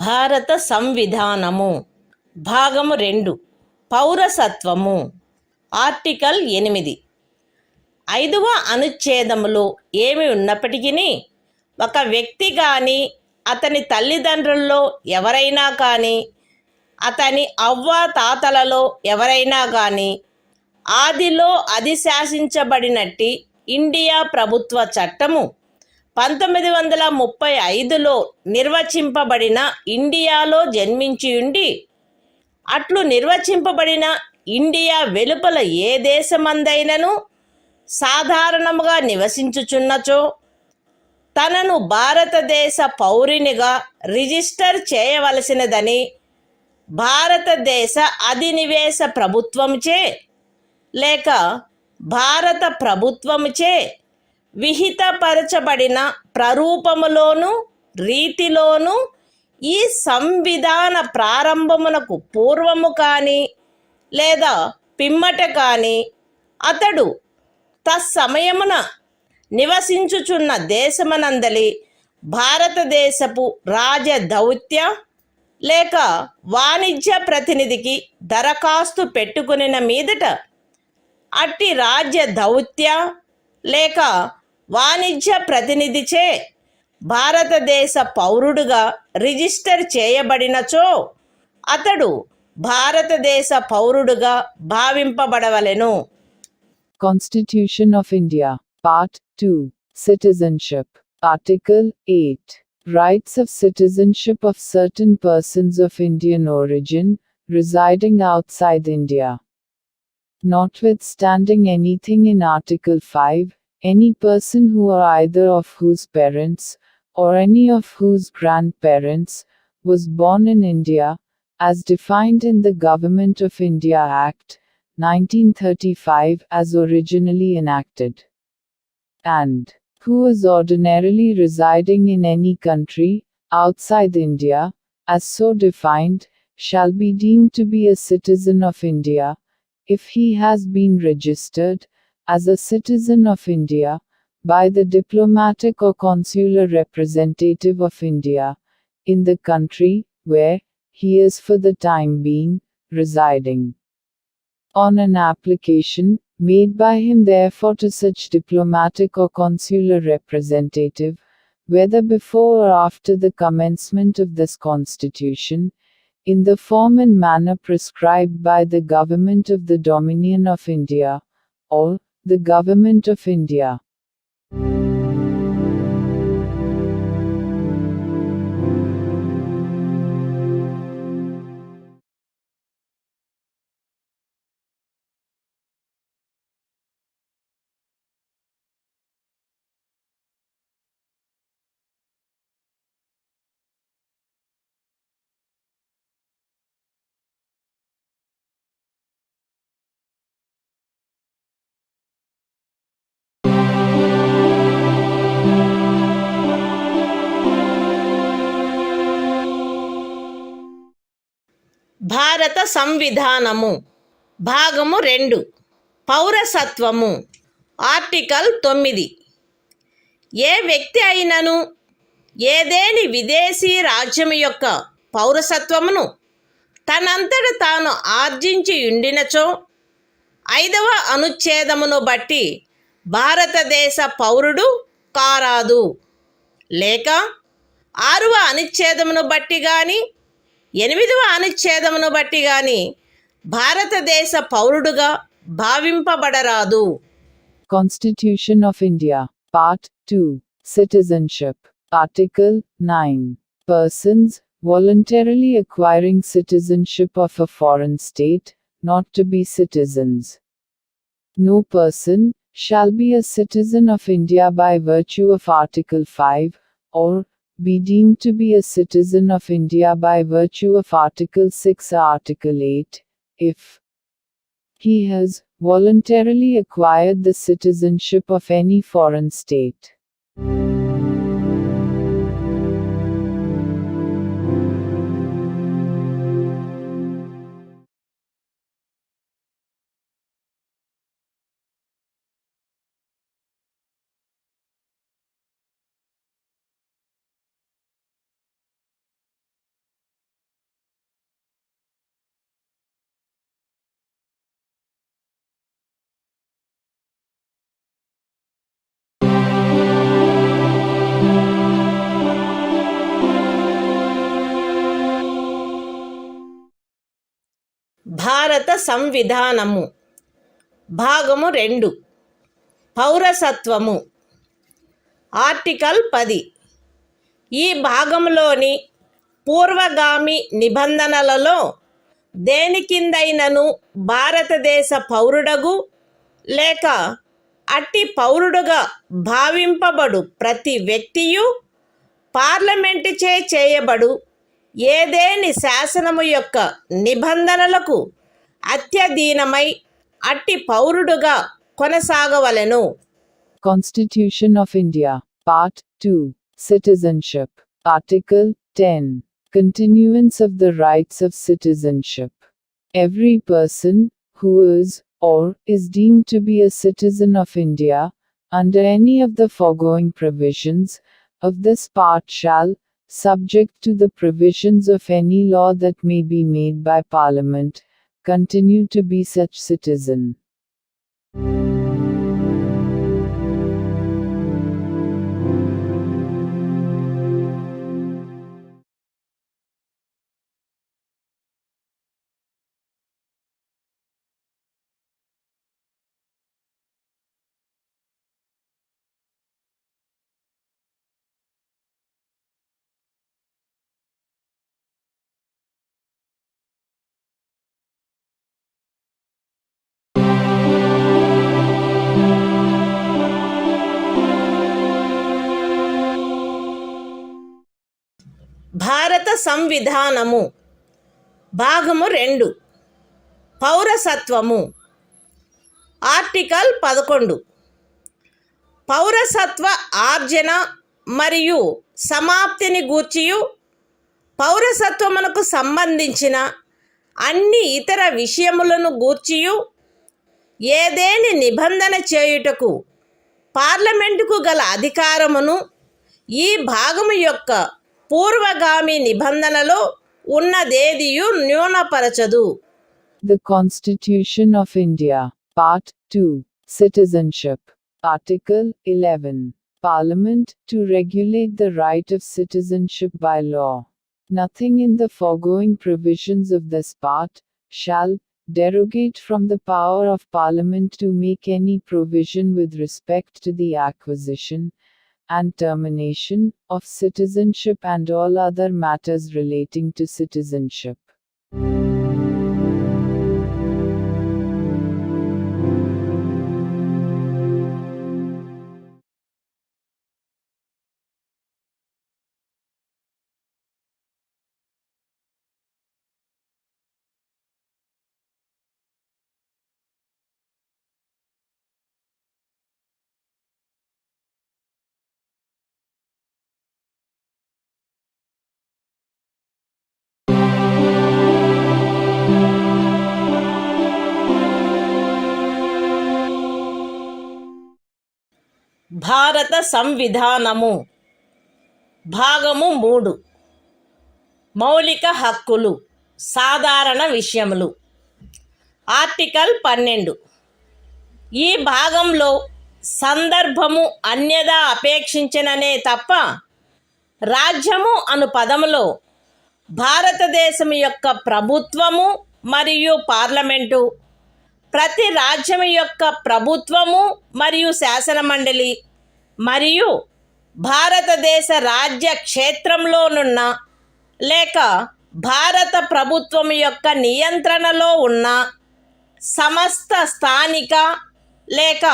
భారత సంవిధానము భాగము 2 పౌరసత్వము ఆర్టికల్ 8 ఐదవ అనుచ్ఛేదములో ఏమి ఉన్నప్పటికీ ఒక వ్యక్తి కానీ అతని తల్లిదండ్రుల్లో ఎవరైనా కానీ అతని అవ్వ తాతలలో ఎవరైనా కానీ ఆదిలో అధిశాసించబడినట్టి ఇండియా ప్రభుత్వ చట్టము 1935లో నిర్వచింపబడిన ఇండియాలో జన్మించియుండి అట్లు నిర్వచింపబడిన ఇండియా వెలుపల ఏ దేశమందైనను సాధారణముగా నివసించుచున్నచో తనను భారతదేశ పౌరునిగా రిజిస్టర్ చేయవలసినదని భారతదేశ అధినివేశ ప్రభుత్వముచే లేక భారత ప్రభుత్వముచే విహితపరచబడిన ప్రరూపములోను రీతిలోను ఈ సంవిధాన ప్రారంభమునకు పూర్వము కానీ లేదా పిమ్మట కానీ అతడు తత్సమయమున నివసించుచున్న దేశమనందలి భారతదేశపు రాజదౌత్య లేక వాణిజ్య ప్రతినిధికి దరఖాస్తు పెట్టుకునిన మీదట అట్టి రాజ్య దౌత్య లేక వాణిజ్య ప్రతినిధిచే భారతదేశ పౌరుడుగా రిజిస్టర్ చేయబడినచో అతడు భారతదేశ పౌరుడుగా భావింపబడవలెను. Constitution of India, Part 2, Citizenship, Article 8. Rights of citizenship of certain persons of Indian origin, residing outside India. Notwithstanding anything in Article 5, any person who or either of whose parents, or any of whose grandparents, was born in India, as defined in the Government of India Act, 1935 as originally enacted, and who is ordinarily residing in any country, outside India, as so defined, shall be deemed to be a citizen of India, if he has been registered as a citizen of India by the diplomatic or consular representative of India in the country where he is for the time being residing. On an application made by him therefore to such diplomatic or consular representative, whether before or after the commencement of this Constitution, in the form and manner prescribed by the Government of the Dominion of India, or the Government of India. భారత సంవిధానము భాగము 2 పౌరసత్వము article 9 ఏ వ్యక్తి అయినను ఏదేని విదేశీ రాజ్యము యొక్క పౌరసత్వమును తనంతట తాను ఆర్జించి ఉండినచో 5వ అనుచ్ఛేదమును బట్టి భారతదేశ పౌరుడు కారాదు, లేక 6వ అనుచ్ఛేదమును బట్టి కానీ 8వ అనుచ్ఛేదమును బట్టి గాని భారతదేశ పౌరుడుగా భావింపబడరాదు. Constitution of India, Part 2, Citizenship, Article 9. Persons voluntarily acquiring citizenship of a foreign state, not to be citizens. No person shall be a citizen of India by virtue of Article 5, or be deemed to be a citizen of India by virtue of Article 6 or Article 8, if he has voluntarily acquired the citizenship of any foreign state. భారత సంవిధానము భాగము 2 పౌరసత్వము article 10 ఈ భాగంలోని పూర్వగామి నిబంధనలలో దేని కిందైనను భారతదేశ పౌరుడగు లేక అట్టి పౌరుడుగా భావింపబడు ప్రతి వ్యక్తియు పార్లమెంటుచే చేయబడు ఏదేని శాసనము యొక్క నిబంధనలకు అత్యధీనమై అట్టి పౌరుడుగా కొనసాగవలెను. Constitution of India, Part 2, Citizenship, Article 10, Continuance of the Rights of Citizenship. Every person, who is, or is deemed to be a citizen of India, under any of the foregoing provisions, of this part shall, subject to the provisions of any law that may be made by Parliament, continue to be such citizen. భారత సంవిధానము భాగము 2 పౌరసత్వము article 11 పౌరసత్వ ఆర్జన మరియు సమాప్తిని గూర్చియు పౌరసత్వమునకు సంబంధించిన అన్ని ఇతర విషయములను గూర్చియు ఏదేని నిబంధన చేయుటకు పార్లమెంటుకు గల అధికారమును ఈ భాగము యొక్క పూర్వగామి నిబంధనలో ఉన్నదేదియు న్యూనపరచదు. The Constitution of India, Part 2, Citizenship, Article 11, Parliament, to regulate the right of citizenship by law. Nothing in the foregoing provisions of this part shall derogate from the power of Parliament to make any provision with respect to the acquisition and termination of citizenship and all other matters relating to citizenship. భారత సంవిధానము భాగము 3 మౌలిక హక్కులు సాధారణ విషయములు article 12 ఈ భాగంలో సందర్భము అన్యదా అపేక్షించిననే తప్ప రాజ్యము అను పదములో భారతదేశం యొక్క ప్రభుత్వము మరియు పార్లమెంటు ప్రతి రాజ్యం యొక్క ప్రభుత్వము మరియు శాసనమండలి మరియు భారతదేశ రాజ్య క్షేత్రంలోనున్న లేక భారత ప్రభుత్వం యొక్క నియంత్రణలో ఉన్న సమస్త స్థానిక లేక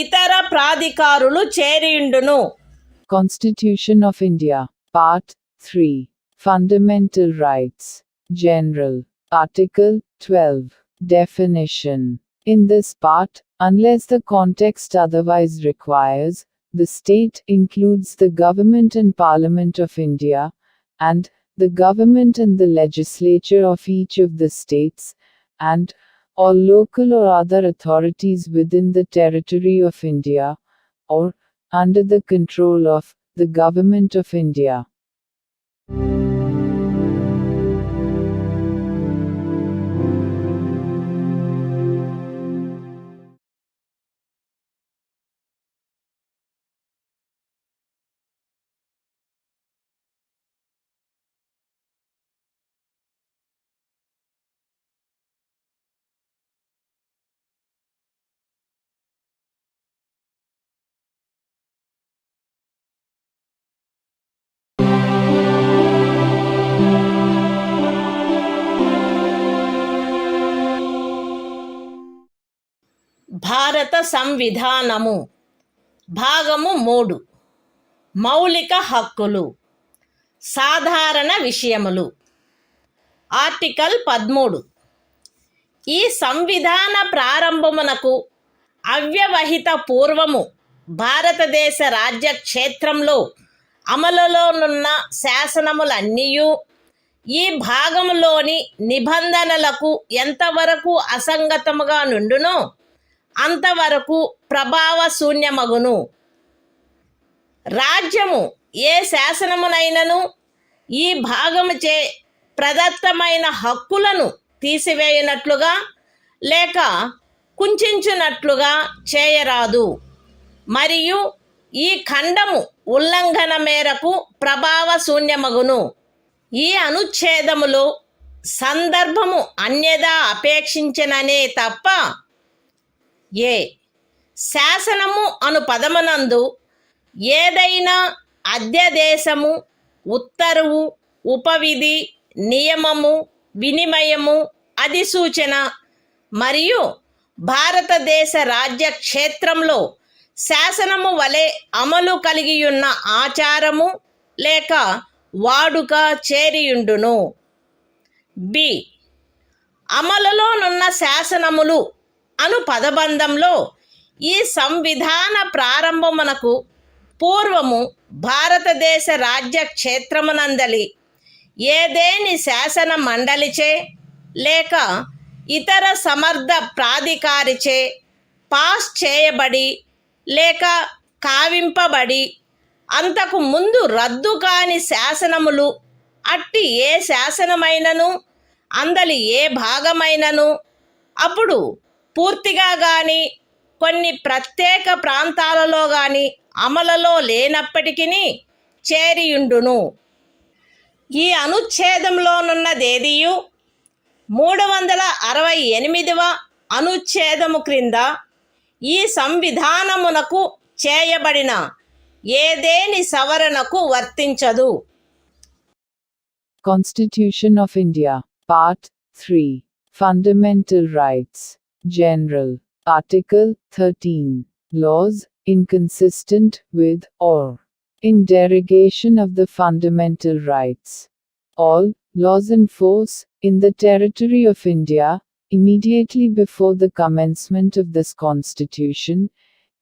ఇతర ప్రాధికారులు చేరియుండును. Constitution of India, Part 3, Fundamental Rights, General, Article 12, Definition. In this part, unless the context otherwise requires, the state includes the government and Parliament of India, and the government and the legislature of each of the states, and all local or other authorities within the territory of India, or under the control of the Government of India. భారత సంవిధానము భాగము 3 మౌలిక హక్కులు సాధారణ విషయములు article 13 ఈ సంవిధాన ప్రారంభమునకు అవ్యవహిత పూర్వము భారతదేశ రాజ్య క్షేత్రంలో అమలులోనున్న శాసనములన్నీయు ఈ భాగములోని నిబంధనలకు ఎంతవరకు అసంగతముగా నుండునో అంతవరకు ప్రభావశూన్యమగును. రాజ్యము ఏ శాసనమునైనను ఈ భాగముచే ప్రదత్తమైన హక్కులను తీసివేయునట్లుగా లేక కుంచునట్లుగా చేయరాదు మరియు ఈ ఖండము ఉల్లంఘన మేరకు ప్రభావశూన్యమగును. ఈ అనుచ్ఛేదములో సందర్భము అన్యదా అపేక్షించననే తప్ప ఏ శాసనము అను పదమునందు ఏదైనా అధ్యదేశము, ఉత్తర్వు, ఉపవిధి, నియమము, వినిమయము, అధిసూచన మరియు భారతదేశ రాజ్య క్షేత్రంలో శాసనము వలె అమలు కలిగియున్న ఆచారము లేక వాడుక చేరియుండును. బి అమలులోనున్న శాసనములు అను పదబంధంలో ఈ సంవిధాన ప్రారంభమునకు పూర్వము భారతదేశ రాజ్య క్షేత్రమునందలి ఏదేని శాసన మండలిచే లేక ఇతర సమర్థ ప్రాధికారిచే పాస్ చేయబడి లేక కావింపబడి అంతకు ముందు రద్దు కాని శాసనములు అట్టి ఏ శాసనమైనను అందలి ఏ భాగమైనను అప్పుడు పూర్తిగా కానీ కొన్ని ప్రత్యేక ప్రాంతాలలో కానీ అమలులో లేనప్పటికీ చేరియుండును. ఈ అనుచ్ఛేదంలోనున్నదేదియు 368వ అనుచ్ఛేదము క్రింద ఈ సంవిధానమునకు చేయబడిన ఏదేని సవరణకు వర్తించదు. Constitution of India, Part 3, Fundamental Rights, General, Article 13, Laws inconsistent with or in derogation of the fundamental rights. All laws in force in the territory of India immediately before the commencement of this Constitution,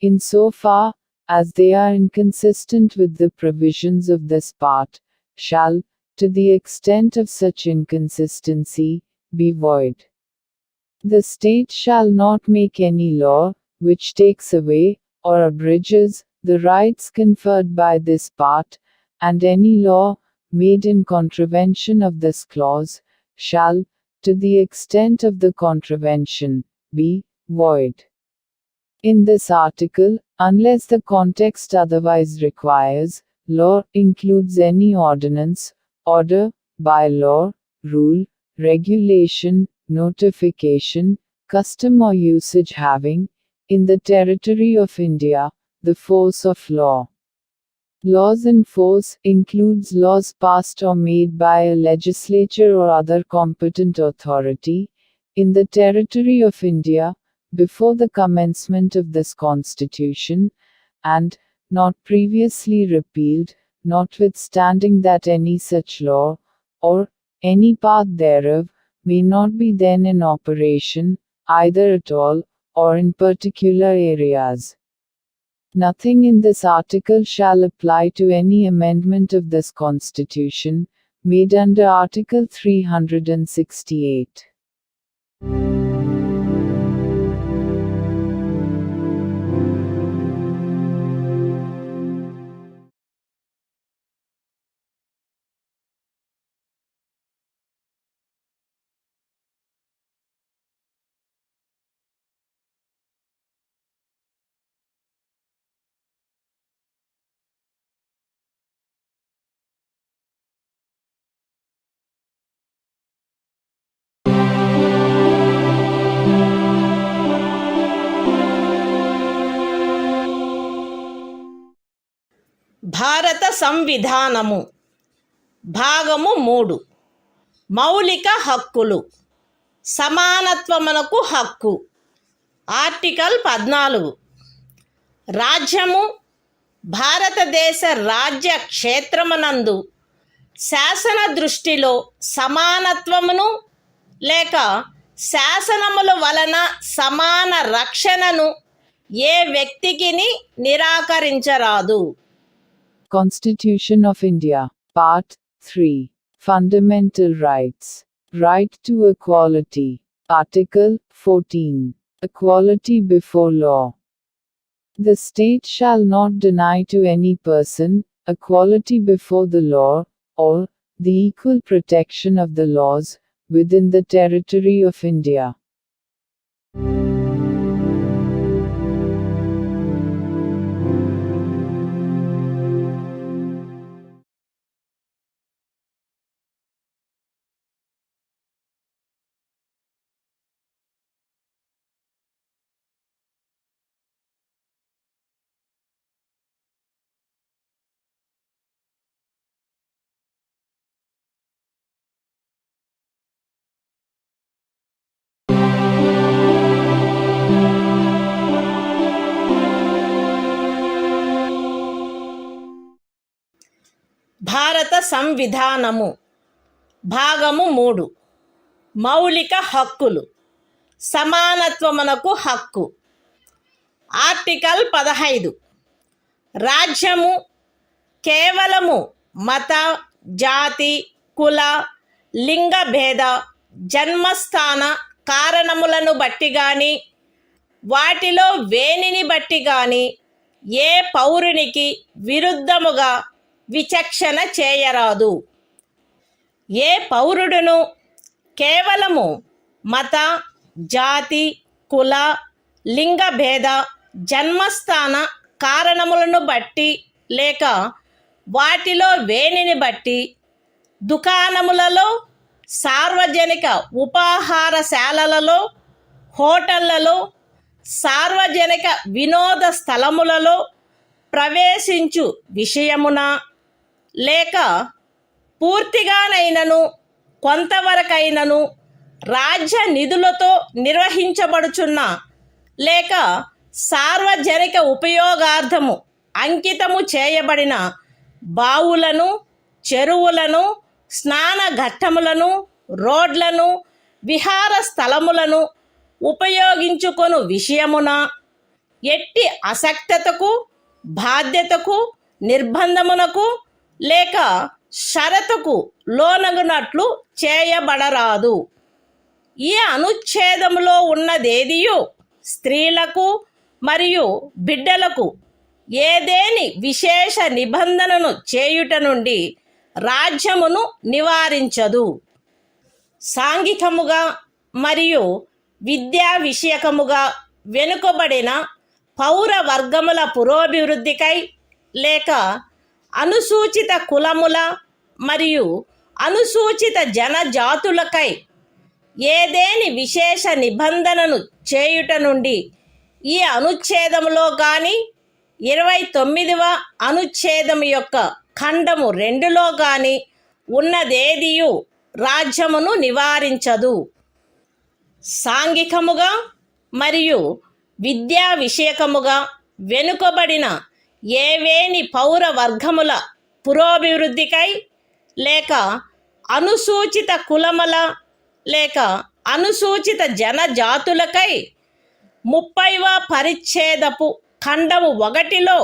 in so far as they are inconsistent with the provisions of this part, shall, to the extent of such inconsistency, be void. The state shall not make any law which takes away or abridges the rights conferred by this part, and any law made in contravention of this clause shall, to the extent of the contravention, be void. In this article, unless the context otherwise requires, law includes any ordinance, order, bylaw, rule, regulation, notification, custom or usage having, in the territory of India, the force of law. Laws in force includes laws passed or made by a legislature or other competent authority, in the territory of India, before the commencement of this Constitution, and, not previously repealed, notwithstanding that any such law, or any part thereof, may not be then in operation, either at all, or in particular areas. Nothing in this article shall apply to any amendment of this Constitution, made under Article 368. భారత సంవిధానము భాగము 3 మౌలిక హక్కులు సమానత్వమునకు హక్కు article 14 రాజ్యము భారతదేశ రాజ్య క్షేత్రమునందు శాసన దృష్టిలో సమానత్వమును లేక శాసనముల వలన సమాన రక్షణను ఏ వ్యక్తికిని నిరాకరించరాదు. Constitution of India, Part 3, Fundamental Rights. Right to equality. Article 14. Equality before law. The state shall not deny to any person equality before the law, or the equal protection of the laws within the territory of India. భారత సంవిధానము భాగము 3 మౌలిక హక్కులు సమానత్వమునకు హక్కు. Article 15 రాజ్యము కేవలము మత, జాతి, కుల, లింగ భేద, జన్మస్థాన కారణములను బట్టి గాని వాటిలో వేనిని బట్టి గాని ఏ పౌరునికి విరుద్ధముగా విచక్షణ చేయరాదు. ఏ పౌరుడును కేవలము మత, జాతి, కుల, లింగ భేద, జన్మస్థాన కారణములను బట్టి లేక వాటిలో వేనిని బట్టి దుకాణములలో, సార్వజనిక ఉపాహారశాలలలో, హోటళ్లలో, సార్వజనిక వినోద స్థలములలో ప్రవేశించు విషయమున లేక పూర్తిగానైనను కొంతవరకైనను రాజ్య నిధులతో నిర్వహించబడుచున్న లేక సార్వజనిక ఉపయోగార్థము అంకితము చేయబడిన బావులను, చెరువులను, స్నాన ఘట్టములను, రోడ్లను, విహార స్థలములను ఉపయోగించుకొను విషయమున ఎట్టి అసక్తతకు, బాధ్యతకు, నిర్బంధమునకు లేక షరతుకు లోనగునట్లు చేయబడరాదు. ఈ అనుచ్ఛేదములో ఉన్నదేదియు స్త్రీలకు మరియు బిడ్డలకు ఏదేని విశేష నిబంధనను చేయుట నుండి రాజ్యమును నివారించదు. సాంఘికముగా మరియు విద్యా విషయకముగా వెనుకబడిన పౌర వర్గముల పురోభివృద్ధికై లేక అనుసూచిత కులముల మరియు అనుసూచిత జనజాతులకై ఏదేని విశేష నిబంధనను చేయుట నుండి ఈ అనుచ్ఛేదములో కానీ 29వ అనుచ్ఛేదము యొక్క ఖండము 2లో కానీ ఉన్నదేదియు రాజ్యమును నివారించదు. సాంఘికముగా మరియు విద్యా విషయకముగా వెనుకబడిన ఏవేని పౌర వర్గముల పురోభివృద్ధికై లేక అనుసూచిత కులముల లేక అనుసూచిత జనజాతులకై 30వ పరిచ్ఛేదపు ఖండము 1లో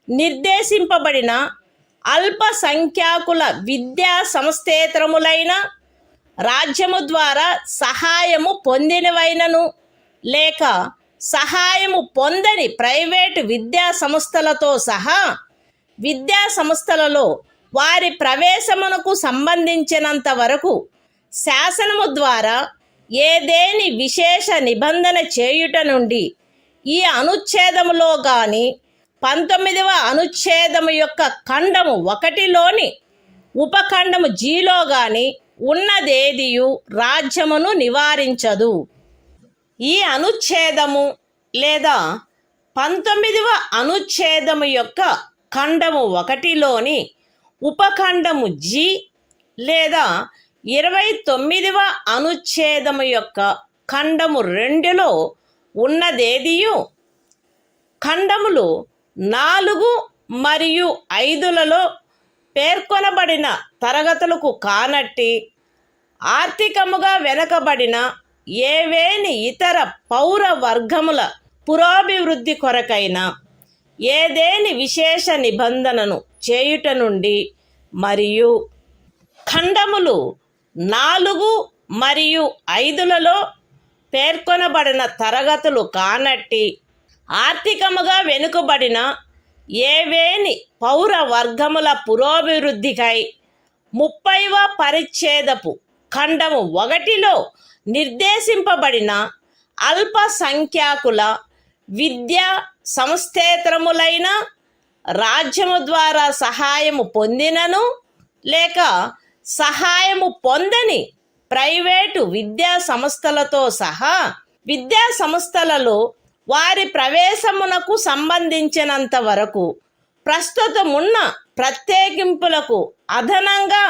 నిర్దేశింపబడిన అల్పసంఖ్యాకుల విద్యా సంస్థేతరములైన రాజ్యము ద్వారా సహాయము పొందినవైనను లేక సహాయము పొందని ప్రైవేటు విద్యా సంస్థలతో సహా విద్యా సంస్థలలో వారి ప్రవేశమునకు సంబంధించినంత వరకు శాసనము ద్వారా ఏదేని విశేష నిబంధన చేయుట నుండి ఈ అనుచ్ఛేదములో గాని 19వ అనుచ్ఛేదము యొక్క ఖండము 1లోని ఉపఖండము జీలో గాని ఉన్నదేదియు రాజ్యమును నివారించదు. ఈ అనుచ్ఛేదము లేదా 19వ అనుచ్ఛేదము యొక్క ఖండము 1లోని ఉపఖండము జి లేదా 29వ అనుచ్ఛేదము యొక్క ఖండము 2లో ఉన్నదేదియు ఖండములు 4 మరియు 5లలో పేర్కొనబడిన తరగతులకు కానట్టి ఆర్థికముగా వెనుకబడిన ఏవేని ఇతర పౌర వర్గముల పురోభివృద్ధి కొరకైన ఏదేని విశేష నిబంధనను చేయుట నుండి మరియు ఖండములు 4 మరియు 5లలో పేర్కొనబడిన తరగతులు కానట్టి ఆర్థికముగా వెనుకబడిన ఏవేని పౌర వర్గముల పురోభివృద్ధికై 30వ పరిచ్ఛేదపు ఖండము 1లో నిర్దేశింపబడిన అల్పసంఖ్యాకుల విద్యా సంస్థేతరములైన రాజ్యము ద్వారా సహాయము పొందినను లేక సహాయము పొందని ప్రైవేటు విద్యా సంస్థలతో సహా విద్యా సంస్థలలో వారి ప్రవేశమునకు సంబంధించినంత వరకు ప్రస్తుతమున్న ప్రత్యేకింపులకు అదనంగా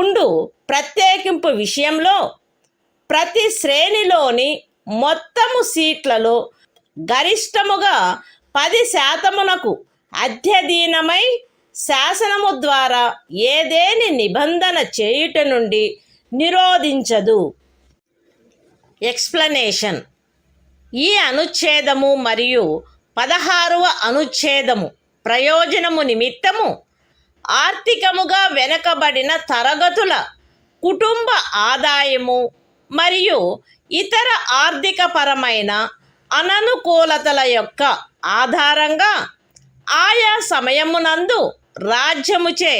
ఉండు ప్రత్యేకింపు విషయంలో ప్రతి శ్రేణిలోని మొత్తము సీట్లలో గరిష్టముగా 10% అధ్యధీనమై శాసనము ద్వారా ఏదేని నిబంధన చేయుట నుండి నిరోధించదు. ఎక్స్ప్లనేషన్. ఈ అనుచ్ఛేదము మరియు 16వ అనుచ్ఛేదము ప్రయోజనము నిమిత్తము ఆర్థికముగా వెనుకబడిన తరగతుల కుటుంబ ఆదాయము మరియు ఇతర ఆర్థికపరమైన అననుకూలతల యొక్క ఆధారంగా ఆయా సమయమునందు రాజ్యముచే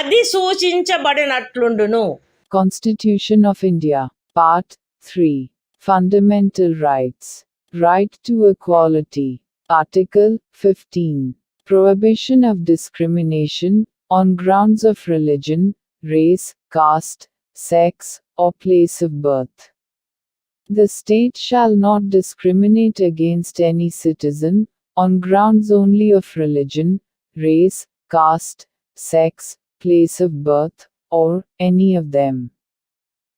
అధిసూచించబడినట్లుండును. Constitution of India, Part 3. Fundamental Rights. Right to Equality. Article 15. Prohibition of discrimination on grounds of religion, race, caste, sex, or place of birth. The state shall not discriminate against any citizen on grounds only of religion, race, caste, sex, place of birth, or any of them.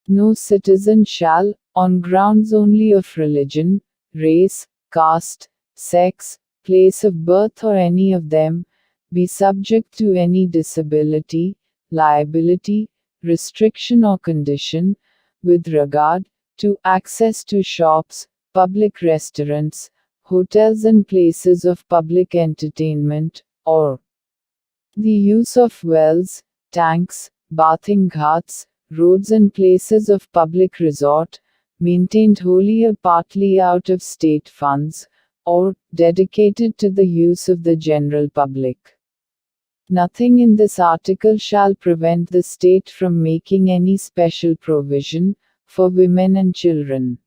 No citizen shall, on grounds only of religion, race, caste, sex, place of birth, or any of them, be subject to any disability, liability, restriction, or condition, with regard to access to shops, public restaurants, hotels, and places of public entertainment, or the use of wells, tanks, bathing ghats, roads, and places of public resort, maintained wholly or partly out of state funds, or dedicated to the use of the general public. Nothing in this article shall prevent the state from making any special provision for women and children.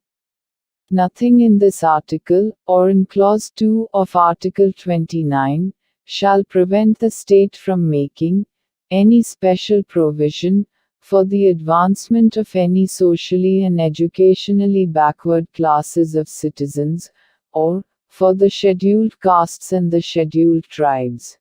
Nothing in this article, or in Clause 2 of Article 29, shall prevent the state from making any special provision for the advancement of any socially and educationally backward classes of citizens, or for the scheduled castes and the scheduled tribes.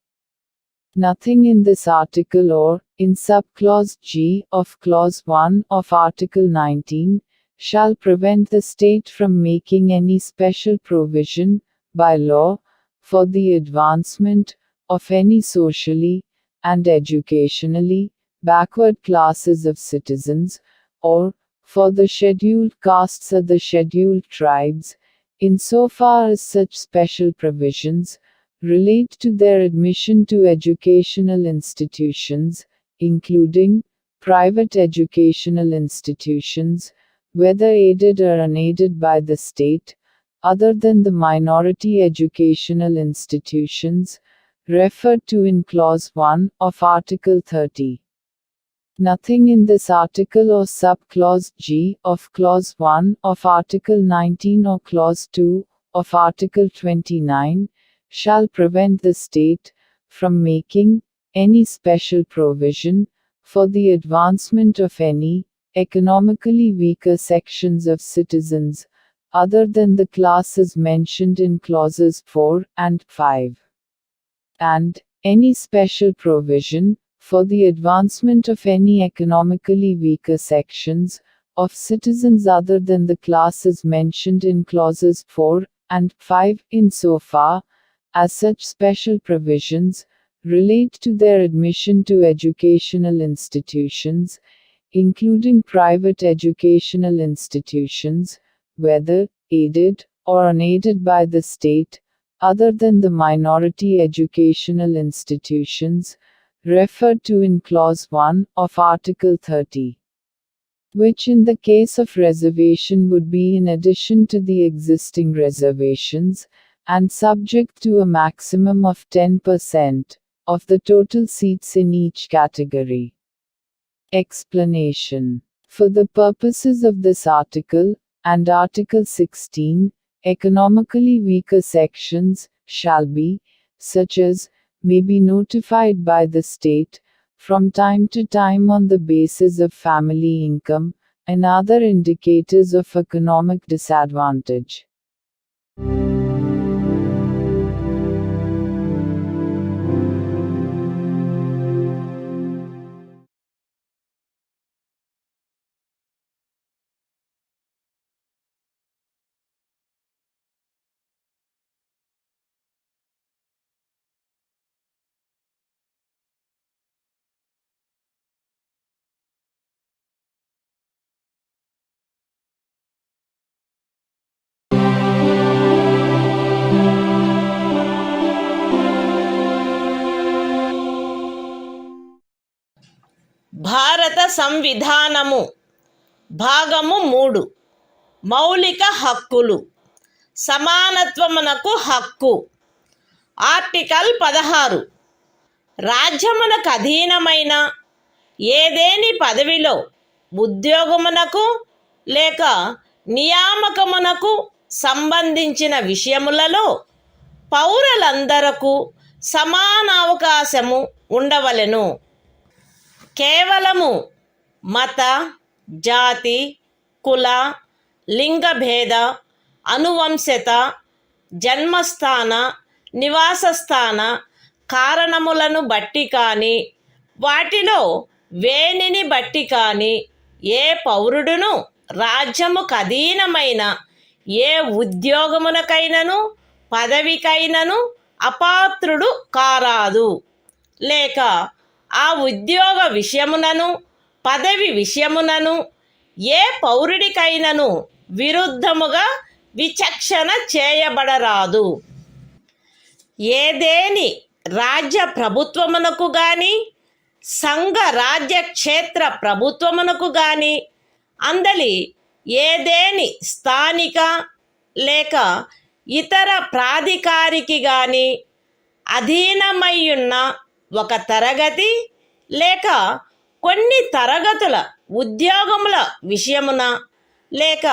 Nothing in this article or in subclause G of Clause 1 of Article 19 shall prevent the state from making any special provision, by law, for the advancement of any socially and educationally backward classes of citizens, or for the scheduled castes or the scheduled tribes, insofar as such special provisions relate to their admission to educational institutions, including private educational institutions, whether aided or unaided by the state, other than the minority educational institutions referred to in Clause 1 of Article 30. Nothing in this article or subclause G of Clause 1 of Article 19 or Clause 2 of Article 29 shall prevent the state from making any special provision for the advancement of any economically weaker sections of citizens, other than the classes mentioned in Clauses 4 and 5. And any special provision for the advancement of any economically weaker sections of citizens other than the classes mentioned in clauses 4 and 5 insofar as such special provisions relate to their admission to educational institutions, including private educational institutions, whether aided or unaided by the state, other than the minority educational institutions referred to in Clause 1 of Article 30. Which in the case of reservation would be in addition to the existing reservations, and subject to a maximum of 10% of the total seats in each category. Explanation. For the purposes of this article, and Article 16, economically weaker sections shall be, such as, may be notified by the state, from time to time on the basis of family income, and other indicators of economic disadvantage. భారత సంవిధానము భాగము 3 మౌలిక హక్కులు సమానత్వమునకు హక్కు. Article 16 రాజ్యమునకు అధీనమైన ఏదేని పదవిలో ఉద్యోగమునకు లేక నియామకమునకు సంబంధించిన విషయములలో పౌరులందరకు సమాన అవకాశము ఉండవలెను. కేవలము మత, జాతి, కుల, లింగభేద, అనువంశత, జన్మస్థాన, నివాసస్థాన కారణములను బట్టి కానీ వాటిలో వేనిని బట్టి కానీ ఏ పౌరుడును రాజ్యముకు అధీనమైన ఏ ఉద్యోగమునకైనను పదవికైనను అపాత్రుడు కారాదు. లేక ఆ ఉద్యోగ విషయమునను పదవి విషయమునను ఏ పౌరుడికైనను విరుద్ధముగా విచక్షణ చేయబడరాదు. ఏదేని రాజ్య ప్రభుత్వమునకు గాని సంఘ రాజ్య క్షేత్ర ప్రభుత్వమునకు గాని అందలి ఏదేని స్థానిక లేక ఇతర ప్రాధికారికి గాని అధీనమయ్యున్న ఒక తరగతి లేక కొన్ని తరగతుల ఉద్యోగముల విషయమున లేక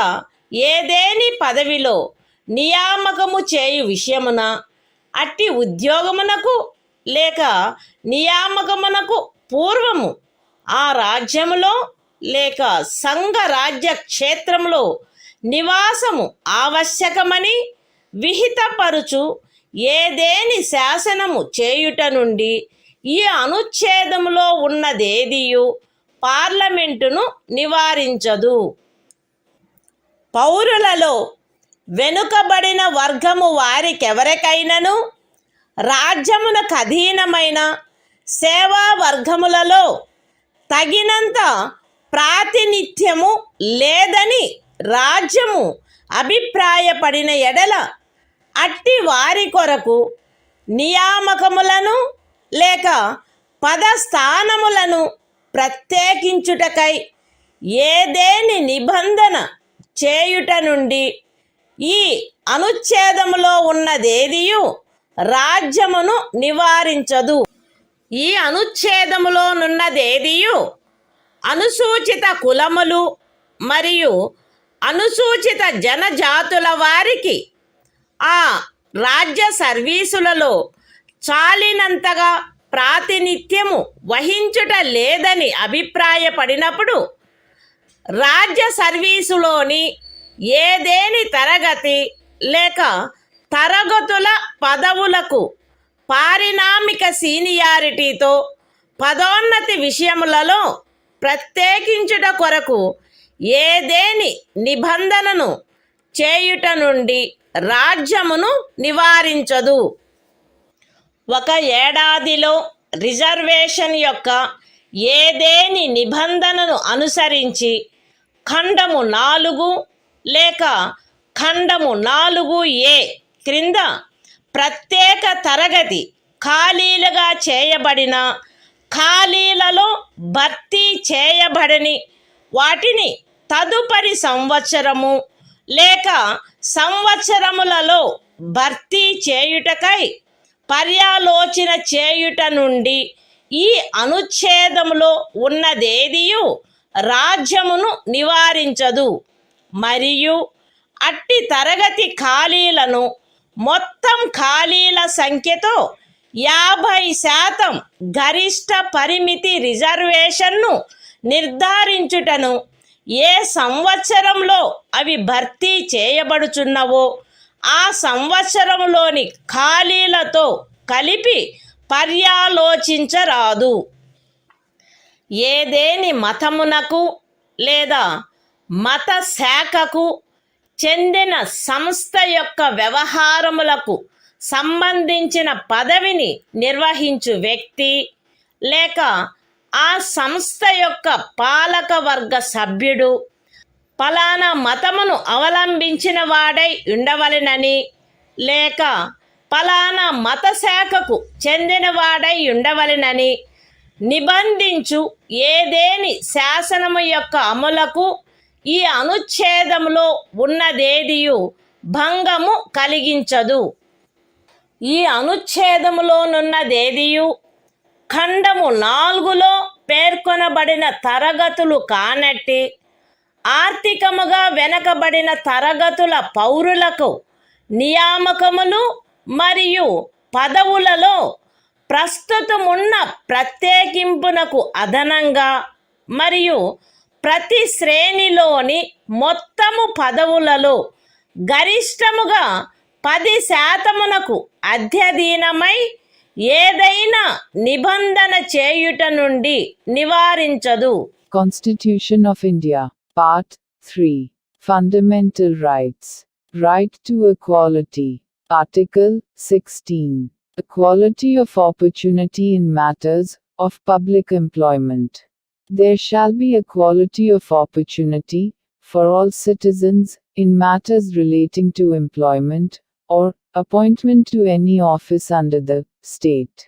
ఏదేని పదవిలో నియామకము చేయు విషయమున అట్టి ఉద్యోగమునకు లేక నియామకమునకు పూర్వము ఆ రాజ్యములో లేక సంఘ రాజ్య క్షేత్రంలో నివాసము ఆవశ్యకమని విహితపరుచు ఏదేని శాసనము చేయుట నుండి ఈ అనుచ్ఛేదములో ఉన్నదేదియు పార్లమెంటును నివారించదు. పౌరులలో వెనుకబడిన వర్గము వారికెవరికైనను రాజ్యమునకు అధీనమైన సేవా వర్గములలో తగినంత ప్రాతినిధ్యము లేదని రాజ్యము అభిప్రాయపడిన ఎడల అట్టి వారి కొరకు నియామకములను లేక పదస్థానములను ప్రత్యేకించుటకై ఏదేని నిబంధన చేయుట నుండి ఈ అనుచ్ఛేదములో ఉన్నదేదియు రాజ్యమును నివారించదు. ఈ అనుచ్ఛేదములోనున్నదేదియు అనుసూచిత కులములు మరియు అనుసూచిత జనజాతుల వారికి ఆ రాజ్య సర్వీసులలో చాలినంతగా ప్రాతినిధ్యము వహించుట లేదని అభిప్రాయపడినప్పుడు రాజ్య సర్వీసులోని ఏదేని తరగతి లేక తరగతుల పదవులకు పారిణామిక సీనియారిటీతో పదోన్నతి విషయములలో ప్రత్యేకించుట కొరకు ఏదేని నిబంధనను చేయుట నుండి రాజ్యమును నివారించదు. ఒక ఏడాదిలో రిజర్వేషన్ యొక్క ఏదేని నిబంధనను అనుసరించి ఖండము 4 లేక ఖండము 4A క్రింద ప్రత్యేక తరగతి ఖాళీలుగా చేయబడిన ఖాళీలలో భర్తీ చేయబడని వాటిని తదుపరి సంవత్సరము లేక సంవత్సరములలో భర్తీ చేయుటకై పర్యాలోచన చేయుట నుండి ఈ అనుచ్ఛేదములో ఉన్నదేదియు రాజ్యమును నివారించదు. మరియు అట్టి తరగతి ఖాళీలను మొత్తం ఖాళీల సంఖ్యతో 50% గరిష్ట పరిమితి రిజర్వేషన్ను నిర్ధారించుటను ఏ సంవత్సరంలో అవి భర్తీ చేయబడుచున్నవో ఆ సంవత్సరంలోని ఖాళీలతో కలిపి పర్యాలోచించరాదు. ఏదేని మతమునకు లేదా మత శాఖకు చెందిన సంస్థ యొక్క వ్యవహారములకు సంబంధించిన పదవిని నిర్వహించు వ్యక్తి లేక ఆ సంస్థ యొక్క పాలక వర్గ సభ్యుడు ఫలానా మతమును అవలంబించిన వాడై ఉండవలెనని లేక ఫలానా మత శాఖకు చెందినవాడై ఉండవలెనని నిబంధించు ఏదేని శాసనము యొక్క అమలుకు ఈ అనుచ్ఛేదములో ఉన్నదేదియు భంగము కలిగించదు. ఈ అనుచ్ఛేదములోనున్నదేదియు ఖండము 4లో పేర్కొనబడిన తరగతులు కానట్టి ఆర్థికముగా వెనకబడిన తరగతుల పౌరులకు నియామకములు మరియు పదవులలో ప్రస్తుతమున్న ప్రత్యేకింపునకు అదనంగా మరియు ప్రతి శ్రేణిలోని మొత్తము పదవులలో గరిష్టముగా 10% అధ్యధీనమై ఏదైనా నిబంధన చేయుట నుండి నివారించదు. Constitution of India, Part 3. Fundamental Rights. Right to Equality. Article 16. Equality of opportunity in matters of public employment. There shall be equality of opportunity for all citizens in matters relating to employment or appointment to any office under the state.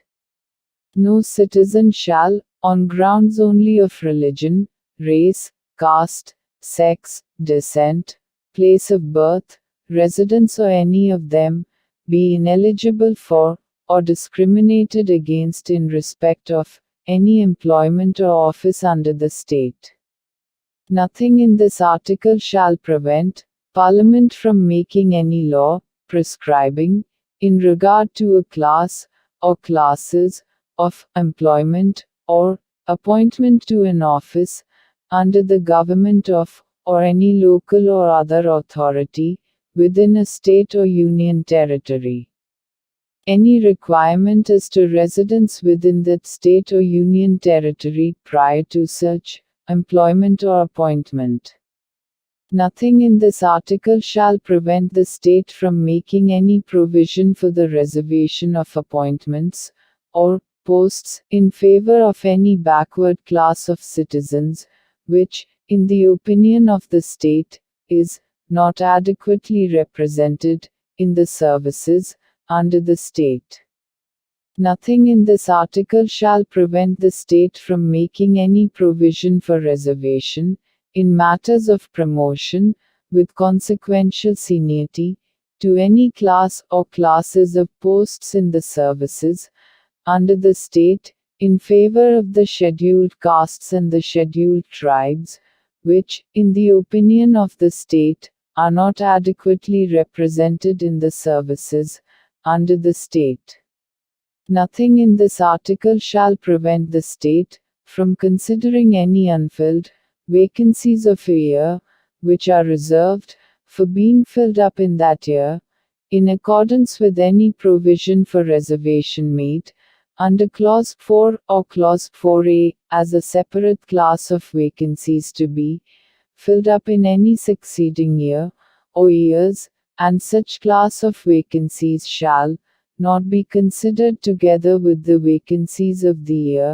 No citizen shall, on grounds only of religion, race, caste, sex, descent, place of birth, residence or any of them, be ineligible for, or discriminated against in respect of, any employment or office under the state. Nothing in this article shall prevent Parliament from making any law, prescribing, in regard to a class, or classes, of employment, or appointment to an office, under the government of, or any local or other authority, within a state or union territory. Any requirement as to residence within that state or union territory prior to such employment or appointment. Nothing in this article shall prevent the state from making any provision for the reservation of appointments, or posts, in favor of any backward class of citizens, which, in the opinion of the state, is not adequately represented in the services under the state. Nothing in this article shall prevent the state from making any provision for reservation, in matters of promotion, with consequential seniority, to any class or classes of posts in the services under the state, in favor of the scheduled castes and the scheduled tribes, which, in the opinion of the state, are not adequately represented in the services under the state. Nothing in this article shall prevent the state from considering any unfilled vacancies of a year, which are reserved for being filled up in that year, in accordance with any provision for reservation made under Clause 4 or Clause 4A, as a separate class of vacancies to be filled up in any succeeding year, or years, and such class of vacancies shall not be considered together with the vacancies of the year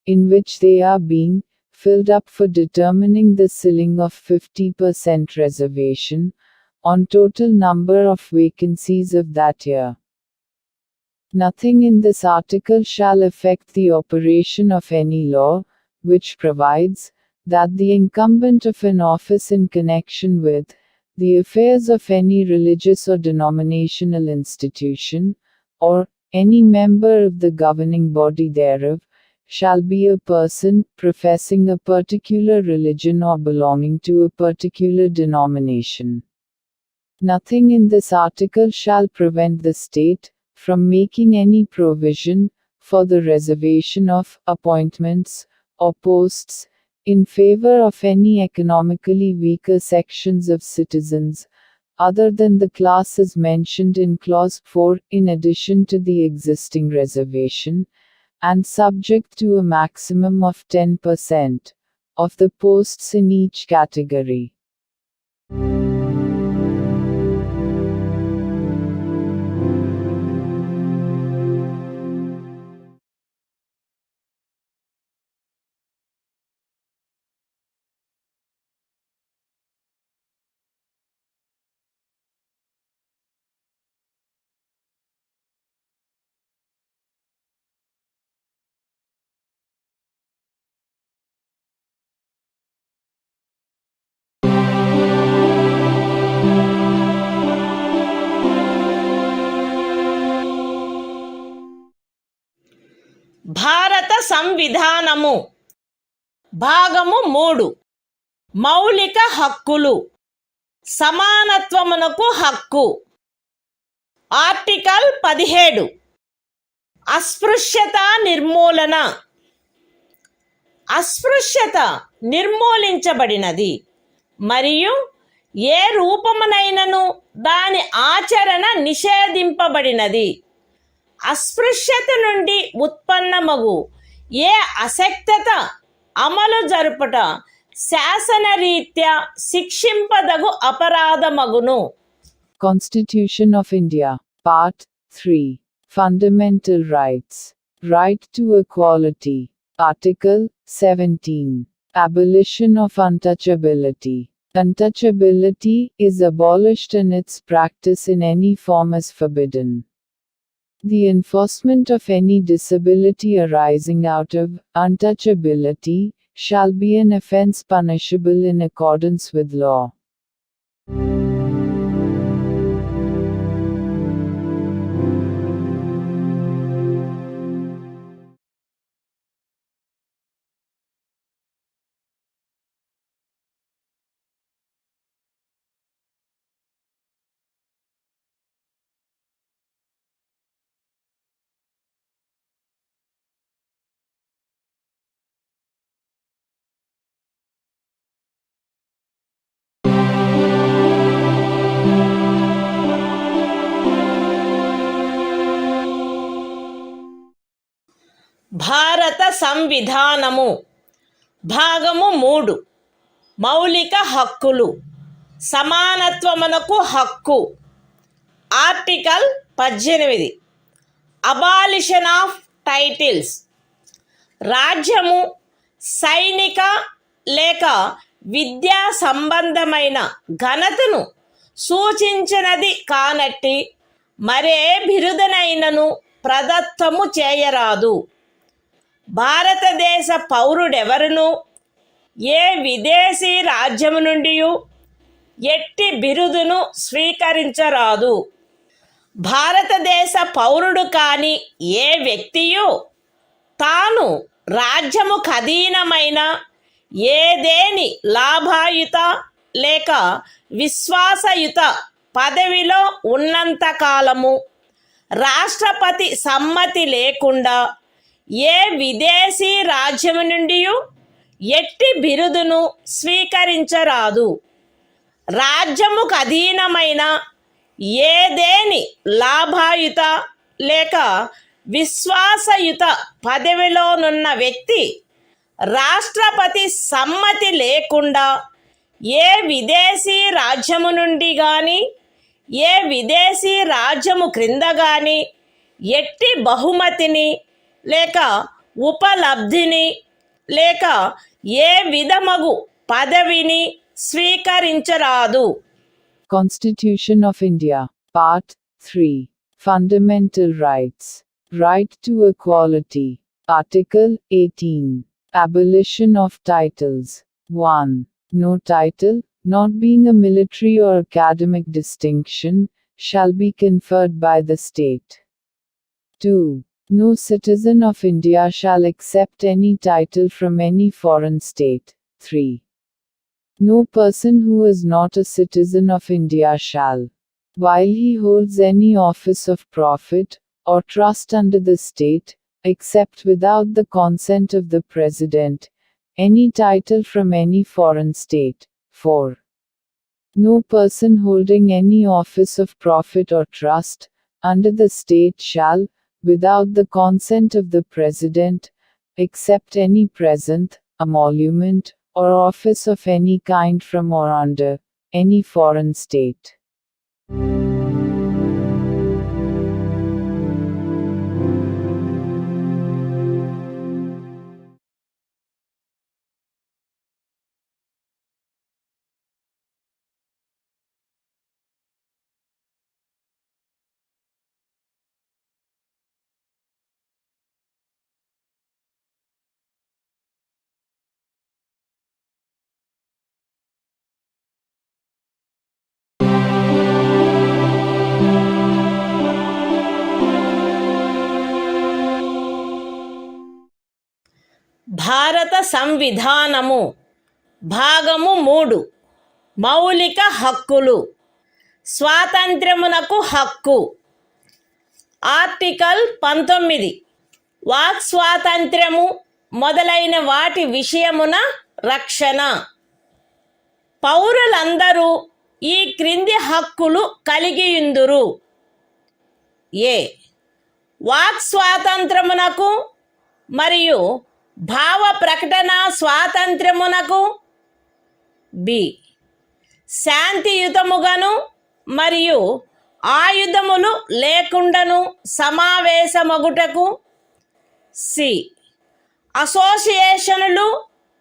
in which they are being filled up for determining the ceiling of 50% reservation on total number of vacancies of that year. Nothing in this article shall affect the operation of any law, which provides that the incumbent of an office in connection with the affairs of any religious or denominational institution, or any member of the governing body thereof, shall be a person professing a particular religion or belonging to a particular denomination. Nothing in this article shall prevent the state from making any provision for the reservation of appointments or posts in favor of any economically weaker sections of citizens, other than the classes mentioned in Clause 4, in addition to the existing reservation, and subject to a maximum of 10% of the posts in each category. భారత సంవిధానము భాగము 3 మౌలిక హక్కులు సమానత్వమునకు హక్కు. Article 17 అస్పృశ్యత నిర్మూలన. అస్పృశ్యత నిర్మూలించబడినది మరియు ఏ రూపమునైనను దాని ఆచరణ నిషేధింపబడినది. అస్పృశ్యత నుండి ఉత్పన్నమగు ఏ అశక్తత అమలు జరుపుట శాసనరీత్యా శిక్షింపదగు అపరాధమగును. Constitution of India, Part 3, Fundamental Rights. Right to equality. Article 17. Abolition of untouchability. Untouchability is abolished and its practice in any form is forbidden. The enforcement of any disability arising out of untouchability shall be an offense punishable in accordance with law. భారత సంవిధానము భాగము 3 మౌలిక హక్కులు సమానత్వమునకు హక్కు. Article 18 abolition of titles. రాజ్యము సైనిక లేక విద్యా సంబంధమైన ఘనతను సూచించినది కానట్టి మరే బిరుదనైనను ప్రదత్తము చేయరాదు. భారతదేశ పౌరుడెవరును ఏ విదేశీ రాజ్యము నుండి ఎట్టి బిరుదును స్వీకరించరాదు. భారతదేశ పౌరుడు కాని ఏ వ్యక్తియు తాను రాజ్యము ఖదీనమైన ఏదేని లాభాయుత లేక విశ్వాసయుత పదవిలో ఉన్నంతకాలము రాష్ట్రపతి సమ్మతి లేకుండా ఏ విదేశీ రాజ్యము నుండి ఎట్టి బిరుదును స్వీకరించరాదు. రాజ్యముకు అధీనమైన ఏదేని లాభాయుత లేక విశ్వాసయుత పదవిలోనున్న వ్యక్తి రాష్ట్రపతి సమ్మతి లేకుండా ఏ విదేశీ రాజ్యము నుండి కానీ ఏ విదేశీ రాజ్యము క్రింద కానీ ఎట్టి బహుమతిని లేక ఉపలబ్ధిని లేక ఏ విధమగు పదవిని స్వీకరించరాదు. Constitution of India, Part 3. Fundamental Rights. Right to Equality. Article 18. Abolition of Titles. 1. No title, not being a military or academic distinction, shall be conferred by the state. 2. No citizen of India shall accept any title from any foreign state. 3. No person who is not a citizen of India shall, while he holds any office of profit or trust under the state, accept without the consent of the President, any title from any foreign state. 4. No person holding any office of profit or trust under the state shall, without the consent of the President, accept any present, emolument, or office of any kind from or under any foreign state. భారత సంవిధానము భాగము 3 మౌలిక హక్కులు. స్వాతంత్ర్యమునకు హక్కు. Article 19 walk స్వాతంత్ర్యము మొదలైన వాటి విషయమున రక్షణ. పౌరులందరూ ఈ క్రింది హక్కులు కలిగియుందురు. ఏ వాక్ స్వాతంత్రమునకు మరియు భావ ప్రకటన స్వాతంత్ర్యమునకు. బి శాంతియుతముగాను మరియు ఆయుధములు లేకుండాను సమావేశమగుటకు. సి అసోసియేషనులు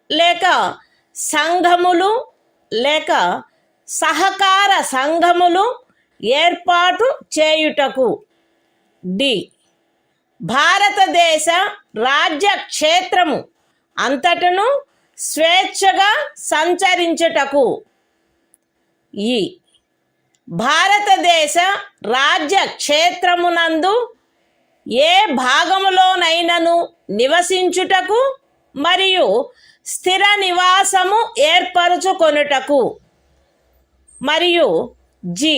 లేక సంఘములు లేక సహకార సంఘములు ఏర్పాటు చేయుటకు. డి భారతదేశ రాజ్య క్షేత్రము అంతటను స్వేచ్ఛగా సంచరించుటకు. ఈ భారతదేశ రాజ్య క్షేత్రమునందు ఏ భాగములోనైనను నివసించుటకు మరియు స్థిర నివాసము ఏర్పరచుకొనుటకు. మరియు జి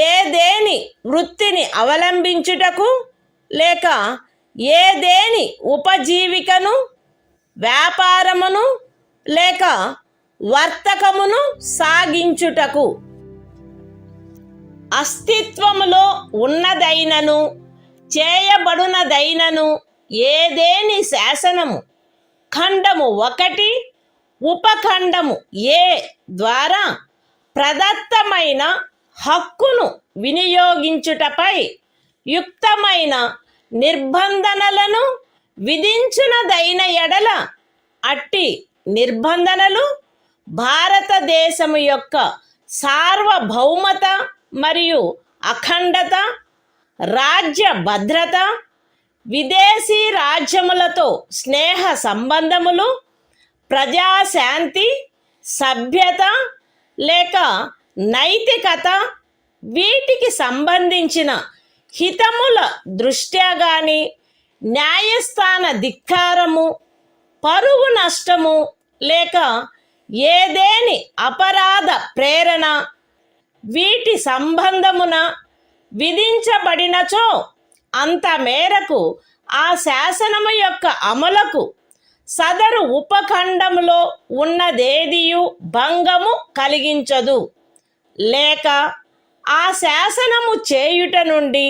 ఏదేని వృత్తిని అవలంబించుటకు లేక ఏదేని ఉపజీవికను వ్యాపారమును లేక వర్తకమును సాగించుటకు. అస్తిత్వములో ఉన్నదైనను చేయబడునదైనను ఏదేని శాసనము ఖండము 1 ఉపఖండము ఏ ద్వారా ప్రదత్తమైన హక్కును వినియోగించుటపై యుక్తమైన నిర్బంధనలను విధించునదైన ఎడల అట్టి నిర్బంధనలు భారతదేశము యొక్క సార్వభౌమత మరియు అఖండత, రాజ్య భద్రత, విదేశీ రాజ్యములతో స్నేహ సంబంధములు, ప్రజాశాంతి, సభ్యత లేక నైతికత వీటికి సంబంధించిన హితముల దృష్ట్యా గాని న్యాయస్థాన ధిక్కారము, పరువు నష్టము లేక ఏదేని అపరాధ ప్రేరణ వీటి సంబంధమున విధించబడినచో అంత మేరకు ఆ శాసనము యొక్క అమలుకు సదరు ఉపఖండములో ఉన్నదేదియు భంగము కలిగించదు, లేక ఆ శాసనము చేయుట నుండి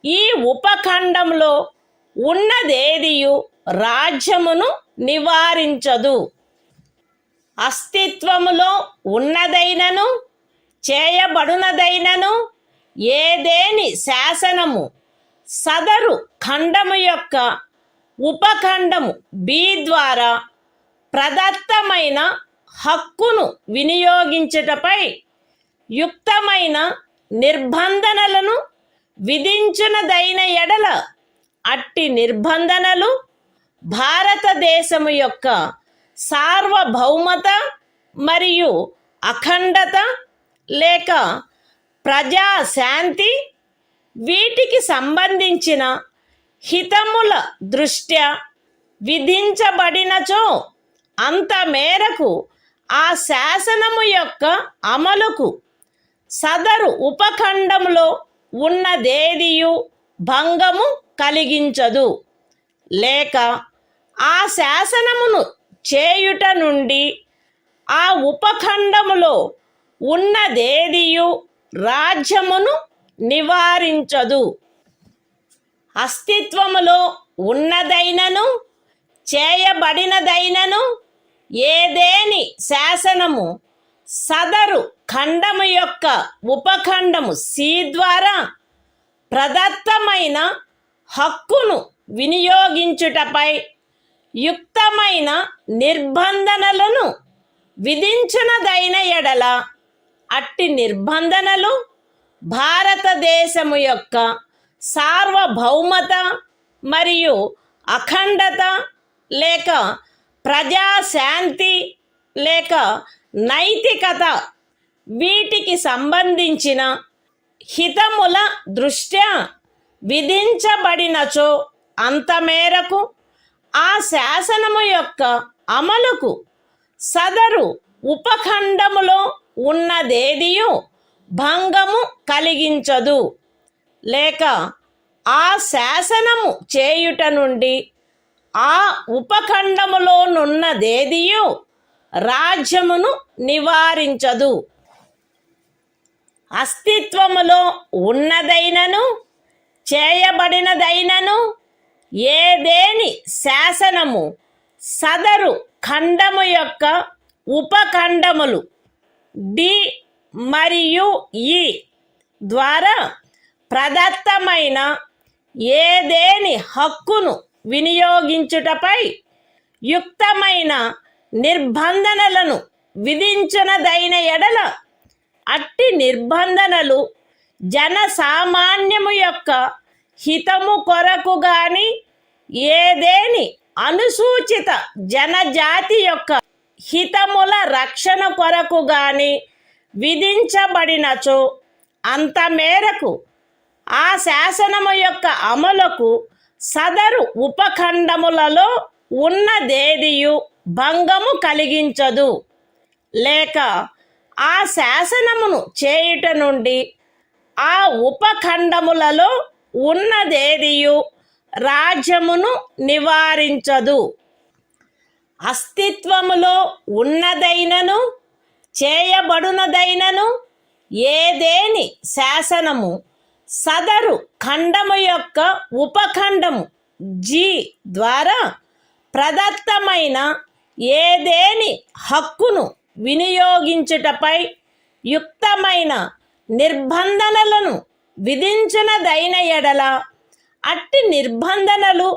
ఈ ఉపఖండంలో ఉన్నదేదియు రాజ్యమును నివారించదు. అస్తిత్వములో ఉన్నదైనను చేయబడునదైనను ఏదేని శాసనము సదరు ఖండము యొక్క ఉపఖండము బి ద్వారా ప్రదత్తమైన హక్కును వినియోగించుటపై యుక్తమైన నిర్బంధనలను విధించునదైన ఎడల అట్టి నిర్బంధనలు భారతదేశము యొక్క సార్వభౌమత మరియు అఖండత లేక ప్రజాశాంతి వీటికి సంబంధించిన హితముల దృష్ట్యా విధించబడినచో అంత మేరకు ఆ శాసనము యొక్క అమలుకు సదరు ఉపఖండంలో ఉన్నదేదియు భంగము కలిగించదు, లేక ఆ శాసనమును చేయుట నుండి ఆ ఉపఖండములో ఉన్నదేదియు రాజ్యమును నివారించదు. అస్తిత్వములో ఉన్నదైనను చేయబడినదైనను ఏదేని శాసనము సదరు ఖండము యొక్క ఉపఖండము సి ద్వారా ప్రదత్తమైన హక్కును వినియోగించుటపై యుక్తమైన నిర్బంధనలను విధించునదైన ఎడల అట్టి నిర్బంధనలు భారతదేశము యొక్క సార్వభౌమత మరియు అఖండత లేక ప్రజాశాంతి లేక నైతికత వీటికి సంబంధించిన హితముల దృష్ట్యా విధించబడినచో అంత మేరకు ఆ శాసనము యొక్క అమలుకు సదరు ఉపఖండములో ఉన్నదేదియు భంగము కలిగించదు, లేక ఆ శాసనము చేయుట నుండి ఆ ఉపఖండములోనున్నదేదియు రాజ్యమును నివారించదు. అస్తిత్వములో ఉన్నదైనను చేయబడినదైనను ఏదేని శాసనము సదరు ఖండము యొక్క ఉపఖండములు డి మరియు ఈ ద్వారా ప్రదత్తమైన ఏదేని హక్కును వినియోగించుటపై యుక్తమైన నిర్బంధనలను విధించునదైన ఎడల అట్టి నిర్బంధనలు జనసామాన్యము యొక్క హితము కొరకు గాని ఏదేని అనుసూచిత జనజాతి యొక్క హితముల రక్షణ కొరకు గాని విధించబడినచో అంత మేరకు ఆ శాసనము యొక్క అమలుకు సదరు ఉపఖండములలో ఉన్నదేదియు భంగము కలిగించదు, లేక ఆ శాసనమును చేయుట నుండి ఆ ఉపఖండములలో ఉన్నదేదియు రాజ్యమును నివారించదు. అస్తిత్వములో ఉన్నదైనను చేయబడునదైనను ఏదేని శాసనము సదరు ఖండము యొక్క ఉపఖండము జి ద్వారా ప్రదత్తమైన ఏదేని హక్కును వినియోగించుటపై యుక్తమైన నిర్బంధనలను విధించునదైన ఎడల అట్టి నిర్బంధనలు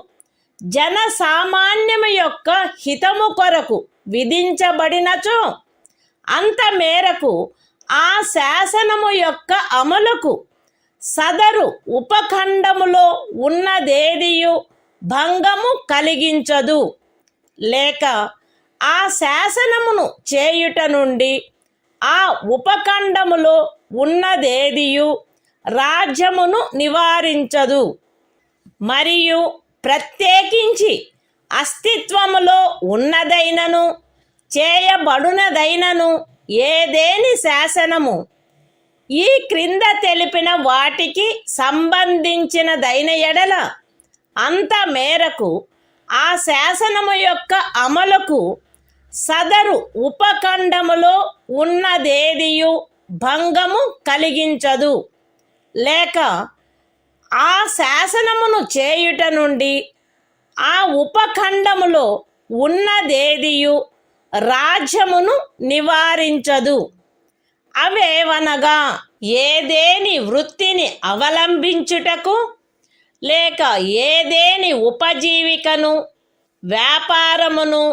జనసామాన్యము యొక్క హితము కొరకు విధించబడినచో అంత మేరకు ఆ శాసనము యొక్క అమలుకు సదరు ఉపఖండములో ఉన్నదేదియు భంగము కలిగించదు, లేక ఆ శాసనమును చేయుట నుండి ఆ ఉపఖండములో ఉన్నదేదియు రాజ్యమును నివారించదు. మరియు ప్రత్యేకించి అస్తిత్వములో ఉన్నదైనను చేయబడునదైనను ఏదేని శాసనము ఈ క్రింద తెలిపిన వాటికి సంబంధించినదైన ఎడల అంత మేరకు ఆ శాసనము యొక్క అమలుకు సదరు ఉపఖండములో ఉన్నదేదియు భంగము కలిగించదు, లేక ఆ శాసనమును చేయుట నుండి ఆ ఉపఖండములో ఉన్నదేదియు రాజ్యమును నివారించదు. అవేవనగా ఏదేని వృత్తిని అవలంబించుటకు లేక ఏదేని ఉపజీవికను, వ్యాపారమును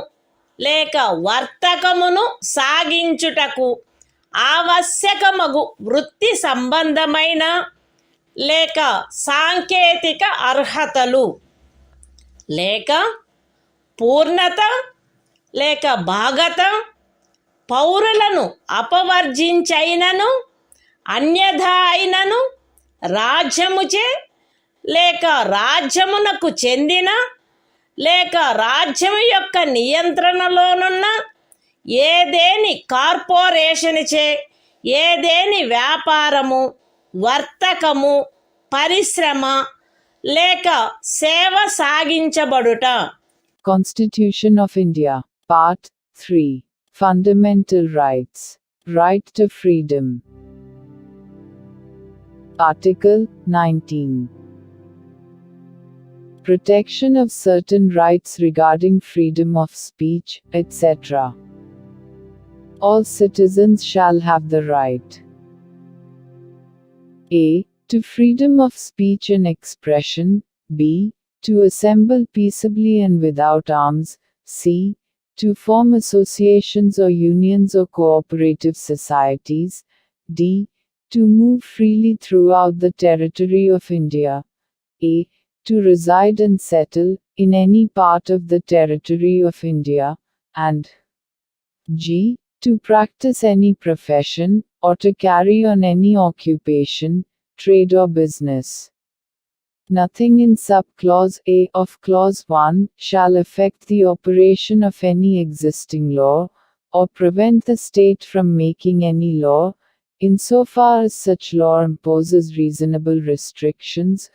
లేక వర్తకమును సాగించుటకు ఆవశ్యకమగు వృత్తి సంబంధమైన లేక సాంకేతిక అర్హతలు లేక పూర్ణత లేక భాగత పౌరులను అపవర్జించైనను అన్యథా అయినను రాజ్యముచే లేక రాజ్యమునకు చెందిన లేక రాజ్యము యొక్క నియంత్రణలోనున్న ఏదేని కార్పొరేషన్చే ఏదేని వ్యాపారము, వర్తకము, పరిశ్రమ లేక సేవ సాగించబడుట. Constitution of India, Part 3. Fundamental Rights. Right to Freedom. Article 19. Protection of certain rights regarding freedom of speech, etc. All citizens shall have the right a. to freedom of speech and expression, b. to assemble peaceably and without arms, c. to form associations or unions or cooperative societies, d. to move freely throughout the territory of India, a. to reside and settle in any part of the territory of India, and g. to practice any profession, or to carry on any occupation, trade or business. Nothing in sub-clause A of clause 1 shall affect the operation of any existing law, or prevent the state from making any law, insofar as such law imposes reasonable restrictions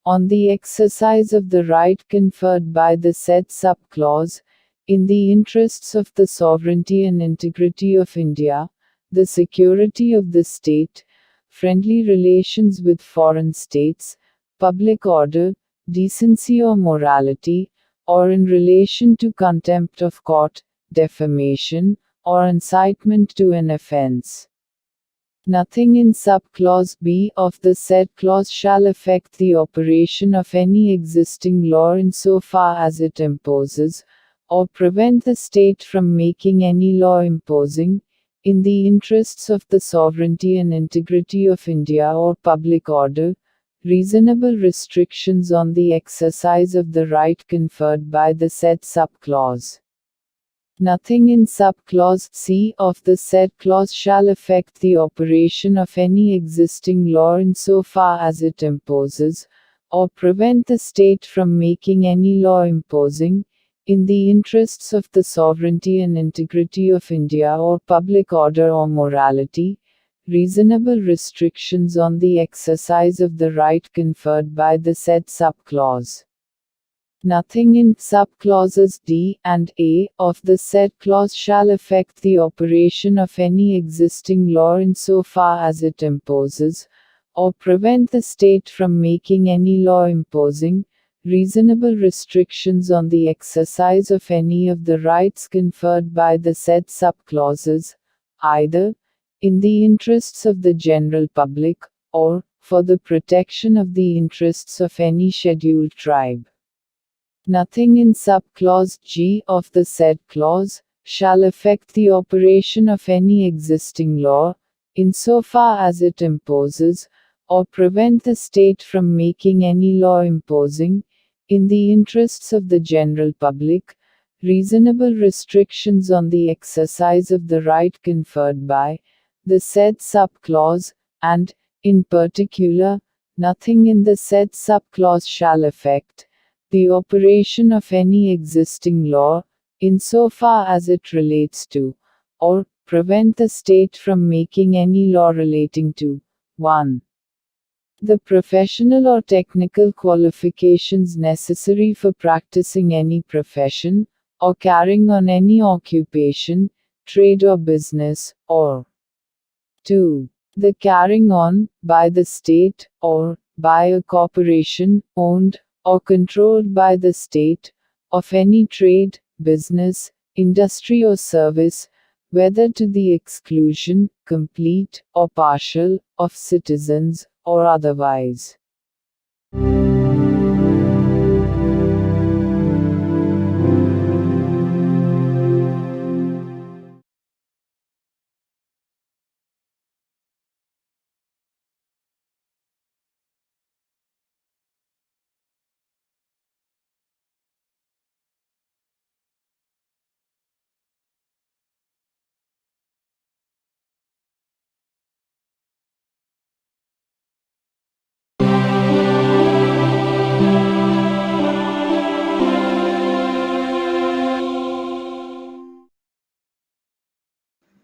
on the exercise of the right conferred by the said sub-clause, in the interests of the sovereignty and integrity of India, the security of the state, friendly relations with foreign states, public order, decency or morality, or in relation to contempt of court, defamation, or incitement to an offense. Nothing in sub-clause B of the said clause shall affect the operation of any existing law insofar as it imposes, or prevent the state from making any law imposing, in the interests of the sovereignty and integrity of India or public order, reasonable restrictions on the exercise of the right conferred by the said sub-clause. Nothing in sub-clause C of the said clause shall affect the operation of any existing law insofar as it imposes, or prevent the state from making any law imposing, in the interests of the sovereignty and integrity of India or public order or morality, reasonable restrictions on the exercise of the right conferred by the said sub-clause. Nothing in sub-clauses D and A of the said clause shall affect the operation of any existing law insofar as it imposes, or prevent the state from making any law imposing, reasonable restrictions on the exercise of any of the rights conferred by the said sub-clauses, either in the interests of the general public, or for the protection of the interests of any scheduled tribe. Nothing in sub-clause G of the said clause shall affect the operation of any existing law, insofar as it imposes, or prevent the state from making any law imposing, in the interests of the general public, reasonable restrictions on the exercise of the right conferred by the said sub-clause, and, in particular, nothing in the said sub-clause shall affect the operation of any existing law, insofar as it relates to, or prevent the state from making any law relating to 1. The professional or technical qualifications necessary for practicing any profession, or carrying on any occupation, trade or business, or 2. The carrying on, by the state, or by a corporation, owned or controlled by the state, of any trade, business, industry or service, whether to the exclusion, complete or partial, of citizens, or otherwise.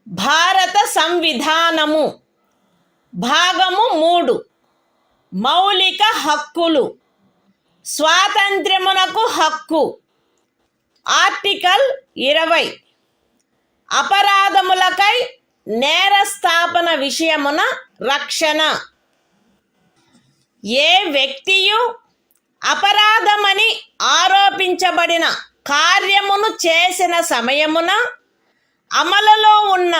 భారత సంవిధానము భాగము 3 మౌలిక హక్కులు స్వాతంత్ర్యమునకు హక్కు article 20 అపరాధములకై నేరస్థాపన విషయమున రక్షణ ఏ వ్యక్తియు అపరాధమని ఆరోపించబడిన కార్యమును చేసిన సమయమున అమలులో ఉన్న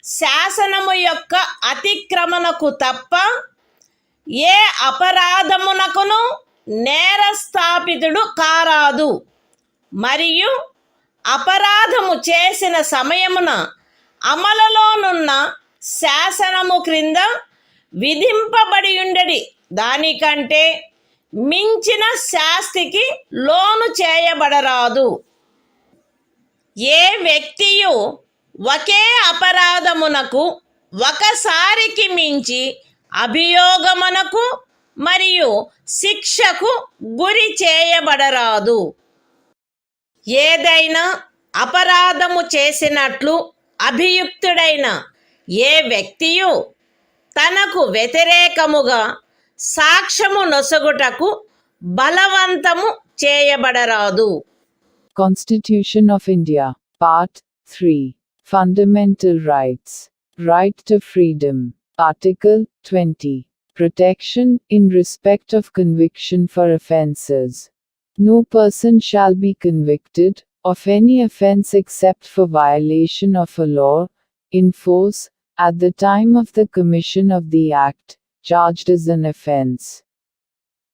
శాసనము యొక్క అతిక్రమణకు తప్ప ఏ అపరాధమునకును నేరస్థాపితుడు కారాదు మరియు అపరాధము చేసిన సమయమున అమలులోనున్న శాసనము క్రింద విధింపబడి ఉండడి దానికంటే మించిన శాస్తికి లోను చేయబడరాదు ఏ వ్యక్తియు ఒకే అపరాధమునకు ఒకసారికి మించి అభియోగమునకు మరియు శిక్షకు గురి చేయబడరాదు ఏదైనా అపరాధము చేసినట్లు అభియుక్తుడైన ఏ వ్యక్తియు తనకు వ్యతిరేకముగా సాక్ష్యము నొసగుటకు బలవంతము చేయబడరాదు. Constitution of India, Part 3. Fundamental Rights. Right to Freedom. Article 20. Protection in respect of conviction for offences. No person shall be convicted of any offence except for violation of a law, in force, at the time of the commission of the act, charged as an offence,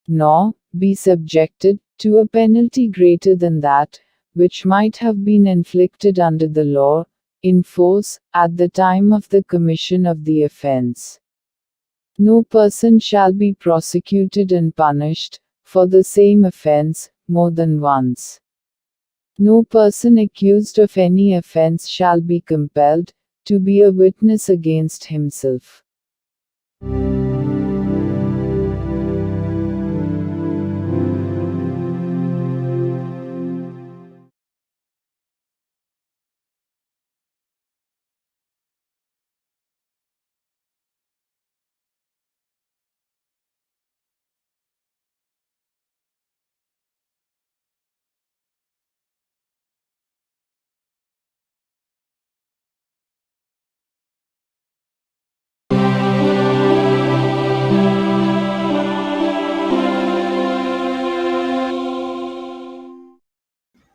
nor be subjected to a penalty greater than that which might have been inflicted under the law, in force, at the time of the commission of the offence. No person shall be prosecuted and punished for the same offence more than once. No person accused of any offence shall be compelled to be a witness against himself.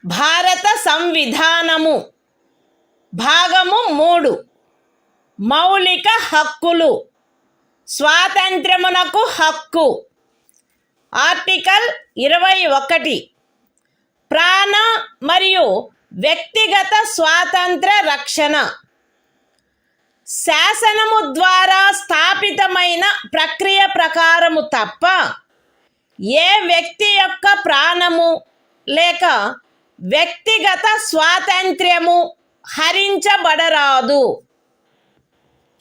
భారత సంవిధానము భాగము 3 మౌలిక హక్కులు స్వాతంత్ర్యమునకు హక్కు article 21 ప్రాణ మరియు వ్యక్తిగత స్వాతంత్ర రక్షణ శాసనము ద్వారా స్థాపితమైన ప్రక్రియ ప్రకారము తప్ప ఏ వ్యక్తి యొక్క ప్రాణము లేక వ్యక్తిగత స్వాతంత్ర్యము హరించబడరాదు.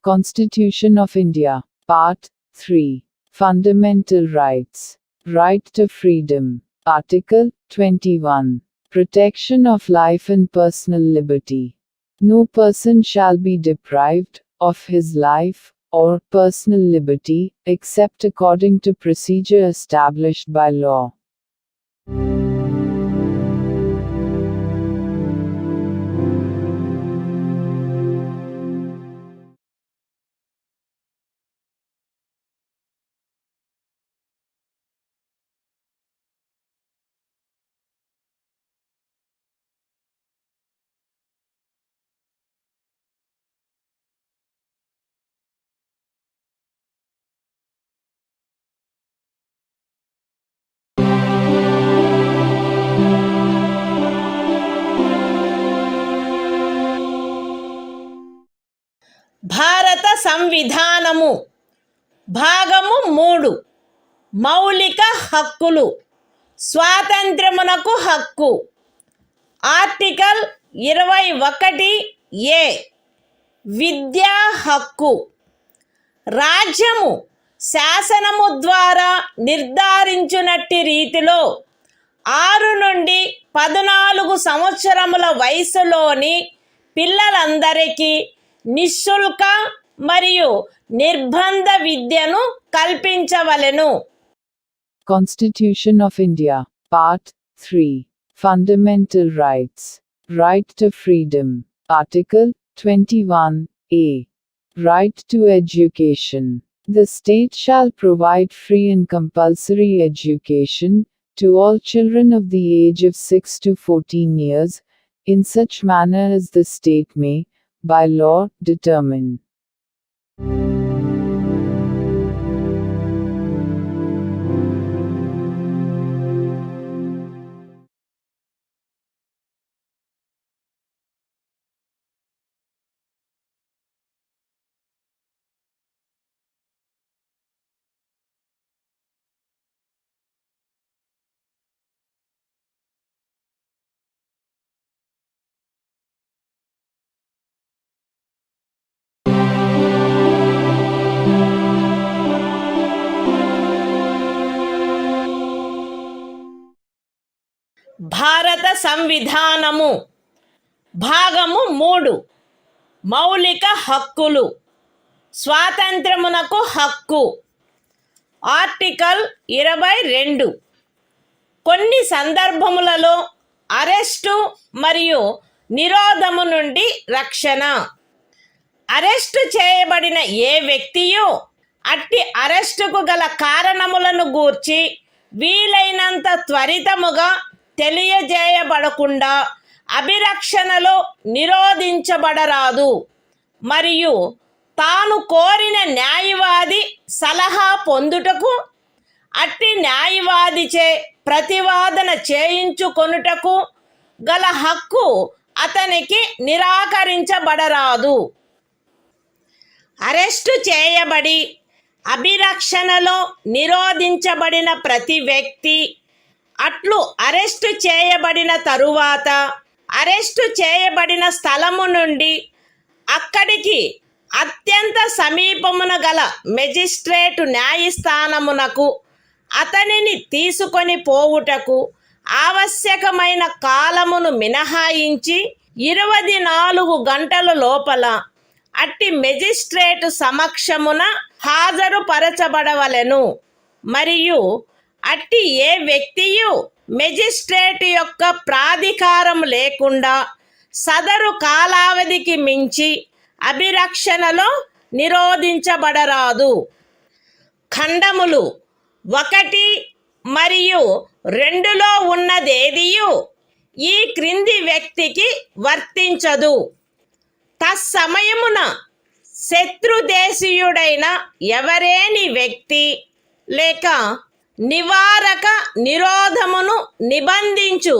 Constitution of India, Part 3. Fundamental Rights. Right to Freedom. Article 21. Protection of life and personal liberty. No person shall be deprived of his life or personal liberty except according to procedure established by law. సంవిధానము భాగము 3 మౌలిక హక్కులు స్వాతంత్ర్యమునకు హక్కు article 21A విద్యా హక్కు రాజ్యము శాసనము ద్వారా నిర్ధారించునట్టి రీతిలో 6 నుండి 14 సంవత్సరముల వయసులోని పిల్లలందరికీ నిశుల్క మరియు నిర్బంధ విద్యను కల్పించవలెను. Constitution of India, Part 3. Fundamental Rights. Right to Freedom. Article 21A. Right to Education. The state shall provide free and compulsory education to all children of the age of 6 to 14 years, in such manner as the state may, by law, determine. భారత సంవిధానము భాగము 3 మౌలిక హక్కులు స్వాతంత్ర్యమునకు హక్కు article 22 కొన్ని సందర్భములలో arrest మరియు నిరోధము నుండి రక్షణ arrest చేయబడిన ఏ వ్యక్తియు అట్టి అరెస్టుకు గల కారణములను గూర్చి వీలైనంత త్వరితముగా తెలియజేయబడకుండా అభిరక్షణలో నిరోధించబడరాదు మరియు తాను కోరిన న్యాయవాది సలహా పొందుటకు అట్టి న్యాయవాదిచే ప్రతివాదన చేయించుకొనుటకు గల హక్కు అతనికి నిరాకరించబడరాదు. అరెస్టు చేయబడి అభిరక్షణలో నిరోధించబడిన ప్రతి వ్యక్తి అట్లు అరెస్టు చేయబడిన తరువాత అరెస్టు చేయబడిన స్థలము నుండి అక్కడికి అత్యంత సమీపమున గల మెజిస్ట్రేటు న్యాయస్థానమునకు అతనిని తీసుకొని పోవుటకు ఆవశ్యకమైన కాలమును మినహాయించి 24 గంటల లోపల అట్టి మెజిస్ట్రేటు సమక్షమున హాజరుపరచబడవలెను మరియు అట్టి ఏ వ్యక్తియు మెజిస్ట్రేట్ యొక్క ప్రాధికారం లేకుండా సదరు కాలావధికి మించి అభిరక్షణలో నిరోధించబడరాదు. ఖండములు 1 మరియు 2లో ఉన్నదేదియు ఈ క్రింది వ్యక్తికి వర్తించదు. తత్సమయమున శత్రుదేశీయుడైన ఎవరేని వ్యక్తి లేక నివారక నిరోధమును నిబంధించు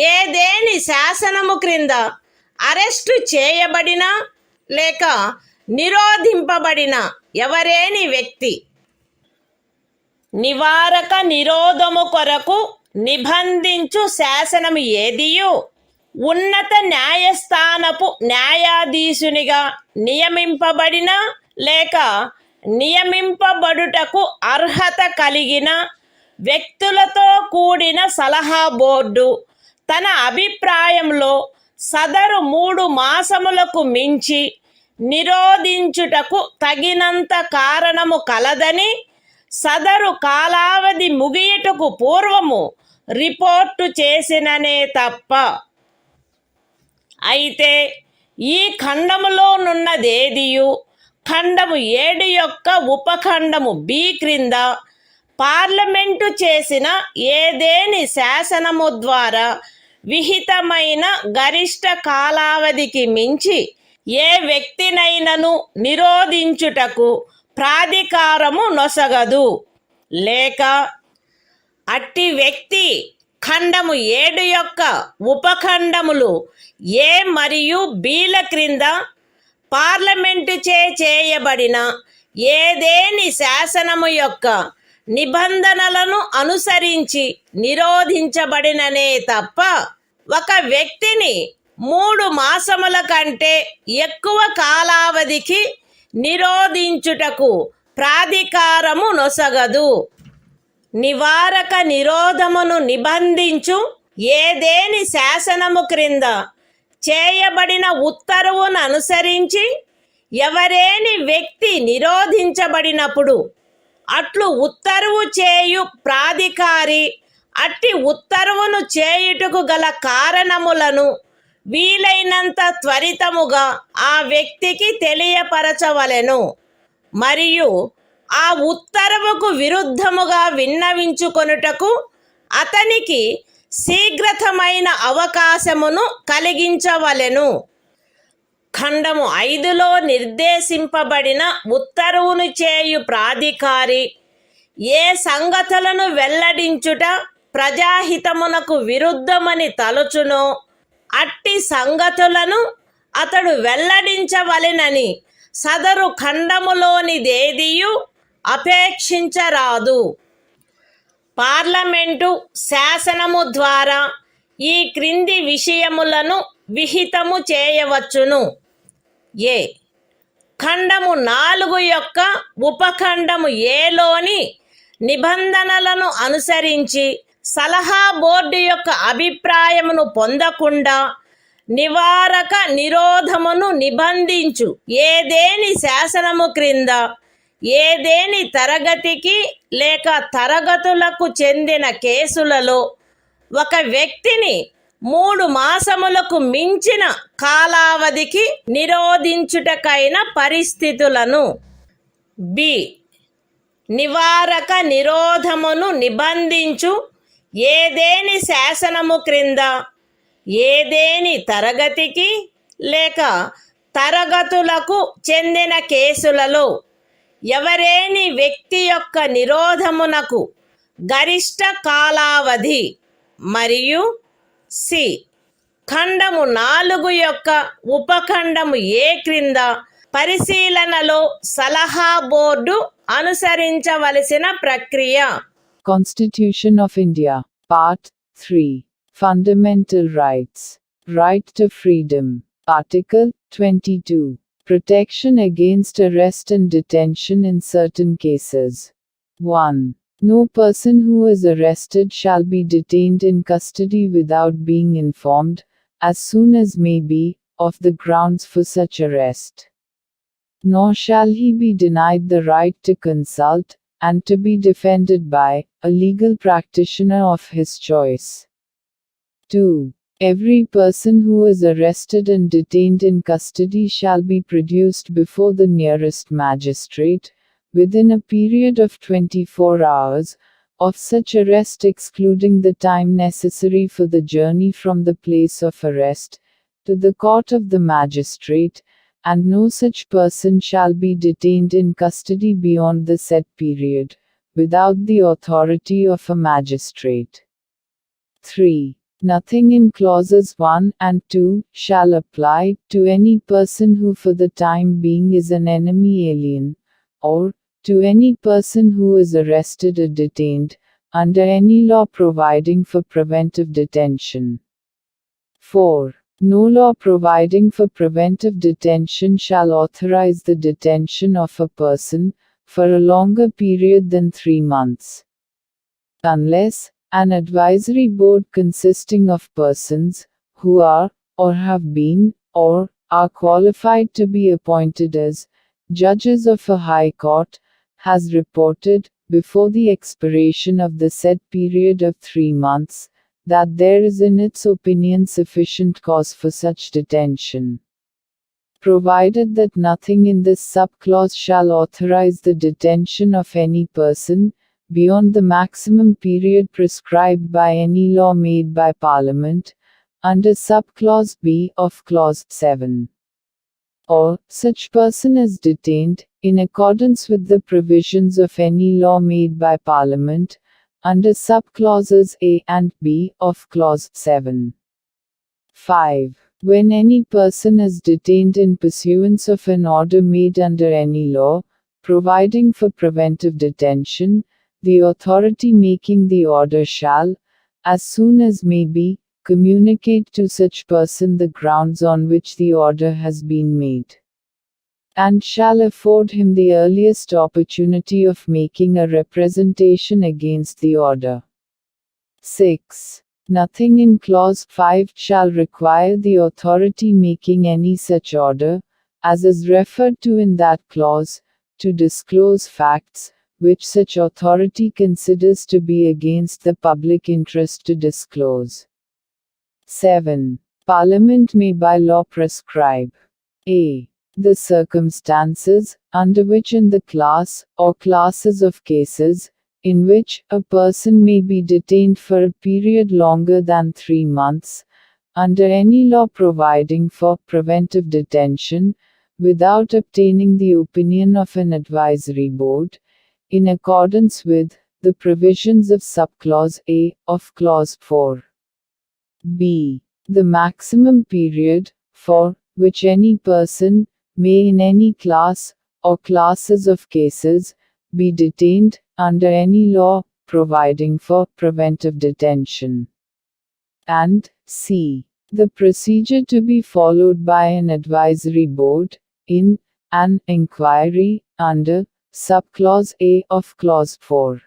ఏదేని శాసనము క్రింద అరెస్టు చేయబడిన లేక నిరోధింపబడిన ఎవరేని వ్యక్తి నివారక నిరోధము కొరకు నిబంధించు శాసనము ఏదియు ఉన్నత న్యాయస్థానపు న్యాయాధీశునిగా నియమింపబడిన లేక నియమింపబడుటకు అర్హత కలిగిన వ్యక్తులతో కూడిన సలహా బోర్డు తన అభిప్రాయంలో సదరు 3 మాసములకు మించి నిరోధించుటకు తగినంత కారణము కలదని సదరు కాలావధి ముగియుటకు పూర్వము రిపోర్టు చేసిననే తప్ప. అయితే ఈ ఖండములోనున్నదేదియు ఖండము 7 యొక్క ఉపఖండము B క్రింద పార్లమెంటు చేసిన ఏదేని శాసనము ద్వారా విహితమైన గరిష్ట కాలావధికి మించి ఏ వ్యక్తినైనను నిరోధించుటకు ప్రాధికారము నొసగదు లేక అట్టి వ్యక్తి ఖండము 7 యొక్క ఉపఖండములు A మరియు Bల క్రింద పార్లమెంటు చేయబడిన ఏదేని శాసనము యొక్క నిబంధనలను అనుసరించి నిరోధించబడిననే తప్ప ఒక వ్యక్తిని 3 మాసముల కంటే ఎక్కువ కాలావధికి నిరోధించుటకు ప్రాధికారము నొసగదు. నివారక నిరోధమును నిబంధించు ఏదేని శాసనము క్రింద చేయబడిన ఉత్తర్వును అనుసరించి ఎవరేని వ్యక్తి నిరోధించబడినప్పుడు అట్లు ఉత్తర్వు చేయు ప్రాధికారి అట్టి ఉత్తర్వును చేయుటకు గల కారణములను వీలైనంత త్వరితముగా ఆ వ్యక్తికి తెలియపరచవలెను. మరియు ఆ ఉత్తర్వుకు విరుద్ధముగా విన్నవించుకొనుటకు అతనికి శీఘ్రతమైన అవకాశమును కలిగించవలెను. ఖండము 5లో నిర్దేశింపబడిన ఉత్తర్వును చేయు ప్రాధికారి ఏ సంగతులను వెల్లడించుట ప్రజాహితమునకు విరుద్ధమని తలచునో అట్టి సంగతులను అతడు వెల్లడించవలెనని సదరు ఖండములోనిదేదియు అపేక్షించరాదు. పార్లమెంటు శాసనము ద్వారా ఈ క్రింది విషయములను విహితము చేయవచ్చును. ఏ. ఖండము 4 యొక్క ఉపఖండము ఏలోని నిబంధనలను అనుసరించి సలహా బోర్డు యొక్క అభిప్రాయమును పొందకుండా నివారక నిరోధమును నిబంధించు ఏదేని శాసనము క్రింద ఏదేని తరగతికి లేక తరగతులకు చెందిన కేసులలో ఒక వ్యక్తిని 3 మాసములకు మించిన కాలావధికి నిరోధించుటకైన పరిస్థితులను. బి. నివారక నిరోధమును నిబంధించు ఏదేని శాసనము క్రింద ఏదేని తరగతికి లేక తరగతులకు చెందిన కేసులలో ఎవరేని వ్యక్తి యొక్క నిరోధమునకు గరిష్ట కాలావధి. మరియు సి. ఖండము 4 యొక్క ఉపఖండము ఏ క్రింద పరిశీలనలో సలహా బోర్డు అనుసరించవలసిన ప్రక్రియ. Constitution of India, Part 3. Fundamental Rights. Right to Freedom. Article 22. Protection against arrest and detention in certain cases. 1. No person who is arrested shall be detained in custody without being informed, as soon as may be, of the grounds for such arrest. Nor shall he be denied the right to consult, and to be defended by, a legal practitioner of his choice. 2. Every person who is arrested and detained in custody shall be produced before the nearest magistrate, within a period of 24 hours, of such arrest excluding the time necessary for the journey from the place of arrest, to the court of the magistrate, and no such person shall be detained in custody beyond the set period, without the authority of a magistrate. 3. Nothing in clauses 1 and 2 shall apply to any person who for the time being is an enemy alien, or to any person who is arrested or detained, under any law providing for preventive detention. 4. No law providing for preventive detention shall authorize the detention of a person, for a longer period than 3 months. Unless, an advisory board consisting of persons, who are, or have been, or are qualified to be appointed as, judges of a high court, has reported, before the expiration of the said period of 3 months, that there is in its opinion sufficient cause for such detention. Provided that nothing in this subclause shall authorize the detention of any person, beyond the maximum period prescribed by any law made by Parliament, under subclause B of clause 7. Or, such person is detained, in accordance with the provisions of any law made by Parliament, under subclauses A and B of clause 7. 5. When any person is detained in pursuance of an order made under any law, providing for preventive detention, the authority making the order shall, as soon as may be, communicate to such person the grounds on which the order has been made, and shall afford him the earliest opportunity of making a representation against the order. 6. Nothing in Clause 5 shall require the authority making any such order, as is referred to in that clause, to disclose facts, which such authority considers to be against the public interest to disclose. 7. Parliament may by law prescribe a. the circumstances, under which in the class, or classes of cases, in which a person may be detained for a period longer than 3 months, under any law providing for preventive detention, without obtaining the opinion of an advisory board, in accordance with the provisions of subclause A of clause 4. B. The maximum period, for which any person may in any class, or classes of cases, be detained, under any law, providing for preventive detention. And C. The procedure to be followed by an advisory board, in an inquiry, under subclause A of clause 4.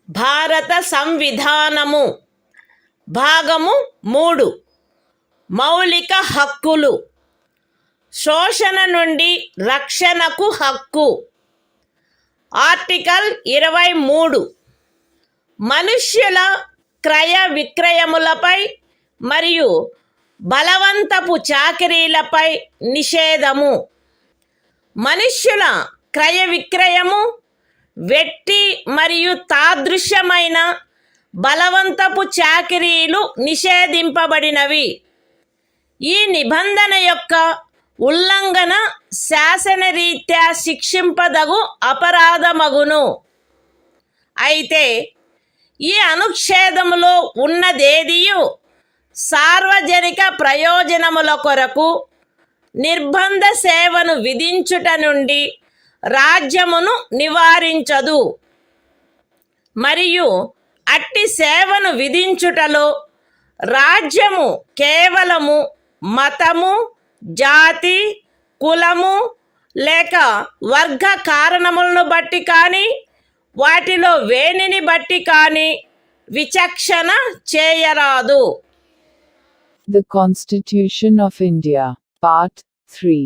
భారత సంవిధానము భాగము 3 మౌలిక హక్కులు శోషణ నుండి రక్షణకు హక్కు article 23 మనుష్యుల క్రయ విక్రయములపై మరియు బలవంతపు చాకిరీలపై నిషేధము మనుష్యుల క్రయ విక్రయము వెట్టి మరియు తాదృశ్యమైన బలవంతపు చాకిరీలు నిషేధింపబడినవి ఈ నిబంధన యొక్క ఉల్లంఘన శాసనరీత్యా శిక్షింపదగు అపరాధమగును అయితే ఈ అనుచ్ఛేదములో ఉన్నదేదియు సార్వజనిక ప్రయోజనముల కొరకు నిర్బంధ సేవను విధించుట నుండి రాజ్యమును నివారించదు మరియు అట్టి సేవను విధించుటలో రాజ్యము కేవలము మతము జాతి కులము లేక వర్గ కారణములను బట్టి కానీ వాటిలో వేనిని బట్టి కానీ విచక్షణ చేయరాదు. The Constitution of India, Part 3.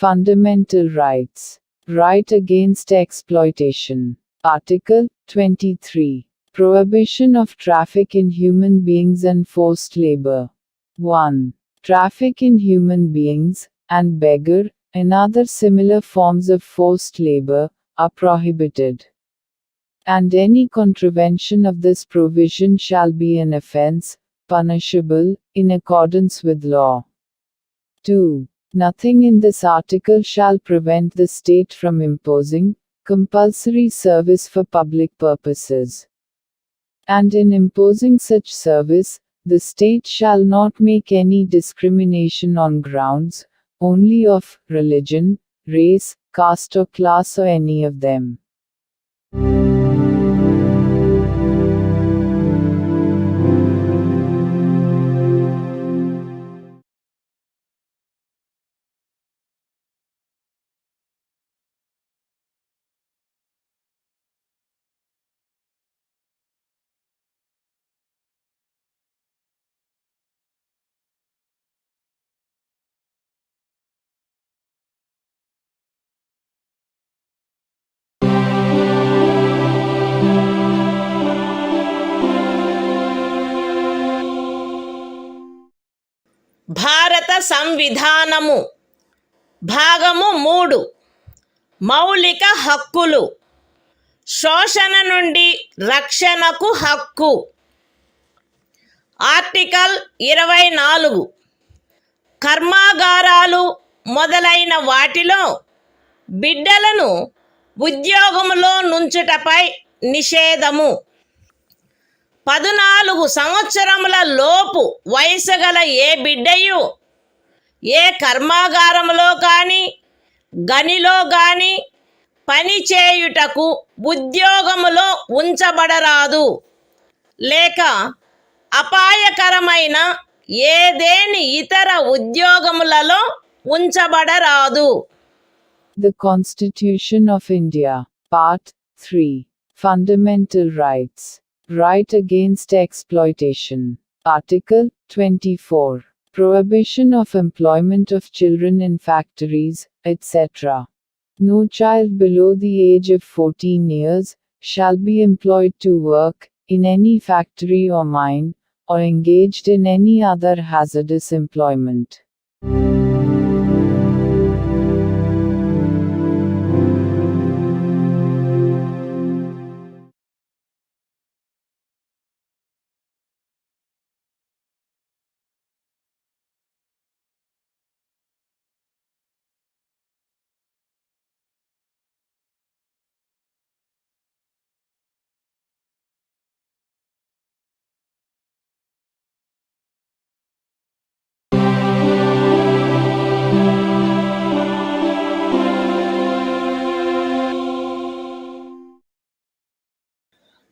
Fundamental Rights. Right against exploitation. Article 23. Prohibition of traffic in human beings and forced labor. 1. Traffic in human beings, and beggar, and other similar forms of forced labor, are prohibited. And any contravention of this provision shall be an offense, punishable, in accordance with law. 2. Nothing in this article shall prevent the state from imposing compulsory service for public purposes. And in imposing such service, the state shall not make any discrimination on grounds only of religion, race, caste or class or any of them. సంవిధానము భాగము 3 మౌలిక హక్కులు శోషణ నుండి రక్షణకు హక్కు article 24 కర్మాగారాలు మొదలైన వాటిలో బిడ్డలను ఉద్యోగములో నుంచుటపై నిషేధము 14 సంవత్సరముల లోపు వయసు గల ఏ బిడ్డయు ఏ కర్మాగారములో కానీ గనిలో కానీ పని చేయుటకు ఉద్యోగములో ఉంచబడరాదు లేక అపాయకరమైన ఏదేని ఇతర ఉద్యోగములలో ఉంచబడరాదు. The Constitution of India, Part 3, Fundamental Rights, Right Against Exploitation, Article 24, Prohibition of employment of children in factories, etc. No child below the age of 14 years shall be employed to work in any factory or mine, or engaged in any other hazardous employment.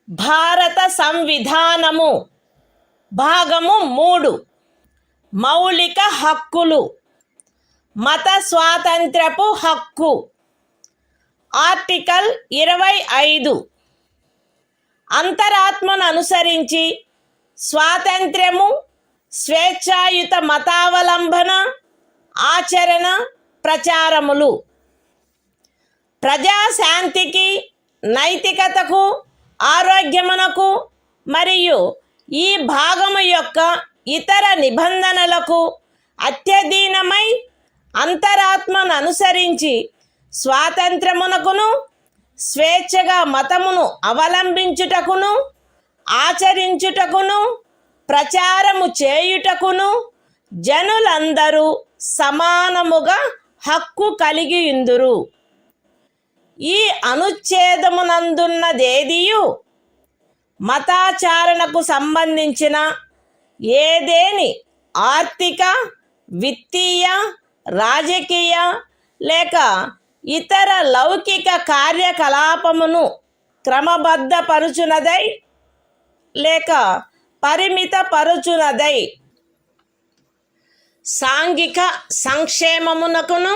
భారత సంవిధానము భాగము 3 మౌలిక హక్కులు మత స్వాతంత్ర్యపు హక్కు article 25 అంతరాత్మను అనుసరించి స్వాతంత్ర్యము స్వేచ్ఛాయుత మతావలంబన ఆచరణ ప్రచారములు ప్రజాశాంతికి నైతికతకు ఆరోగ్యమునకు మరియు ఈ భాగము యొక్క ఇతర నిబంధనలకు అత్యధీనమై అంతరాత్మను అనుసరించి స్వాతంత్రమునకును స్వేచ్ఛగా మతమును అవలంబించుటకును ఆచరించుటకును ప్రచారము చేయుటకును జనులందరూ సమానముగా హక్కు కలిగియుందురు. ఈ అనుచ్ఛేదమునందున్నదేదియు మతాచారణకు సంబంధించిన ఏదేని ఆర్థిక విత్తీయ రాజకీయ లేక ఇతర లౌకిక కార్యకలాపమును క్రమబద్ధపరుచునదై లేక పరిమితపరుచునదై సాంఘిక సంక్షేమమునకును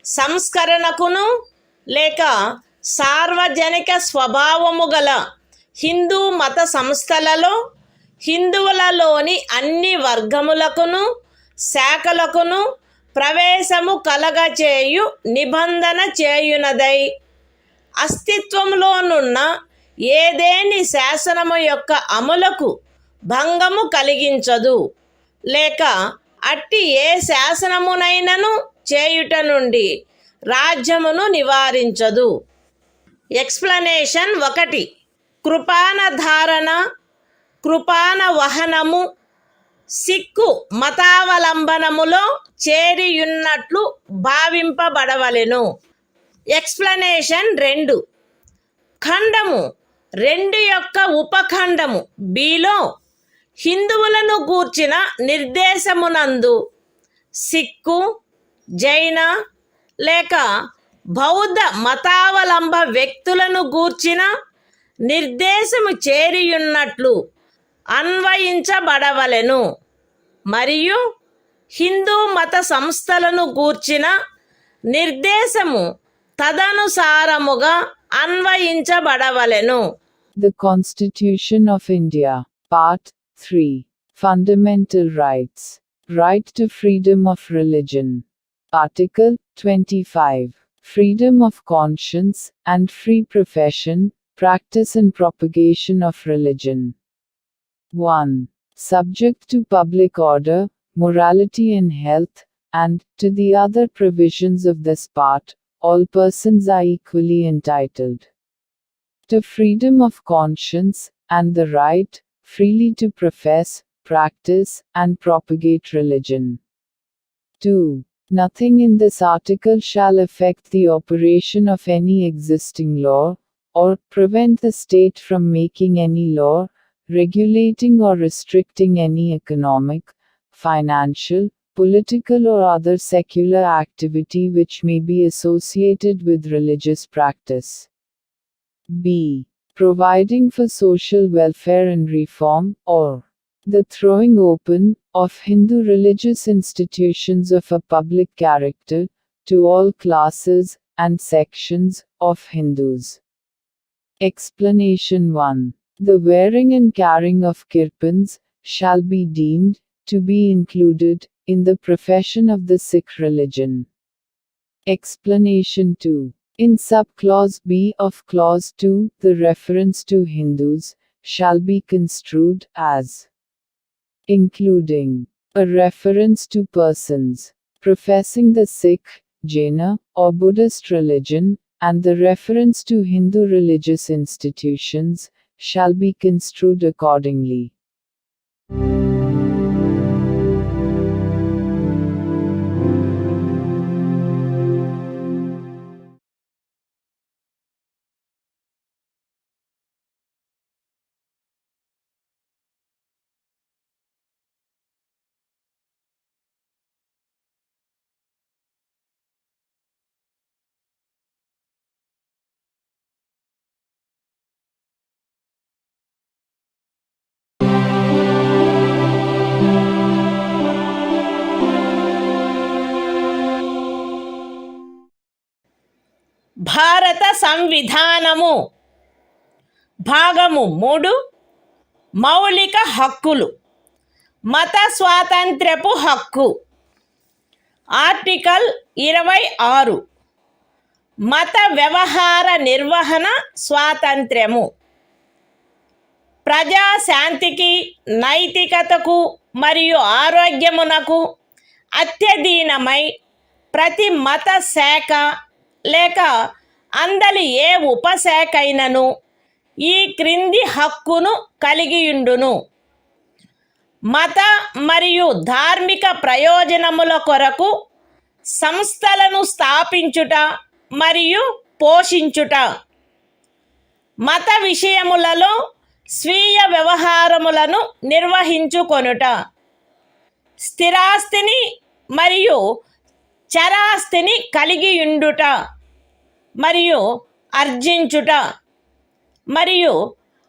సంస్కరణకును లేక సార్వజనిక స్వభావము గల హిందూ మత సంస్థలలో హిందువులలోని అన్ని వర్గములకును శాఖలకును ప్రవేశము కలగచేయు నిబంధన చేయునదై అస్తిత్వములోనున్న ఏదేని శాసనము యొక్క అమలుకు భంగము కలిగించదు లేక అట్టి ఏ శాసనమునైనను చేయుట నుండి రాజ్యమును నివారించదు. ఎక్స్ప్లనేషన్ 1 కృపాన ధారణ కృపాన వహనము సిక్కు మతావలంబనములో చేరియున్నట్లు భావింపబడవలెను. ఎక్స్ప్లనేషన్ 2 ఖండము 2 యొక్క ఉపఖండము బిలో హిందువులను గూర్చిన నిర్దేశమునందు సిక్కు జైన లేక బౌద్ధ మతావలంబ వ్యక్తులను గూర్చిన నిర్దేశము చేరియున్నట్లు అన్వయించబడవలెను మరియు హిందూ మత సంస్థలను గూర్చిన నిర్దేశము తదనుసారముగా అన్వయించబడవలెను. The Constitution of India, Part 3, Fundamental Rights, Right to Freedom of Religion. Article 25, Freedom of Conscience and Free Profession, Practice and Propagation of Religion. 1. Subject to public order, morality and health, and, to the other provisions of this part, all persons are equally entitled to freedom of conscience, and the right, freely to profess, practice, and propagate religion. 2. Nothing in this article shall affect the operation of any existing law, or prevent the state from making any law, regulating or restricting any economic, financial, political or other secular activity which may be associated with religious practice. B. Providing for social welfare and reform, or the throwing open of Hindu religious institutions of a public character to all classes and sections of Hindus. Explanation 1. The wearing and carrying of kirpans shall be deemed to be included in the profession of the Sikh religion. Explanation 2. In subclause B of clause 2, the reference to Hindus shall be construed as including a reference to persons professing the Sikh, Jaina, or Buddhist religion, and the reference to Hindu religious institutions shall be construed accordingly. భారత సంవిధానము భాగము 3 మౌలిక హక్కులు మత స్వాతంత్ర్యపు హక్కు article 26 మత వ్యవహార నిర్వహణ స్వాతంత్ర్యము ప్రజాశాంతికి నైతికతకు మరియు ఆరోగ్యమునకు అత్యధీనమై ప్రతి మత శాఖ లేక అందలి ఏ ఉపశాఖైనను ఈ క్రింది హక్కును కలిగియుండును. మత మరియు ధార్మిక ప్రయోజనముల కొరకు సంస్థలను స్థాపించుట మరియు పోషించుట, మత విషయములలో స్వీయ వ్యవహారములను నిర్వహించుకొనుట, స్థిరాస్తిని మరియు చరాస్తిని కలిగియుండుట మరియు ఆర్జించుట మరియు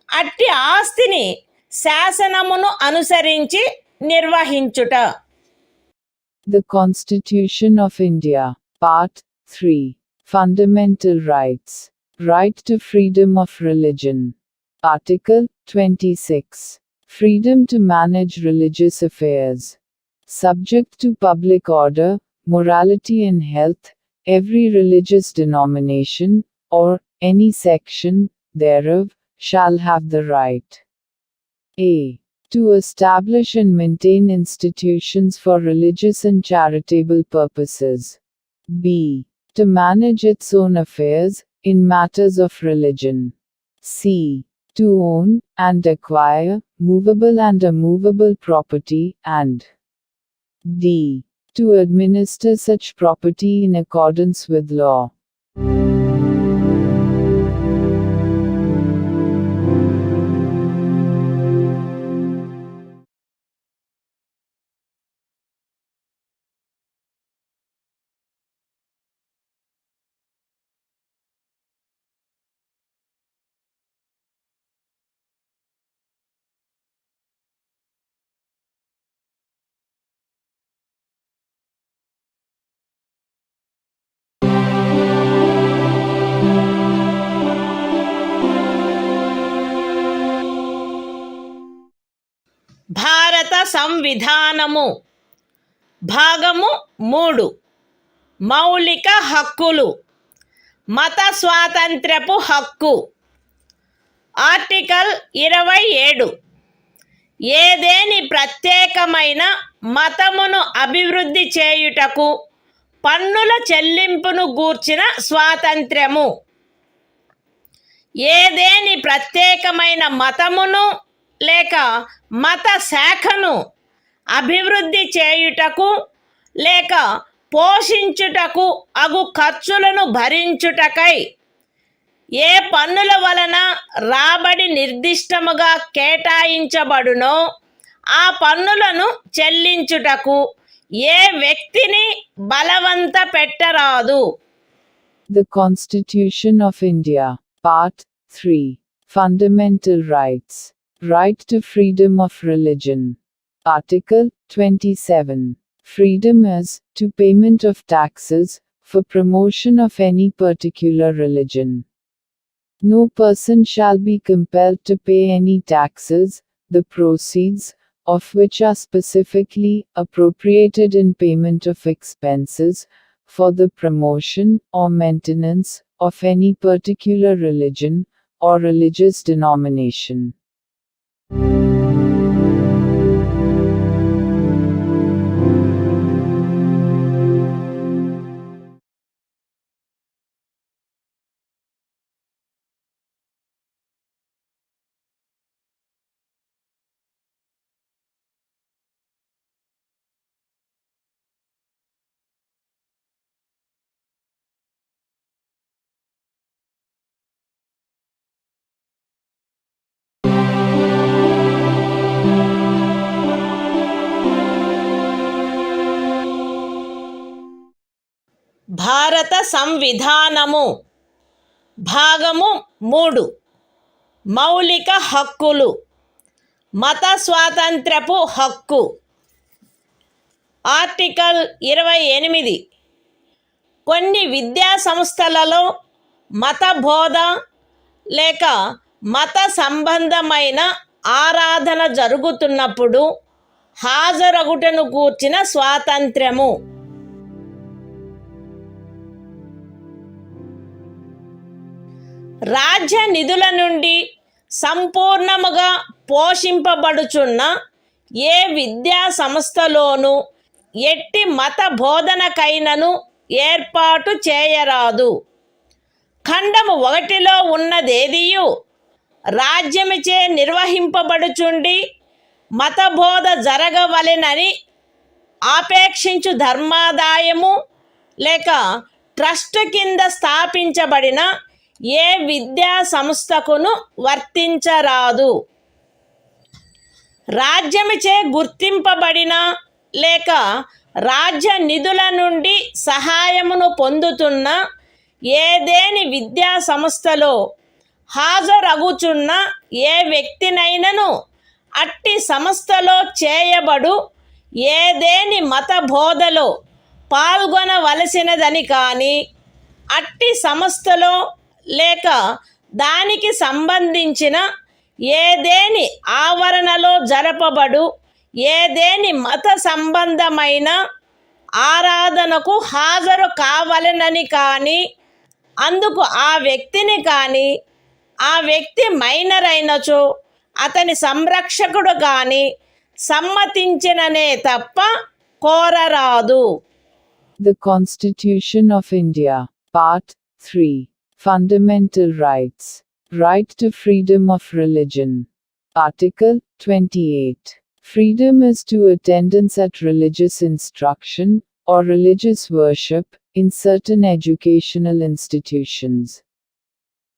అట్టి ఆస్తిని శాసనమును అనుసరించి నిర్వహించుట. The Constitution of India, Part 3. Fundamental Rights. Right to freedom of religion. Article 26. Freedom to manage religious affairs. Subject to public order, morality and health, every religious denomination, or any section thereof, shall have the right a. To establish and maintain institutions for religious and charitable purposes. B. To manage its own affairs, in matters of religion. C. To own, and acquire, movable and immovable property, and D. To administer such property in accordance with law. భారత సంవిధానము భాగము 3 మౌలిక హక్కులు మత స్వాతంత్ర్యపు హక్కు article 27 ఏదేని ప్రత్యేకమైన మతమును అభివృద్ధి చేయుటకు పన్నుల చెల్లింపును గూర్చిన స్వాతంత్ర్యము. ఏదేని ప్రత్యేకమైన మతమును లేక మత శాఖను అభివృద్ధి చేయుటకు లేక పోషించుటకు అగు ఖర్చులను భరించుటకై ఏ పన్నుల వలన రాబడి నిర్దిష్టముగా కేటాయించబడునో ఆ పన్నులను చెల్లించుటకు ఏ వ్యక్తిని బలవంత పెట్టరాదు. The Constitution of India, Part 3. Fundamental Rights. Right to freedom of religion. Article 27. Freedom as to payment of taxes for promotion of any particular religion. No person shall be compelled to pay any taxes, the proceeds of which are specifically appropriated in payment of expenses for the promotion or maintenance of any particular religion or religious denomination. భారత సంవిధానము భాగము 3 మౌలిక హక్కులు మత స్వాతంత్రపు హక్కు. Article 28. కొన్ని విద్యా సంస్థలలో మత బోధ లేక మత సంబంధమైన ఆరాధన జరుగుతున్నప్పుడు హాజరగుటను గూర్చిన స్వాతంత్ర్యము. రాజ్య నిధుల నుండి సంపూర్ణముగా పోషింపబడుచున్న ఏ విద్యా సంస్థలోనూ ఎట్టి మత బోధనకైనను ఏర్పాటు చేయరాదు. ఖండము 1లో ఉన్నదేదియు రాజ్యముచే నిర్వహింపబడుచుండి మతబోధ జరగవలెనని ఆపేక్షించు ధర్మాదాయము లేక ట్రస్ట్ కింద స్థాపించబడిన ఏ విద్యా సంస్థకును వర్తించరాదు. రాజ్యముచే గుర్తింపబడిన లేక రాజ్య నిధుల నుండి సహాయమును పొందుతున్న ఏదేని విద్యా సంస్థలో హాజరగుచున్న ఏ వ్యక్తినైనను అట్టి సంస్థలో చేయబడు ఏదేని మత బోధలో పాల్గొనవలసినదని కానీ అట్టి సంస్థలో లేక దానికి సంబంధించిన ఏదేని ఆవరణలో జరపబడు ఏదేని మత సంబంధమైన ఆరాధనకు హాజరు కావలెనని కానీ అందుకు ఆ వ్యక్తిని కానీ ఆ వ్యక్తి మైనర్ అయినచో అతని సంరక్షకుడు కానీ సమ్మతించిననే తప్ప కోరరాదు. The Constitution of India, Part 3. Fundamental Rights. Right to freedom of religion. Article 28. Freedom as to attendance at religious instruction or religious worship in certain educational institutions.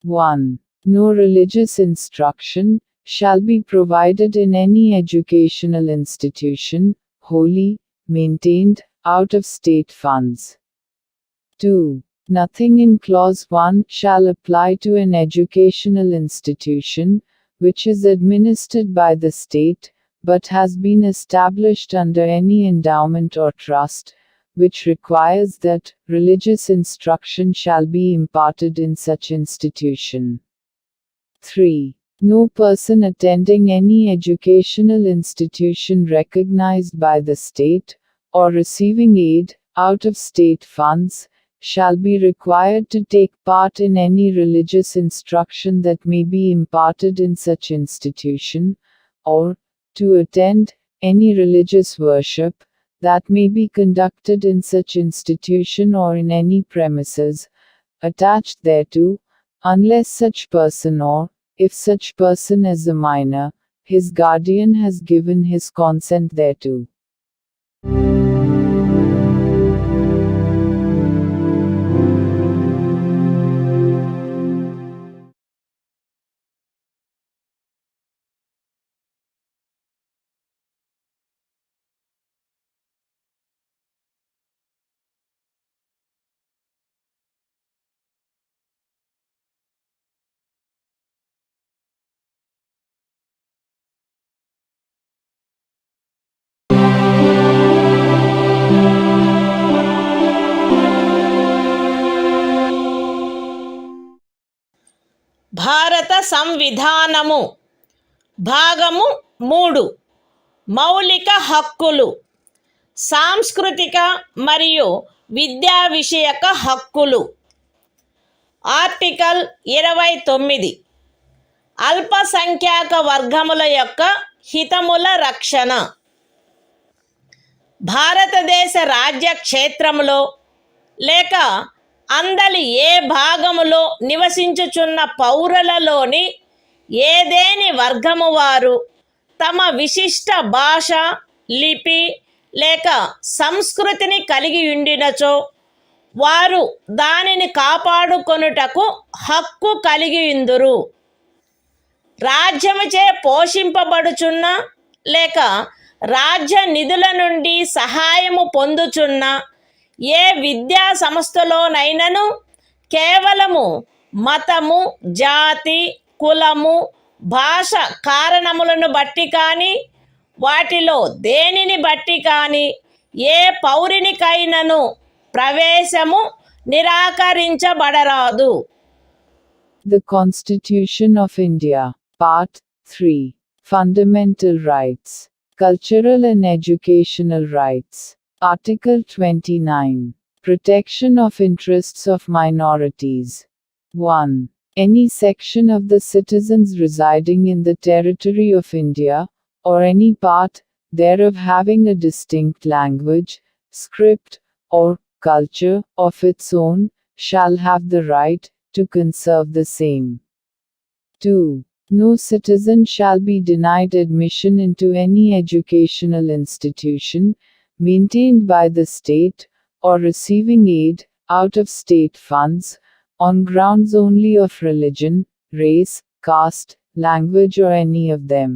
1. No religious instruction shall be provided in any educational institution, wholly maintained out of state funds. 2. Nothing in Clause 1 shall apply to an educational institution which is administered by the state, but has been established under any endowment or trust, which requires that religious instruction shall be imparted in such institution. 3. No person attending any educational institution recognized by the state, or receiving aid out of state funds, shall be required to take part in any religious instruction that may be imparted in such institution, or to attend any religious worship that may be conducted in such institution or in any premises attached thereto, unless such person or, if such person is a minor, his guardian has given his consent thereto. భారత సంవిధానము భాగము 3 మౌలిక హక్కులు సాంస్కృతిక మరియు విద్యా విషయక హక్కులు article 29 అల్పసంఖ్యాక వర్గముల యొక్క హితముల రక్షణ భారతదేశ రాజ్య క్షేత్రములో లేక అందలి ఏ భాగములో నివసించుచున్న పౌరులలోని ఏదేని వర్గము వారు తమ విశిష్ట భాష లిపి లేక సంస్కృతిని కలిగి ఉండినచో వారు దానిని కాపాడుకొనుటకు హక్కు కలిగి ఉందురు. రాజ్యముచే పోషింపబడుచున్న లేక రాజ్య నిధుల నుండి సహాయము పొందుచున్న ఏ విద్యా సంస్థలోనైనను కేవలము మతము జాతి కులము భాష కారణములను బట్టి కానీ వాటిలో దేనిని బట్టి కానీ ఏ పౌరునికైనను ప్రవేశము నిరాకరించబడరాదు. The Constitution of India, Part 3, Fundamental Rights, Cultural and Educational Rights. Article 29. Protection of interests of minorities. 1. Any section of the citizens residing in the territory of India, or any part thereof having a distinct language, script, or culture of its own, shall have the right to conserve the same. 2. No citizen shall be denied admission into any educational institution, maintained by the state, or receiving aid, out of state funds, on grounds only of religion, race, caste, language or any of them.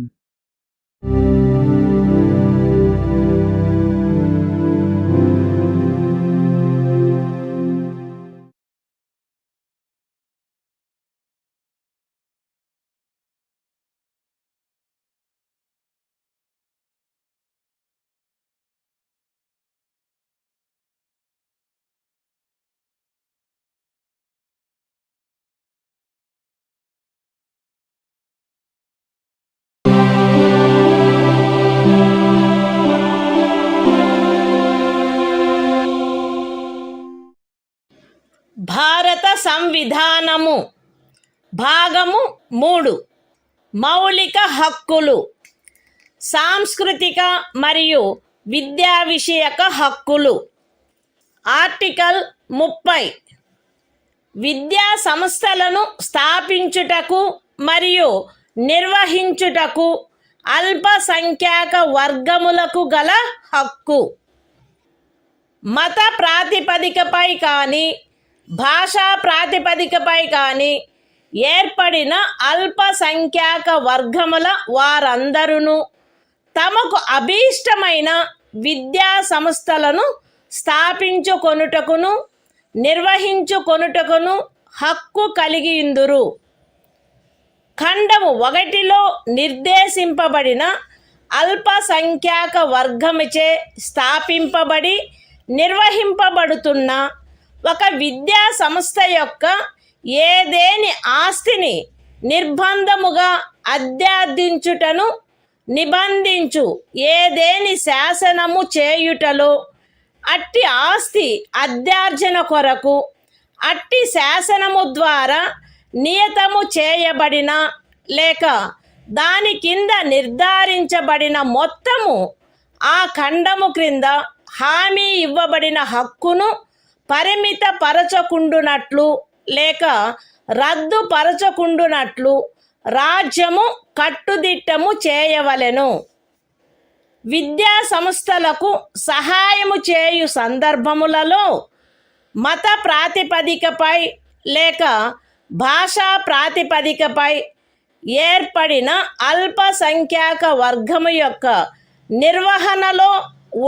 భారత సంవిధానము భాగము 3 మౌలిక హక్కులు సాంస్కృతిక మరియు విద్యా విషయక హక్కులు article 30 విద్యా సంస్థలను స్థాపించుటకు మరియు నిర్వహించుటకు అల్పసంఖ్యాక వర్గములకు గల హక్కు మత ప్రాతిపదికపై కానీ భాషా ప్రాతిపదికపై కానీ ఏర్పడిన అల్పసంఖ్యాక వర్గముల వారందరూ తమకు అభీష్టమైన విద్యా సంస్థలను స్థాపించుకొనుటకును నిర్వహించుకొనుటకును హక్కు కలిగి ఉందురు. ఖండము 1లో నిర్దేశింపబడిన అల్పసంఖ్యాక వర్గముచే స్థాపింపబడి నిర్వహింపబడుతున్న ఒక విద్యా సంస్థ యొక్క ఏదేని ఆస్తిని నిర్బంధముగా అధ్యాదించుటను నిబంధించు ఏదేని శాసనము చేయుటలో అట్టి ఆస్తి అధ్యార్జన కొరకు అట్టి శాసనము ద్వారా నియతము చేయబడిన లేక దాని కింద నిర్ధారించబడిన మొత్తము ఆ ఖండము క్రింద హామీ ఇవ్వబడిన హక్కును పరిమితపరచకుండునట్లు లేక రద్దుపరచకుండునట్లు రాజ్యము కట్టుదిట్టము చేయవలెను. విద్యా సంస్థలకు సహాయము చేయు సందర్భములలో మత ప్రాతిపదికపై లేక భాషా ప్రాతిపదికపై ఏర్పడిన అల్పసంఖ్యాక వర్గము యొక్క నిర్వహణలో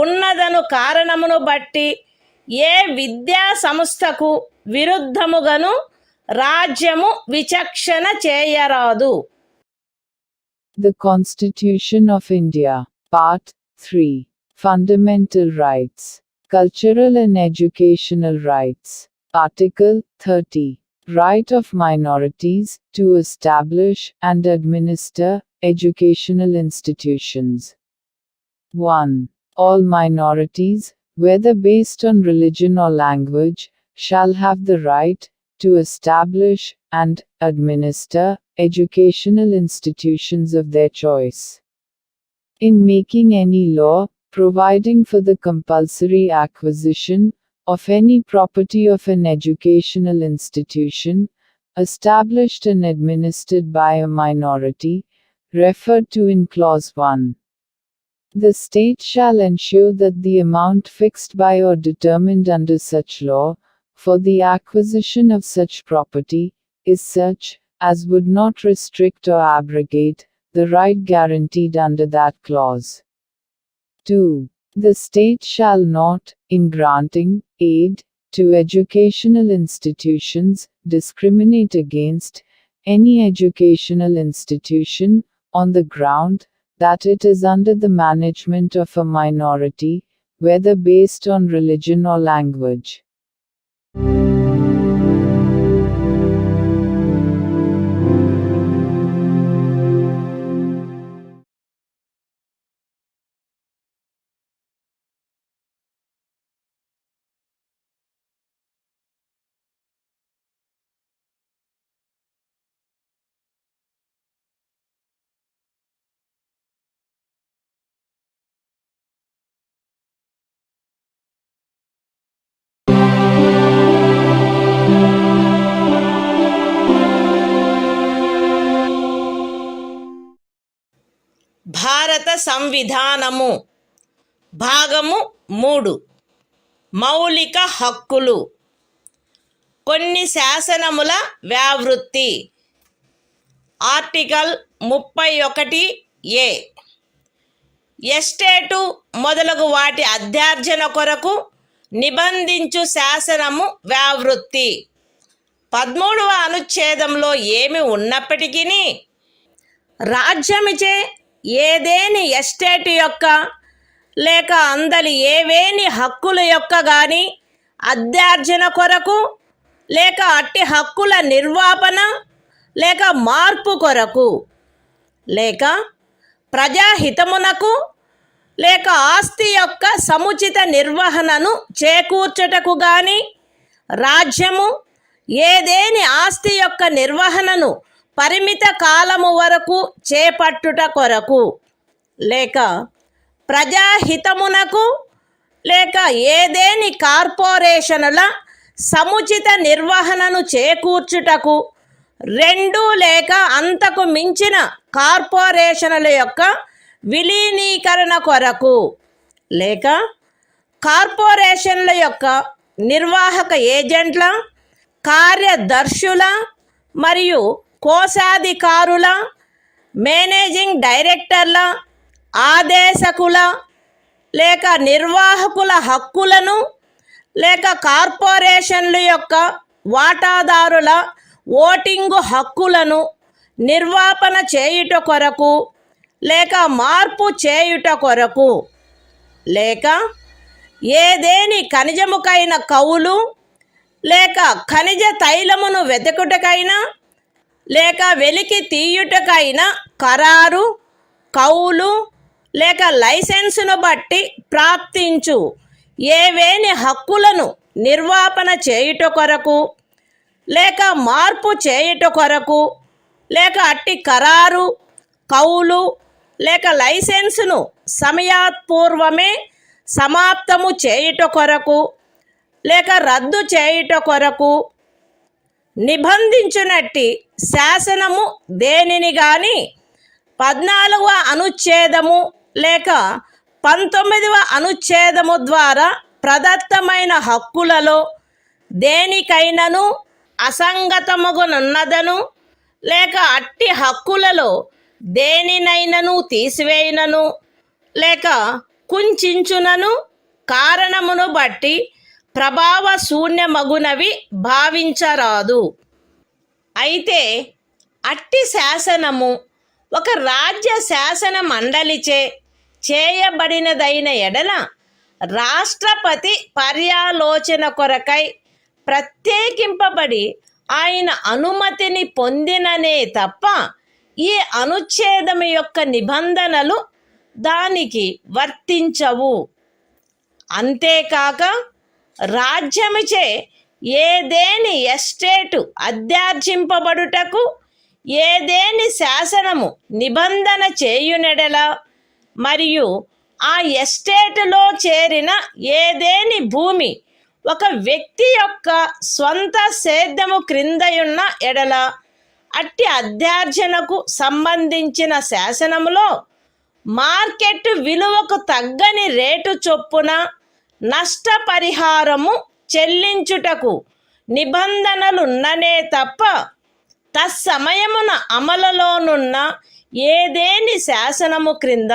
ఉన్నదను కారణమును బట్టి ఏ విద్యా సంస్థకు విరుద్ధముగాను రాజ్యము విచక్షణ చేయరాదు. The Constitution of India, Part 3, Fundamental Rights, Cultural and Educational Rights, Article 30, Right of minorities to establish and administer educational institutions. 1. All minorities, whether based on religion or language, shall have the right to establish and administer educational institutions of their choice. In making any law, providing for the compulsory acquisition of any property of an educational institution, established and administered by a minority, referred to in Clause 1. The state shall ensure that the amount fixed by or determined under such law, for the acquisition of such property, is such, as would not restrict or abrogate, the right guaranteed under that clause. 2. The state shall not, in granting aid to educational institutions, discriminate against any educational institution, on the ground that it is under the management of a minority, whether based on religion or language. భారత సంవిధానము భాగము 3 మౌలిక హక్కులు. కొన్ని శాసనముల వ్యావృత్తి. Article 31A. Estate మొదలగు వాటి అధ్యార్జన కొరకు నిబంధించు శాసనము వ్యావృత్తి. 13వ అనుచ్ఛేదంలో ఏమి ఉన్నప్పటికీ రాజ్యమిచే ఏదేని ఎస్టేటు యొక్క లేక అందలి ఏవేని హక్కుల యొక్క గాని అధ్యార్జన కొరకు లేక అట్టి హక్కుల నిర్వాపన లేక మార్పు కొరకు లేక ప్రజాహితమునకు లేక ఆస్తి యొక్క సముచిత నిర్వహణను చేకూర్చుటకు గాని రాజ్యము ఏదేని ఆస్తి యొక్క నిర్వహణను పరిమిత కాలము వరకు చేపట్టుట కొరకు లేక ప్రజాహితమునకు లేక ఏదేని కార్పొరేషనుల సముచిత నిర్వహణను చేకూర్చుటకు 2 లేక అంతకు మించిన కార్పొరేషనుల యొక్క విలీనీకరణ కొరకు లేక కార్పొరేషన్ల యొక్క నిర్వాహక ఏజెంట్ల, కార్యదర్శుల మరియు కోశాధికారుల, మేనేజింగ్ డైరెక్టర్ల, ఆదేశకుల లేక నిర్వాహకుల హక్కులను లేక కార్పొరేషన్ల యొక్క వాటాదారుల ఓటింగు హక్కులను నిర్వాపన చేయుట కొరకు లేక మార్పు చేయుట కొరకు లేక ఏదేని ఖనిజముకైన కౌలు లేక ఖనిజ తైలమును వెతుకుటకైనా లేక వెలికి తీయుటకైనా ఖరారు, కౌలు లేక లైసెన్సును బట్టి ప్రాప్తించు ఏవేని హక్కులను నిర్వాపన చేయుట కొరకు లేక మార్పు చేయుట కొరకు లేక అట్టి ఖరారు, కౌలు లేక లైసెన్సును సమయాత్పూర్వమే సమాప్తము చేయుట కొరకు లేక రద్దు చేయుట కొరకు నిబంధించునట్టి శాసనము దేనిని గాని 14వ అనుచ్ఛేదము లేక 19వ అనుచ్ఛేదము ద్వారా ప్రదత్తమైన హక్కులలో దేనికైనను అసంగతముగునున్నదను లేక అట్టి హక్కులలో దేనినైనను తీసివేయునను లేక కుంచించునను కారణమును బట్టి ప్రభావ శూన్యమగునవి భావించరాదు. అయితే అట్టి శాసనము ఒక రాజ్య శాసన మండలిచే చేయబడినదైన ఎడల రాష్ట్రపతి పర్యాలోచన కొరకై ప్రత్యేకింపబడి ఆయన అనుమతిని పొందిననే తప్ప ఈ అనుచ్ఛేదము యొక్క నిబంధనలు దానికి వర్తించవు. అంతేకాక రాజ్యముచే ఏదేని ఎస్టేటు అధ్యార్జింపబడుటకు ఏదేని శాసనము నిబంధన చేయునెడల మరియు ఆ ఎస్టేటులో చేరిన ఏదేని భూమి ఒక వ్యక్తి యొక్క స్వంత సేద్యము క్రిందయున్న ఎడల అట్టి అధ్యార్జనకు సంబంధించిన శాసనములో మార్కెట్ విలువకు తగ్గని రేటు చొప్పున నష్టపరిహారము చెల్లించుటకు నిబంధనలున్ననే తప్ప తత్సమయమున అమలులోనున్న ఏదేని శాసనము క్రింద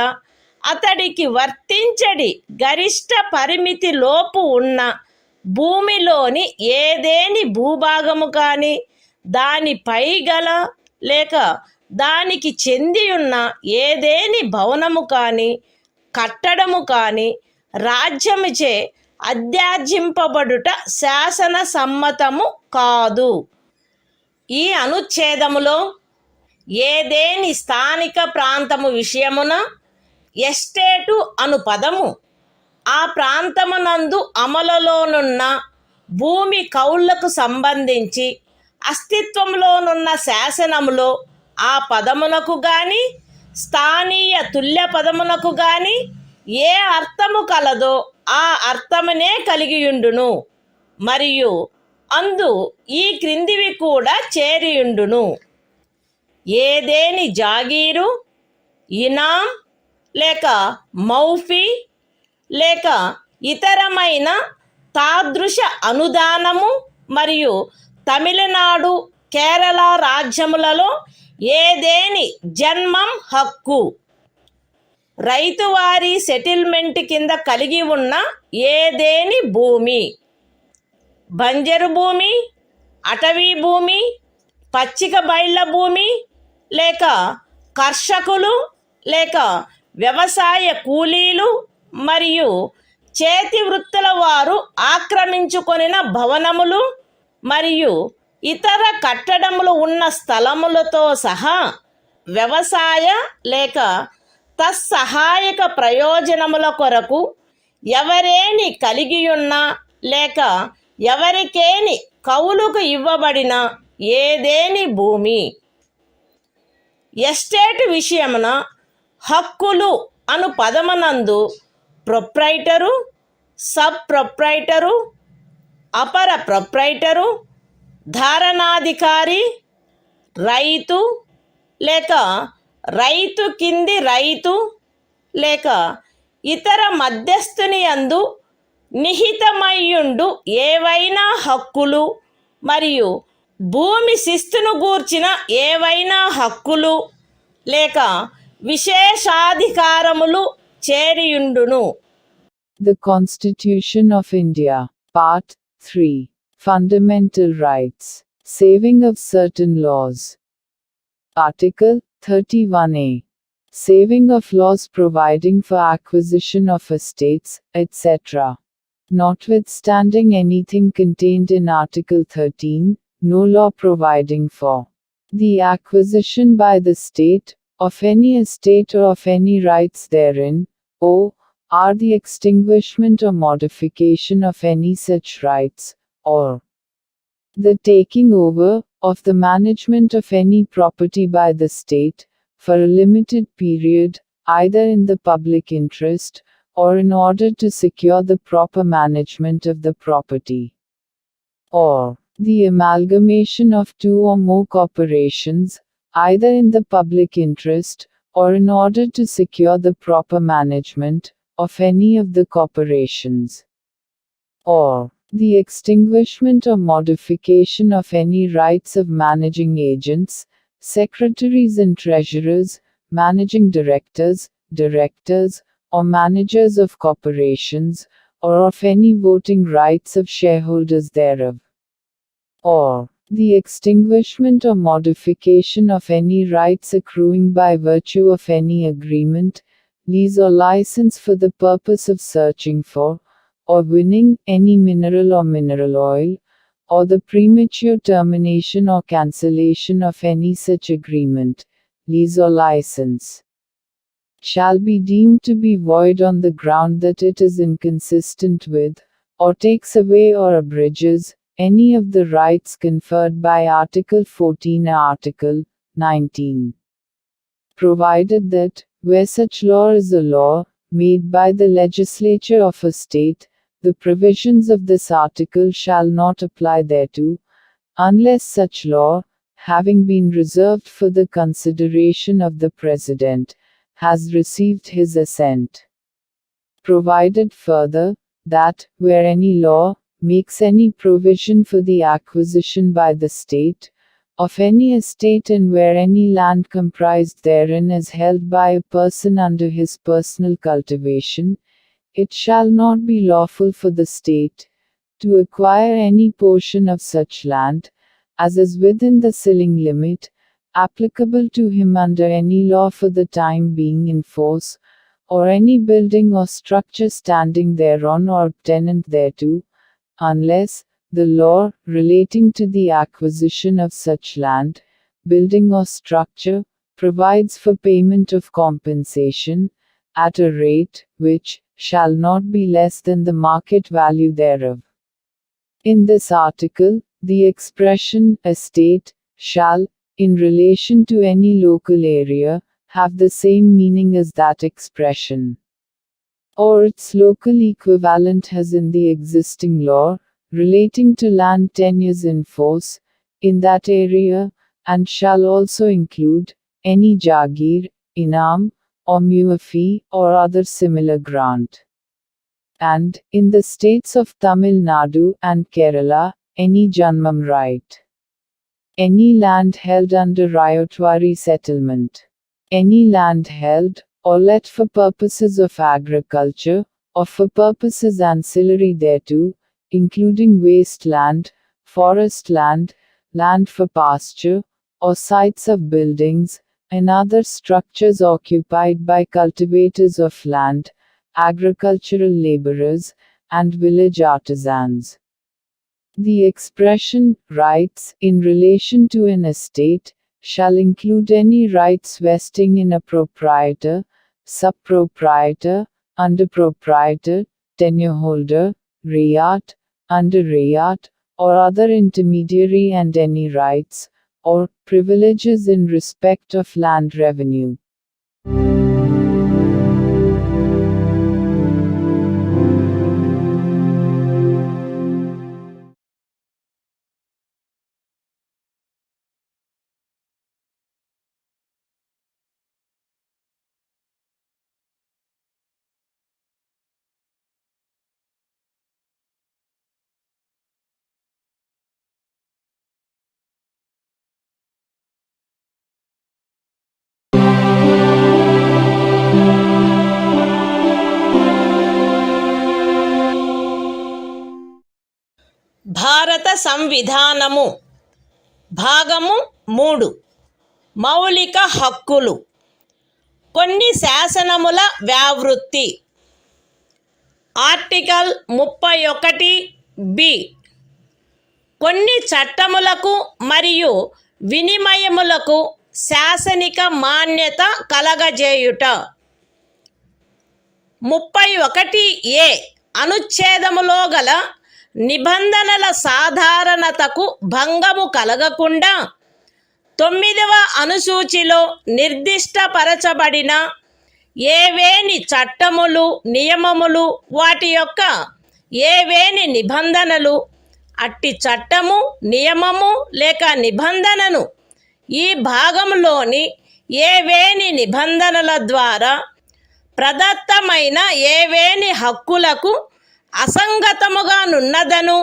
అతడికి వర్తించడి గరిష్ట పరిమితి లోపు ఉన్న భూమిలోని ఏదేని భూభాగము కానీ దానిపై గల లేక దానికి చెంది ఉన్న ఏదేని భవనము కానీ కట్టడము కానీ రాజ్యముచే అధ్యార్జింపబడుట శాసన సమ్మతము కాదు. ఈ అనుచ్ఛేదములో ఏదేని స్థానిక ప్రాంతము విషయమున ఎస్టేటు అను పదము ఆ ప్రాంతమునందు అమలులోనున్న భూమి కౌళ్లకు సంబంధించి అస్తిత్వంలోనున్న శాసనములో ఆ పదమునకు గాని స్థానీయ తుల్య పదమునకు గాని ఏ అర్థము కలదో ఆ అర్థమునే కలిగియుండును మరియు అందు ఈ క్రిందివి కూడా చేరియుండును. ఏదేని జాగీరు, ఇనాం లేక మౌఫీ లేక ఇతరమైన తాదృశ అనుదానము మరియు తమిళనాడు కేరళ రాజ్యములలో ఏదేని జన్మం హక్కు రైతువారి సెటిల్మెంట్ కింద కలిగి ఉన్న ఏదేని భూమి బంజరు భూమి, అటవీ భూమి, పచ్చిక బయళ్ళ భూమి లేక కర్షకులు లేక వ్యవసాయ కూలీలు మరియు చేతి వృత్తుల వారు ఆక్రమించుకొనిన భవనములు మరియు ఇతర కట్టడములు ఉన్న స్థలములతో సహా వ్యవసాయ లేక తత్సహాయక ప్రయోజనముల కొరకు ఎవరేని కలిగియున్నా లేక ఎవరికేని కౌలుకు ఇవ్వబడిన ఏదేని భూమి. ఎస్టేట్ విషయమున హక్కులు అను పదమునందు ప్రొప్రైటరు, సబ్ ప్రొప్రైటరు, అపర ప్రొప్రైటరు, ధారణాధికారి, రైతు లేక రైతు కింది రైతు లేక ఇతర మధ్యస్థుని యందు నిహితమయ్యుండు ఏవైనా హక్కులు మరియు భూమి శిస్తును గూర్చిన ఏవైనా హక్కులు లేక విశేషాధికారములు చేరియుండును. The Constitution of India, Part 3, Fundamental Rights, Saving of Certain Laws. Article 31A. Saving of laws providing for acquisition of estates, etc. Notwithstanding anything contained in Article 13, no law providing for the acquisition by the state of any estate or of any rights therein, or the extinguishment or modification of any such rights, or the taking over of the management of any property by the state, for a limited period, either in the public interest, or in order to secure the proper management of the property, or the amalgamation of two or more corporations, either in the public interest, or in order to secure the proper management of any of the corporations, or the extinguishment or modification of any rights of managing agents, secretaries and treasurers, managing directors, or managers of corporations, or of any voting rights of shareholders thereof, or the extinguishment or modification of any rights accruing by virtue of any agreement, lease or license for the purpose of searching for, or winning, any mineral or mineral oil, or the premature termination or cancellation of any such agreement, lease or license, shall be deemed to be void on the ground that it is inconsistent with, or takes away or abridges, any of the rights conferred by Article 14 or Article 19. Provided that, where such law is a law, made by the legislature of a state, the provisions of this article shall not apply thereto, unless such law, having been reserved for the consideration of the President, has received his assent. Provided further, that, where any law makes any provision for the acquisition by the state of any estate, and where any land comprised therein is held by a person under his personal cultivation, it shall not be lawful for the state to acquire any portion of such land as is within the ceiling limit applicable to him under any law for the time being in force, or any building or structure standing thereon or tenant thereto, unless the law relating to the acquisition of such land, building or structure provides for payment of compensation at a rate which shall not be less than the market value thereof. In this article, the expression estate shall, in relation to any local area, have the same meaning as that expression, or its local equivalent has in the existing law relating to land tenures in force in that area, and shall also include any jagir, inam, or muafi, or other similar grant. And, in the states of Tamil Nadu and Kerala, any janmam right. Any land held under Ryotwari settlement. Any land held, or let for purposes of agriculture, or for purposes ancillary thereto, including waste land, forest land, land for pasture, or sites of buildings, and other structures occupied by cultivators of land, agricultural laborers, and village artisans. The expression, rights, in relation to an estate, shall include any rights vesting in a proprietor, sub-proprietor, under-proprietor, tenure-holder, rayat, under-rayat, or other intermediary, and any rights, or privileges in respect of land revenue. భారత సంవిధానము భాగము 3 మౌలిక హక్కులు. కొన్ని శాసనముల వ్యావృత్తి. Article 31(b) కొన్ని చట్టములకు మరియు వినిమయములకు శాసనిక మాన్యత కలగజేయుట. 31(a) అనుచ్ఛేదములో గల నిబంధనల సాధారణతకు భంగము కలగకుండా 9వ అనుసూచిలో నిర్దిష్టపరచబడిన ఏవేని చట్టములు నియమములు వాటి యొక్క ఏవేని నిబంధనలు అట్టి చట్టము నియమము లేక నిబంధనను ఈ భాగంలోని ఏవేని నిబంధనల ద్వారా ప్రదత్తమైన ఏవేని హక్కులకు అసంగతముగా నున్నదను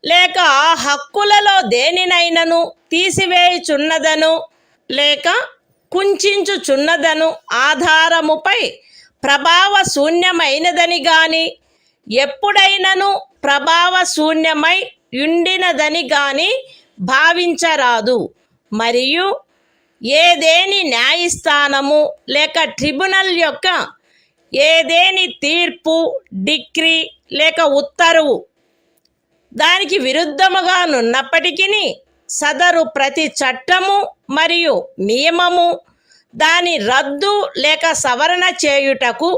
లేక ఆ హక్కులలో దేనినైనను తీసివేయుచున్నదను లేక కుంచుచున్నదను ఆధారముపై ప్రభావ శూన్యమైనదని గాని ఎప్పుడైనను ప్రభావ శూన్యమై ఉండినదని గాని భావించరాదు. మరియు ఏదేని న్యాయస్థానము లేక ట్రిబ్యునల్ యొక్క ఏదేని తీర్పు డిక్రీ లేక ఉత్తర్వు దానికి విరుద్ధముగా నున్నప్పటికీ సదరు ప్రతి చట్టము మరియు నియమము దాని రద్దు లేక సవరణ చేయుటకు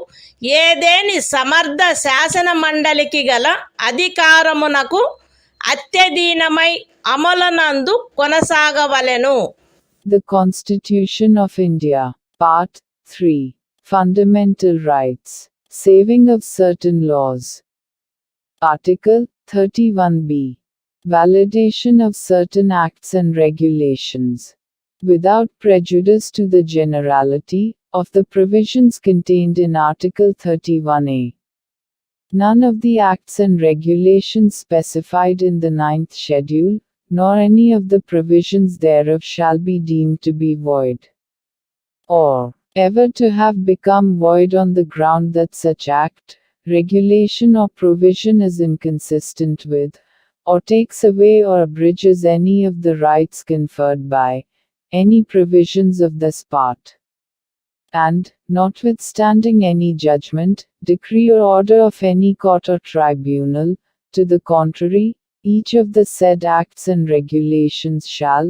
ఏదేని సమర్థ శాసన మండలికి గల అధికారమునకు అత్యధీనమై అమలునందు కొనసాగవలెను. The Constitution of India, Part 3, Fundamental Rights, Saving of Certain Laws. Article 31B, Validation of certain acts and regulations, without prejudice to the generality of the provisions contained in Article 31A. None of the acts and regulations specified in the 9th schedule, nor any of the provisions thereof shall be deemed to be void, or ever to have become void on the ground that such act, regulation or provision is inconsistent with, or takes away or abridges any of the rights conferred by any provisions of this part. And, notwithstanding any judgment, decree or order of any court or tribunal, to the contrary, each of the said acts and regulations shall,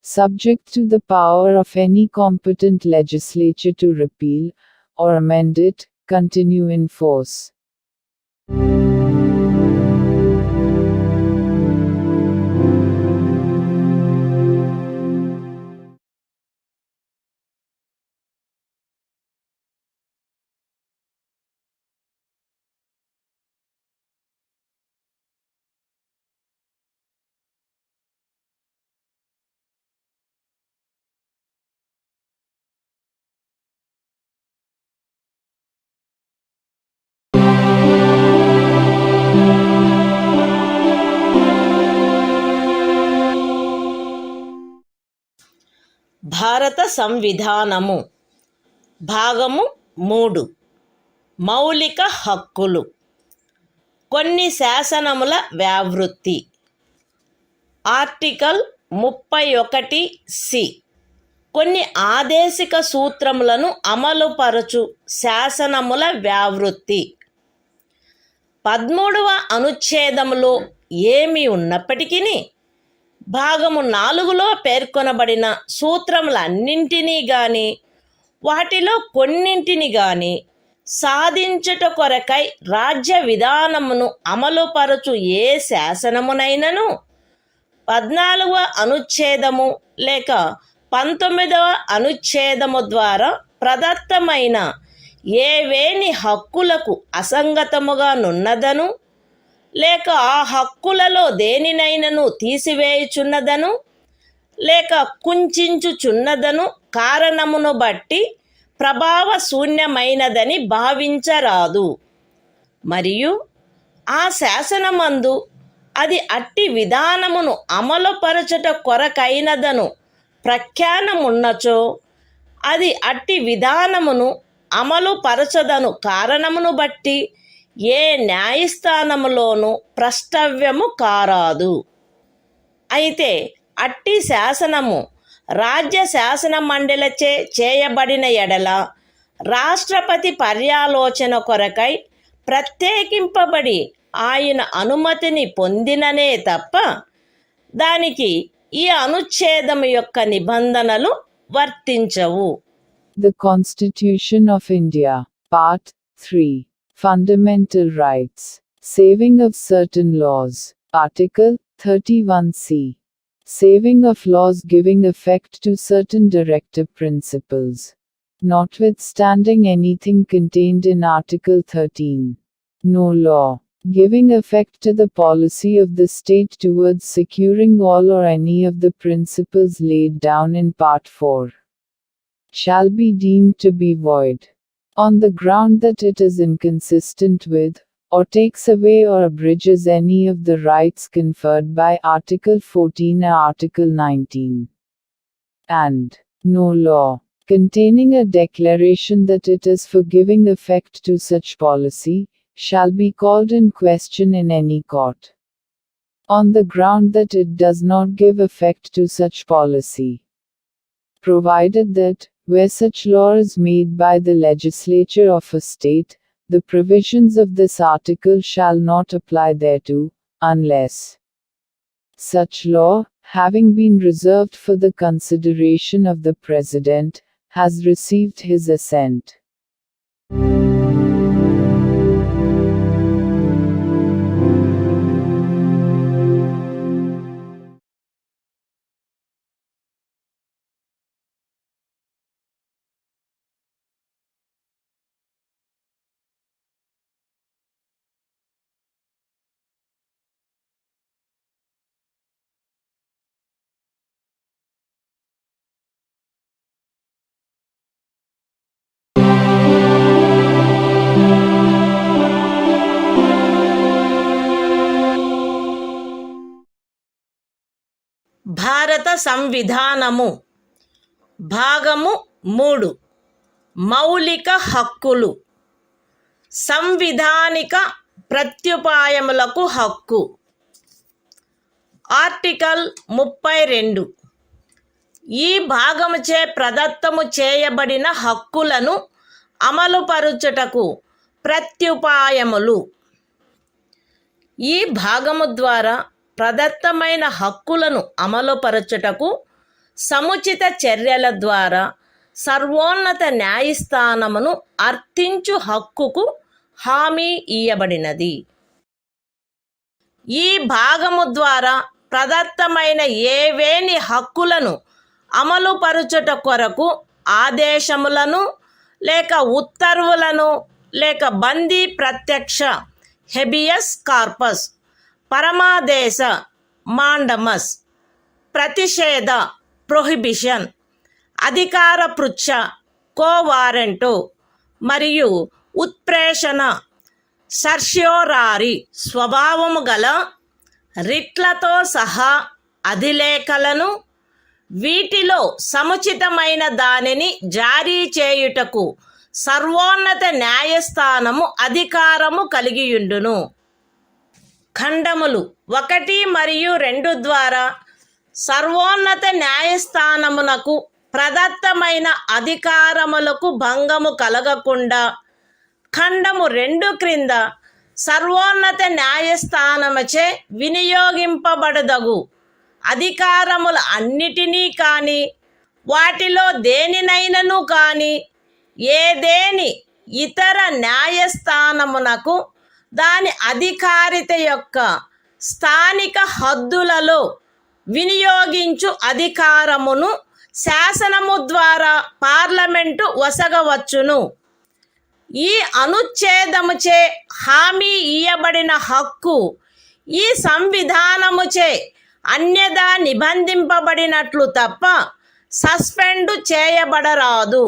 subject to the power of any competent legislature to repeal, or amend it, continue in force. భారత సంవిధానము భాగము 3 మౌలిక హక్కులు. కొన్ని శాసనముల వ్యావృత్తి. Article 31C కొన్ని ఆదేశిక సూత్రములను అమలుపరచు శాసనముల వ్యావృత్తి. 13వ అనుచ్ఛేదములో ఏమి ఉన్నప్పటికీ భాగము 4లో పేర్కొనబడిన సూత్రములన్నింటినీ గాని వాటిలో కొన్నింటిని గాని సాధించుట కొరకై రాజ్య విధానమును అమలుపరచు ఏ శాసనమునైనను 14వ అనుచ్ఛేదము లేక 19వ అనుచ్ఛేదము ద్వారా ప్రదత్తమైన ఏవేని హక్కులకు అసంగతముగా నున్నదను లేక ఆ హక్కులలో దేనినైనను తీసివేయుచున్నదను లేక కుంచుచున్నదను కారణమును బట్టి ప్రభావ శూన్యమైనదని భావించరాదు. మరియు ఆ శాసనమందు అది అట్టి విధానమును అమలుపరచుట కొరకైనదను ప్రఖ్యానమున్నచో అది అట్టి విధానమును అమలుపరచదను కారణమును బట్టి ఏ న్యాయస్థానములోనూ ప్రష్టవ్యము కారాదు. అయితే అట్టి శాసనము రాజ్య శాసన మండలిచే చేయబడిన ఎడల రాష్ట్రపతి పర్యాలోచన కొరకై ప్రత్యేకింపబడి ఆయన అనుమతిని పొందిననే తప్ప దానికి ఈ అనుచ్ఛేదము యొక్క నిబంధనలు వర్తించవు. The Constitution of India, Part 3, Fundamental Rights, Saving of Certain Laws, Article 31C, Saving of laws giving effect to certain directive principles. notwithstanding anything contained in Article 13. No law giving effect to the policy of the state towards securing all or any of the principles laid down in Part 4 shall be deemed to be void, on the ground that it is inconsistent with, or takes away or abridges any of the rights conferred by Article 14 or Article 19. And no law containing a declaration that it is for giving effect to such policy shall be called in question in any court, on the ground that it does not give effect to such policy, provided that, where such law is made by the legislature of a state, the provisions of this article shall not apply thereto, unless such law, having been reserved for the consideration of the President, has received his assent. భారత సంవిధానము భాగము 3 మౌలిక హక్కులు సంవిధానిక ప్రత్యుపాయములకు హక్కు article 32 ఈ భాగముచే ప్రదత్తము చేయబడిన హక్కులను అమలుపరుచుటకు ప్రత్యుపాయములు ఈ భాగము ద్వారా ప్రదత్తమైన హక్కులను అమలుపరచుటకు సముచిత చర్యల ద్వారా సర్వోన్నత న్యాయస్థానమును అర్థించు హక్కుకు హామీ ఇయ్యబడినది. ఈ భాగము ద్వారా ప్రదత్తమైన ఏవేని హక్కులను అమలుపరచుట కొరకు ఆదేశములను లేక ఉత్తర్వులను లేక బందీ ప్రత్యక్ష హెబియస్ కార్పస్ పరమాదేశ మాండమస్ ప్రతిషేధ ప్రొహిబిషన్ అధికార పృచ్ఛ కోవారెంటు మరియు ఉత్ప్రేషణ సర్ష్యోరారి స్వభావము గల రిట్లతో సహా అధిలేఖలను వీటిలో సముచితమైన దానిని జారీ చేయుటకు సర్వోన్నత న్యాయస్థానము అధికారము కలిగియుండును. ఖండములు 1 మరియు 2 ద్వారా సర్వోన్నత న్యాయస్థానమునకు ప్రదత్తమైన అధికారములకు భంగము కలగకుండా ఖండము 2 క్రింద సర్వోన్నత న్యాయస్థానముచే వినియోగింపబడదగు అధికారముల అన్నిటినీ కానీ వాటిలో దేనినైనను కానీ ఏదేని ఇతర న్యాయస్థానమునకు దాని అధికారిత యొక్క స్థానిక హద్దులలో వినియోగించు అధికారమును శాసనము ద్వారా పార్లమెంటు వసగవచ్చును. ఈ అనుచ్ఛేదముచే హామీ ఇయ్యబడిన హక్కు ఈ సంవిధానముచే అన్యదా నిబంధింపబడినట్లు తప్ప suspend చేయబడరాదు.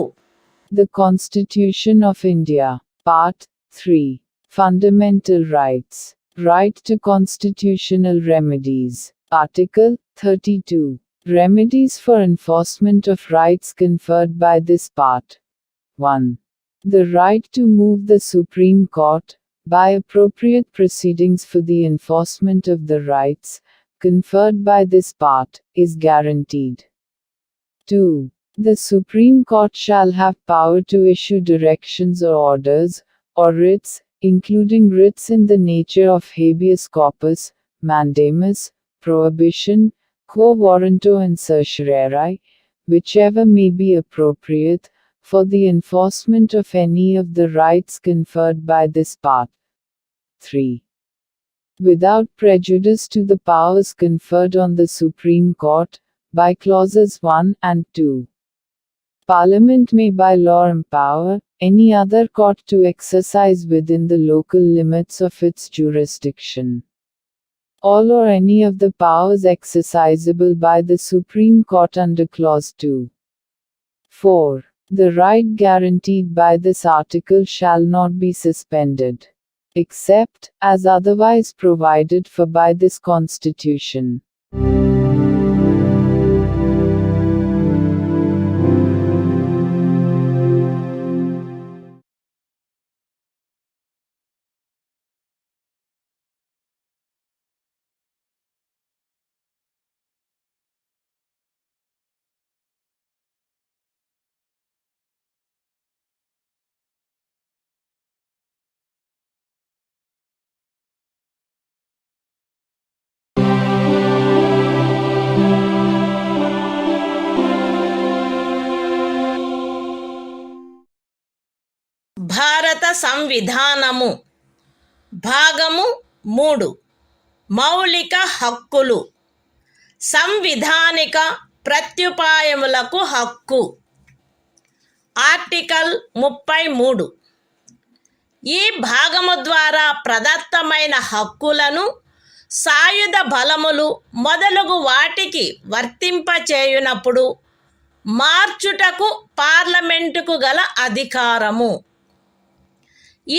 The Constitution of India, Part 3. Fundamental Rights. Right to constitutional remedies. Article 32. Remedies for enforcement of rights conferred by this part. 1. The right to move the Supreme Court, by appropriate proceedings for the enforcement of the rights conferred by this part, is guaranteed. 2. The Supreme Court shall have power to issue directions or orders, or writs, including writs in the nature of habeas corpus, mandamus, prohibition, quo warranto and certiorari, whichever may be appropriate, for the enforcement of any of the rights conferred by this part. 3. Without prejudice to the powers conferred on the Supreme Court, by clauses 1 and 2. Parliament may by law empower any other court to exercise within the local limits of its jurisdiction all or any of the powers exercisable by the Supreme Court under Clause 2. 4. The right guaranteed by this article shall not be suspended, except as otherwise provided for by this Constitution. భారత సంవిధానము భాగము 3 మౌలిక హక్కులు సంవిధానిక ప్రత్యుపాయములకు హక్కు article 33 ఈ భాగము ద్వారా ప్రదత్తమైన హక్కులను సాయుధ బలములు మొదలగు వాటికి వర్తింపచేయునప్పుడు మార్చుటకు పార్లమెంటుకు గల అధికారము.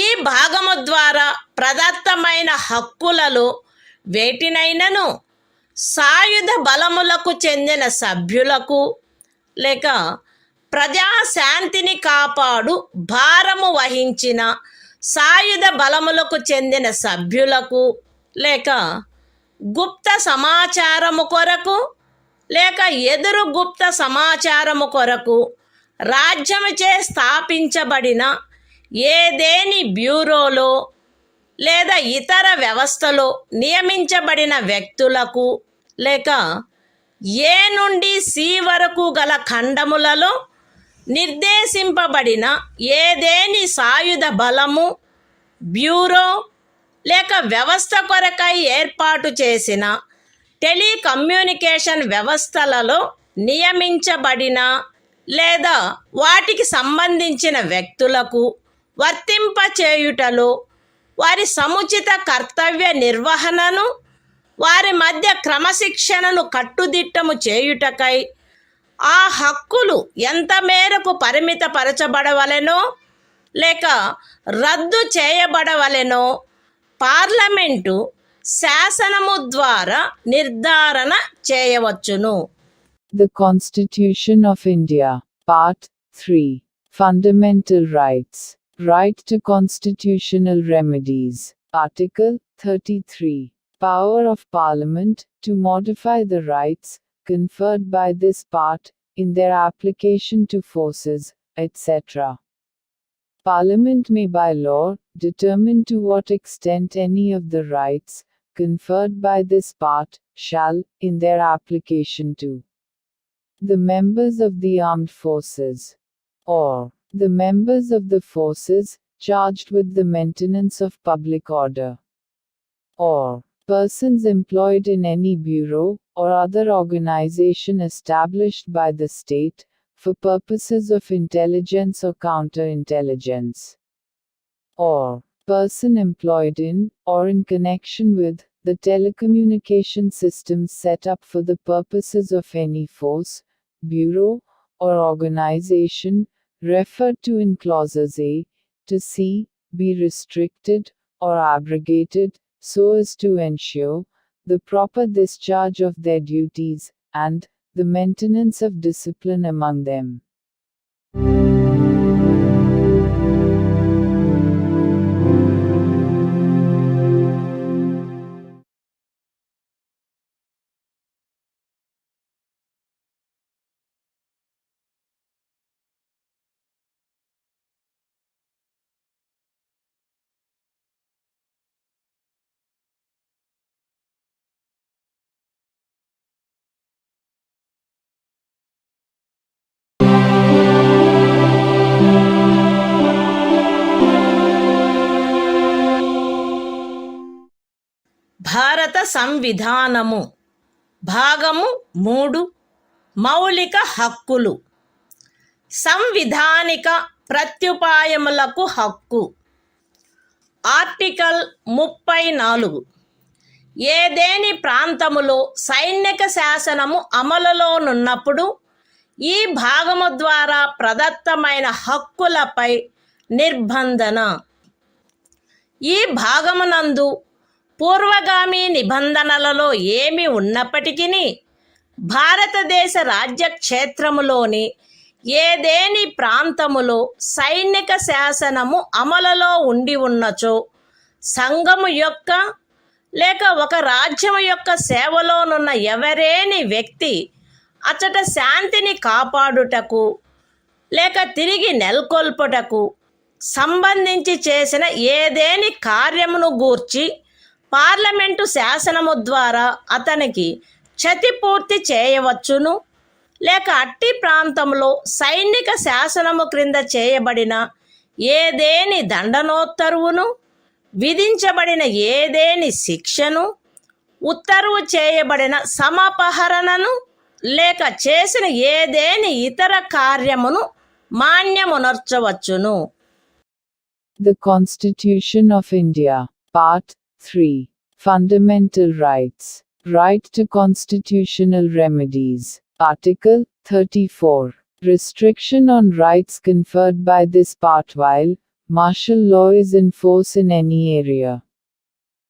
ఈ భాగము ద్వారా ప్రదత్తమైన హక్కులలో వేటినైనను సాయుధ బలములకు చెందిన సభ్యులకు లేక ప్రజాశాంతిని కాపాడు భారము వహించిన సాయుధ బలములకు చెందిన సభ్యులకు లేక గుప్త సమాచారము కొరకు లేక ఎదురు గుప్త సమాచారము కొరకు రాజ్యముచే స్థాపించబడిన ఏదేని బ్యూరోలో లేదా ఇతర వ్యవస్థలో నియమించబడిన వ్యక్తులకు లేక ఏ నుండి సి వరకు గల ఖండములలో నిర్దేశింపబడిన ఏదేని సాయుధ బలము బ్యూరో లేక వ్యవస్థ కొరకై ఏర్పాటు చేసిన టెలికమ్యూనికేషన్ వ్యవస్థలలో నియమించబడిన లేదా వాటికి సంబంధించిన వ్యక్తులకు వర్తింపచేయుటలో వారి సముచిత కర్తవ్య నిర్వహణను వారి మధ్య క్రమశిక్షణను కట్టుదిట్టము చేయుటకై ఆ హక్కులు ఎంత మేరకు పరిమితపరచబడవలెనో లేక రద్దు చేయబడవలెనో పార్లమెంటు శాసనము ద్వారా నిర్ధారణ చేయవచ్చును. The Constitution of India, Part 3. Fundamental Rights. Right to constitutional remedies. Article 33. Power of Parliament to modify the rights conferred by this part in their application to forces, etc. Parliament may by law determine to what extent any of the rights conferred by this part shall, in their application to the members of the armed forces, or the members of the forces charged with the maintenance of public order, or persons employed in any bureau or other organization established by the state for purposes of intelligence or counterintelligence, or person employed in or in connection with the telecommunication systems set up for the purposes of any force, bureau, or organization referred to in clauses A to C be restricted or abrogated so as to ensure the proper discharge of their duties and the maintenance of discipline among them. భారత సంవిధానము భాగము 3 మౌలిక హక్కులు సంవిధానిక ప్రత్యుపాయములకు హక్కు. Article 34. ఏదేని ప్రాంతములో సైనిక శాసనము అమలులోనున్నప్పుడు ఈ భాగము ద్వారా ప్రదత్తమైన హక్కులపై నిర్బంధన. ఈ భాగమునందు పూర్వగామి నిబంధనలలో ఏమి ఉన్నప్పటికీ భారతదేశ రాజ్యక్షేత్రములోని ఏదేని ప్రాంతములో సైనిక శాసనము అమలులో ఉండి ఉన్నచో సంఘము యొక్క లేక ఒక రాజ్యము యొక్క సేవలోనున్న ఎవరేని వ్యక్తి అచట శాంతిని కాపాడుటకు లేక తిరిగి నెలకొల్పుటకు సంబంధించి చేసిన ఏదేని కార్యమును గూర్చి పార్లమెంటు శాసనము ద్వారా అతనికి క్షతిపూర్తి చేయవచ్చును, లేక అట్టి ప్రాంతంలో సైనిక శాసనము క్రింద చేయబడిన ఏదేని దండనోత్తర్వును, విధించబడిన ఏదేని శిక్షను, ఉత్తర్వు చేయబడిన సమపహరణను, లేక చేసిన ఏదేని ఇతర కార్యమును మాన్యమునర్చవచ్చును. The Constitution of India, Part 3. Fundamental Rights. Right to constitutional remedies. Article 34. Restriction on rights conferred by this part while martial law is in force in any area.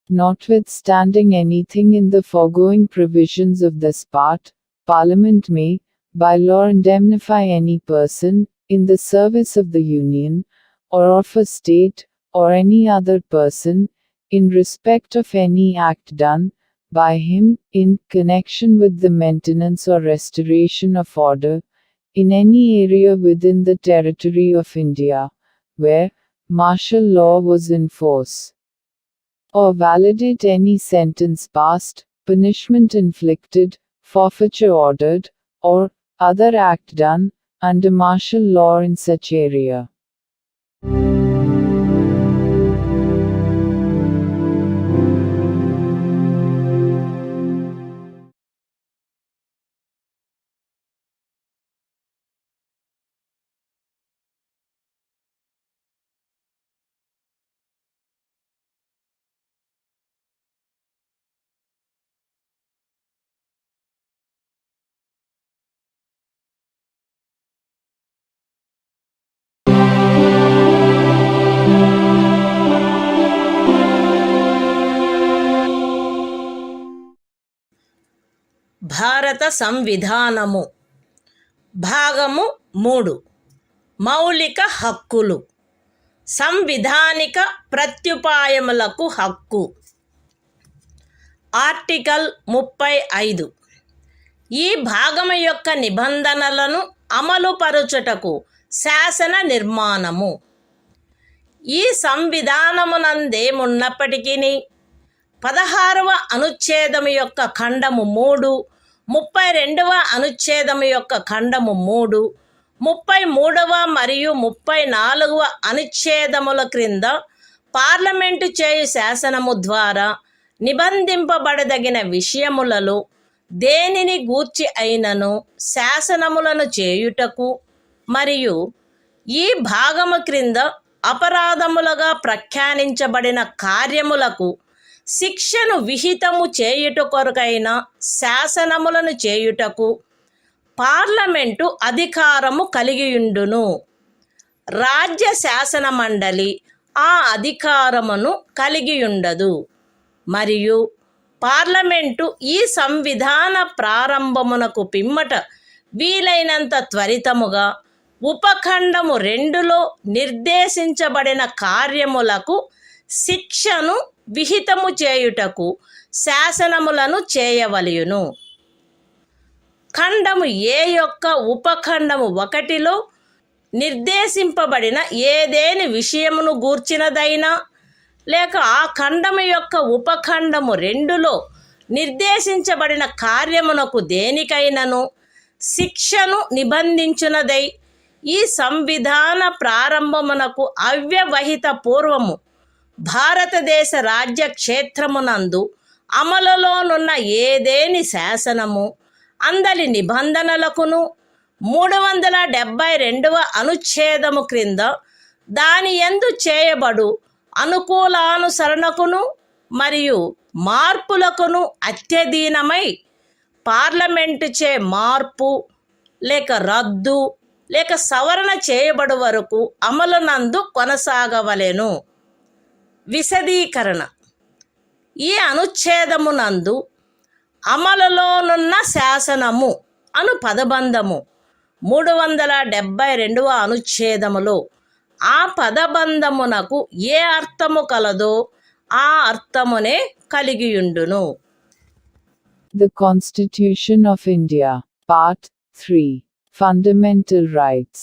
Notwithstanding anything in the foregoing provisions of this part, Parliament may, by law, indemnify any person, in the service of the Union, or of a state, or any other person, in respect of any act done by him, in connection with the maintenance or restoration of order, in any area within the territory of India, where martial law was in force, or validate any sentence passed, punishment inflicted, forfeiture ordered, or other act done, under martial law in such area. భారత సంవిధానము. భాగము 3. మౌలిక హక్కులు. సంవిధానిక ప్రత్యుపాయములకు హక్కు. Article 35. ఈ భాగము యొక్క నిబంధనలను అమలుపరచుటకు శాసన నిర్మాణము. ఈ సంవిధానమునందేమున్నప్పటికీ 16వ అనుచ్ఛేదము యొక్క ఖండము 3, 32వ అనుచ్ఛేదము యొక్క ఖండము 3, 33వ మరియు 34వ అనుచ్ఛేదముల క్రింద పార్లమెంటు చేయు శాసనము ద్వారా నిబంధింపబడదగిన విషయములలో దేనిని గూర్చి అయినను శాసనములను చేయుటకు మరియు ఈ భాగము క్రింద అపరాధములుగా ప్రఖ్యానించబడిన కార్యములకు శిక్షను విహితము చేయుట కొరకైన శాసనములను చేయుటకు పార్లమెంటు అధికారము కలిగియుండును. రాజ్య శాసన మండలి ఆ అధికారమును కలిగియుండదు. మరియు పార్లమెంటు ఈ సంవిధాన ప్రారంభమునకు పిమ్మట వీలైనంత త్వరితముగా ఉపఖండము 2లో నిర్దేశించబడిన కార్యములకు శిక్షను విహితము చేయుటకు శాసనములను చేయవలయును. ఖండము ఏ యొక్క ఉపఖండము 1లో నిర్దేశింపబడిన ఏదేని విషయమును గూర్చినదైనా లేక ఆ ఖండము యొక్క ఉపఖండము 2లో నిర్దేశించబడిన కార్యమునకు దేనికైనను శిక్షను నిబంధించునదై ఈ సంవిధాన ప్రారంభమునకు అవ్యవహిత పూర్వము భారతదేశ రాజ్య క్షేత్రమునందు అమలులోనున్న ఏదేని శాసనము అందలి నిబంధనలకును 372వ అనుచ్ఛేదము క్రింద దాని యందు చేయబడు అనుకూలానుసరణకును మరియు మార్పులకును అత్యధీనమై పార్లమెంటుచే మార్పు లేక రద్దు లేక సవరణ చేయబడు వరకు అమలునందు కొనసాగవలెను. విశదీకరణ: ఈ అనుచ్ఛేదమునందు అమలులోనున్న శాసనము అను పదబంధము 372వ అనుచ్ఛేదములో ఆ పదబంధమునకు ఏ అర్థము కలదో ఆ అర్థమునే కలిగియుండును. The Constitution of India, Part 3. Fundamental Rights.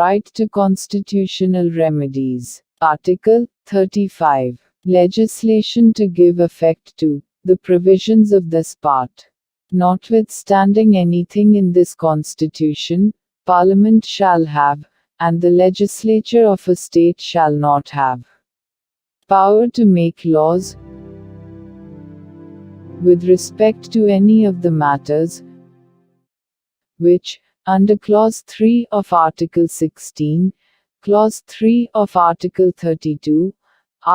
Right to Constitutional Remedies. Article 35. Legislation to give effect to the provisions of this part. Notwithstanding anything in this Constitution, Parliament shall have, and the legislature of a state shall not have, power to make laws with respect to any of the matters which, under Clause 3 of Article 16, Clause 3 of Article 32,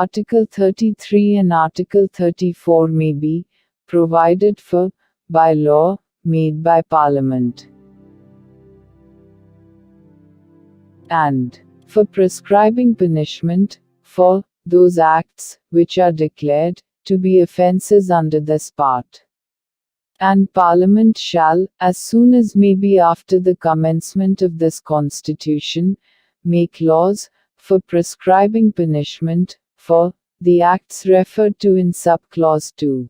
Article 33 and Article 34 may be provided for by law made by Parliament, and for prescribing punishment for those acts which are declared to be offences under this part. And Parliament shall, as soon as may be after the commencement of this Constitution, make laws for prescribing punishment for the acts referred to in subclause 2.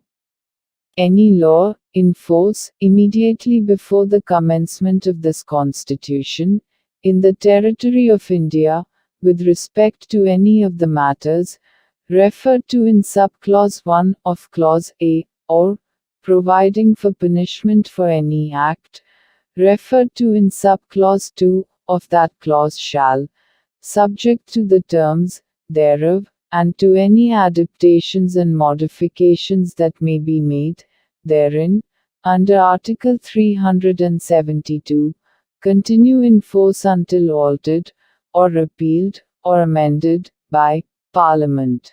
Any law in force immediately before the commencement of this Constitution, in the territory of India, with respect to any of the matters referred to in subclause 1 of Clause A, or providing for punishment for any act referred to in subclause 2 of that clause shall, subject to the terms thereof, and to any adaptations and modifications that may be made therein, under Article 372, continue in force until altered, or repealed, or amended by Parliament.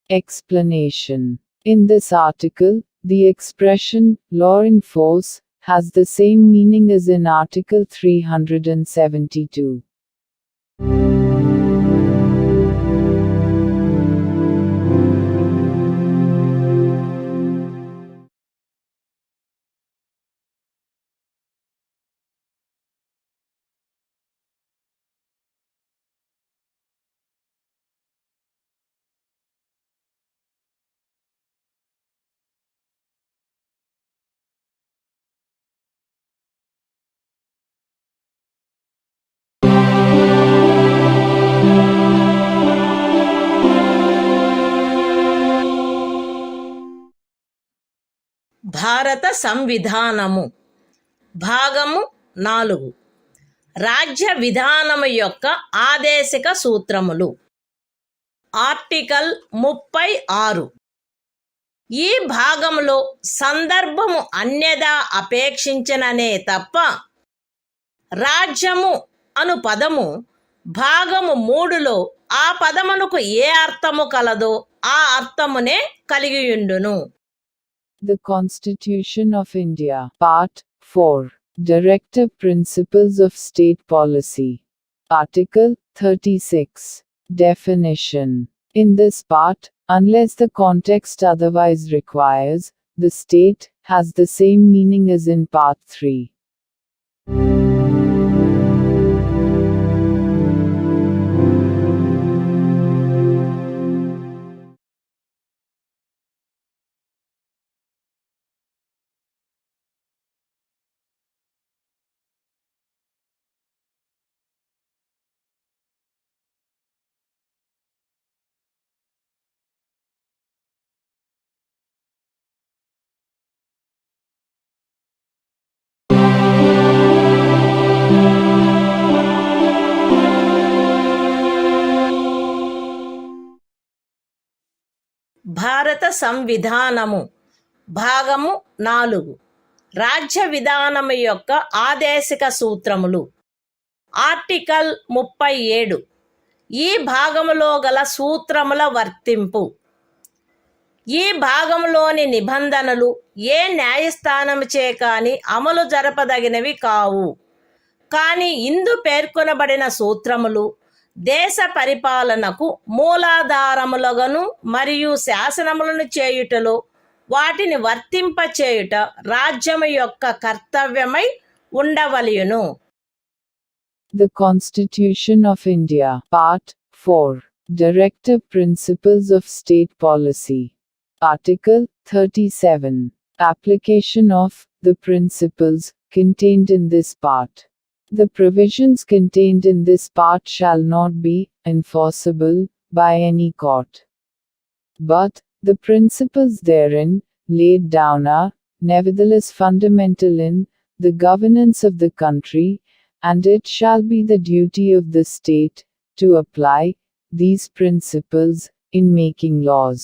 Explanation: in this article, the expression law in force has the same meaning as in Article 372. భారత సంవిధానము భాగము 4. రాజ్య విధానము యొక్క ఆదేశిక సూత్రములు. Article 36. ఈ భాగములో సందర్భము అన్యదా అపేక్షించననే తప్ప రాజ్యము అను పదము భాగము 3లో ఆ పదమునకు ఏ అర్థము కలదో ఆ అర్థమునే కలిగియుండును. The Constitution of India, Part 4. Directive Principles of State Policy. Article 36. Definition. In this part, unless the context otherwise requires, the state has the same meaning as in Part 3. భారత సంవిధానము భాగము 4. రాజ్య విధానము యొక్క ఆదేశిక సూత్రములు. ఆర్టికల్ 37. ఈ భాగములో గల సూత్రముల వర్తింపు. ఈ భాగంలోని నిబంధనలు ఏ న్యాయస్థానముచే కాని అమలు జరపదగినవి కావు. కానీ ఇందు పేర్కొనబడిన సూత్రములు దేశ పరిపాలనకు మూలాధారములుగాను మరియు శాసనములను చేయుటలో వాటిని వర్తింపచేయుట రాజ్యము యొక్క కర్తవ్యమై ఉండవలెను. The Constitution of India, Part 4. Directive Principles of State Policy. Article 37. Application of the principles contained in this part. The provisions contained in this part shall not be enforceable by any court. But the principles therein laid down are, nevertheless, fundamental in the governance of the country, and it shall be the duty of the state to apply these principles in making laws.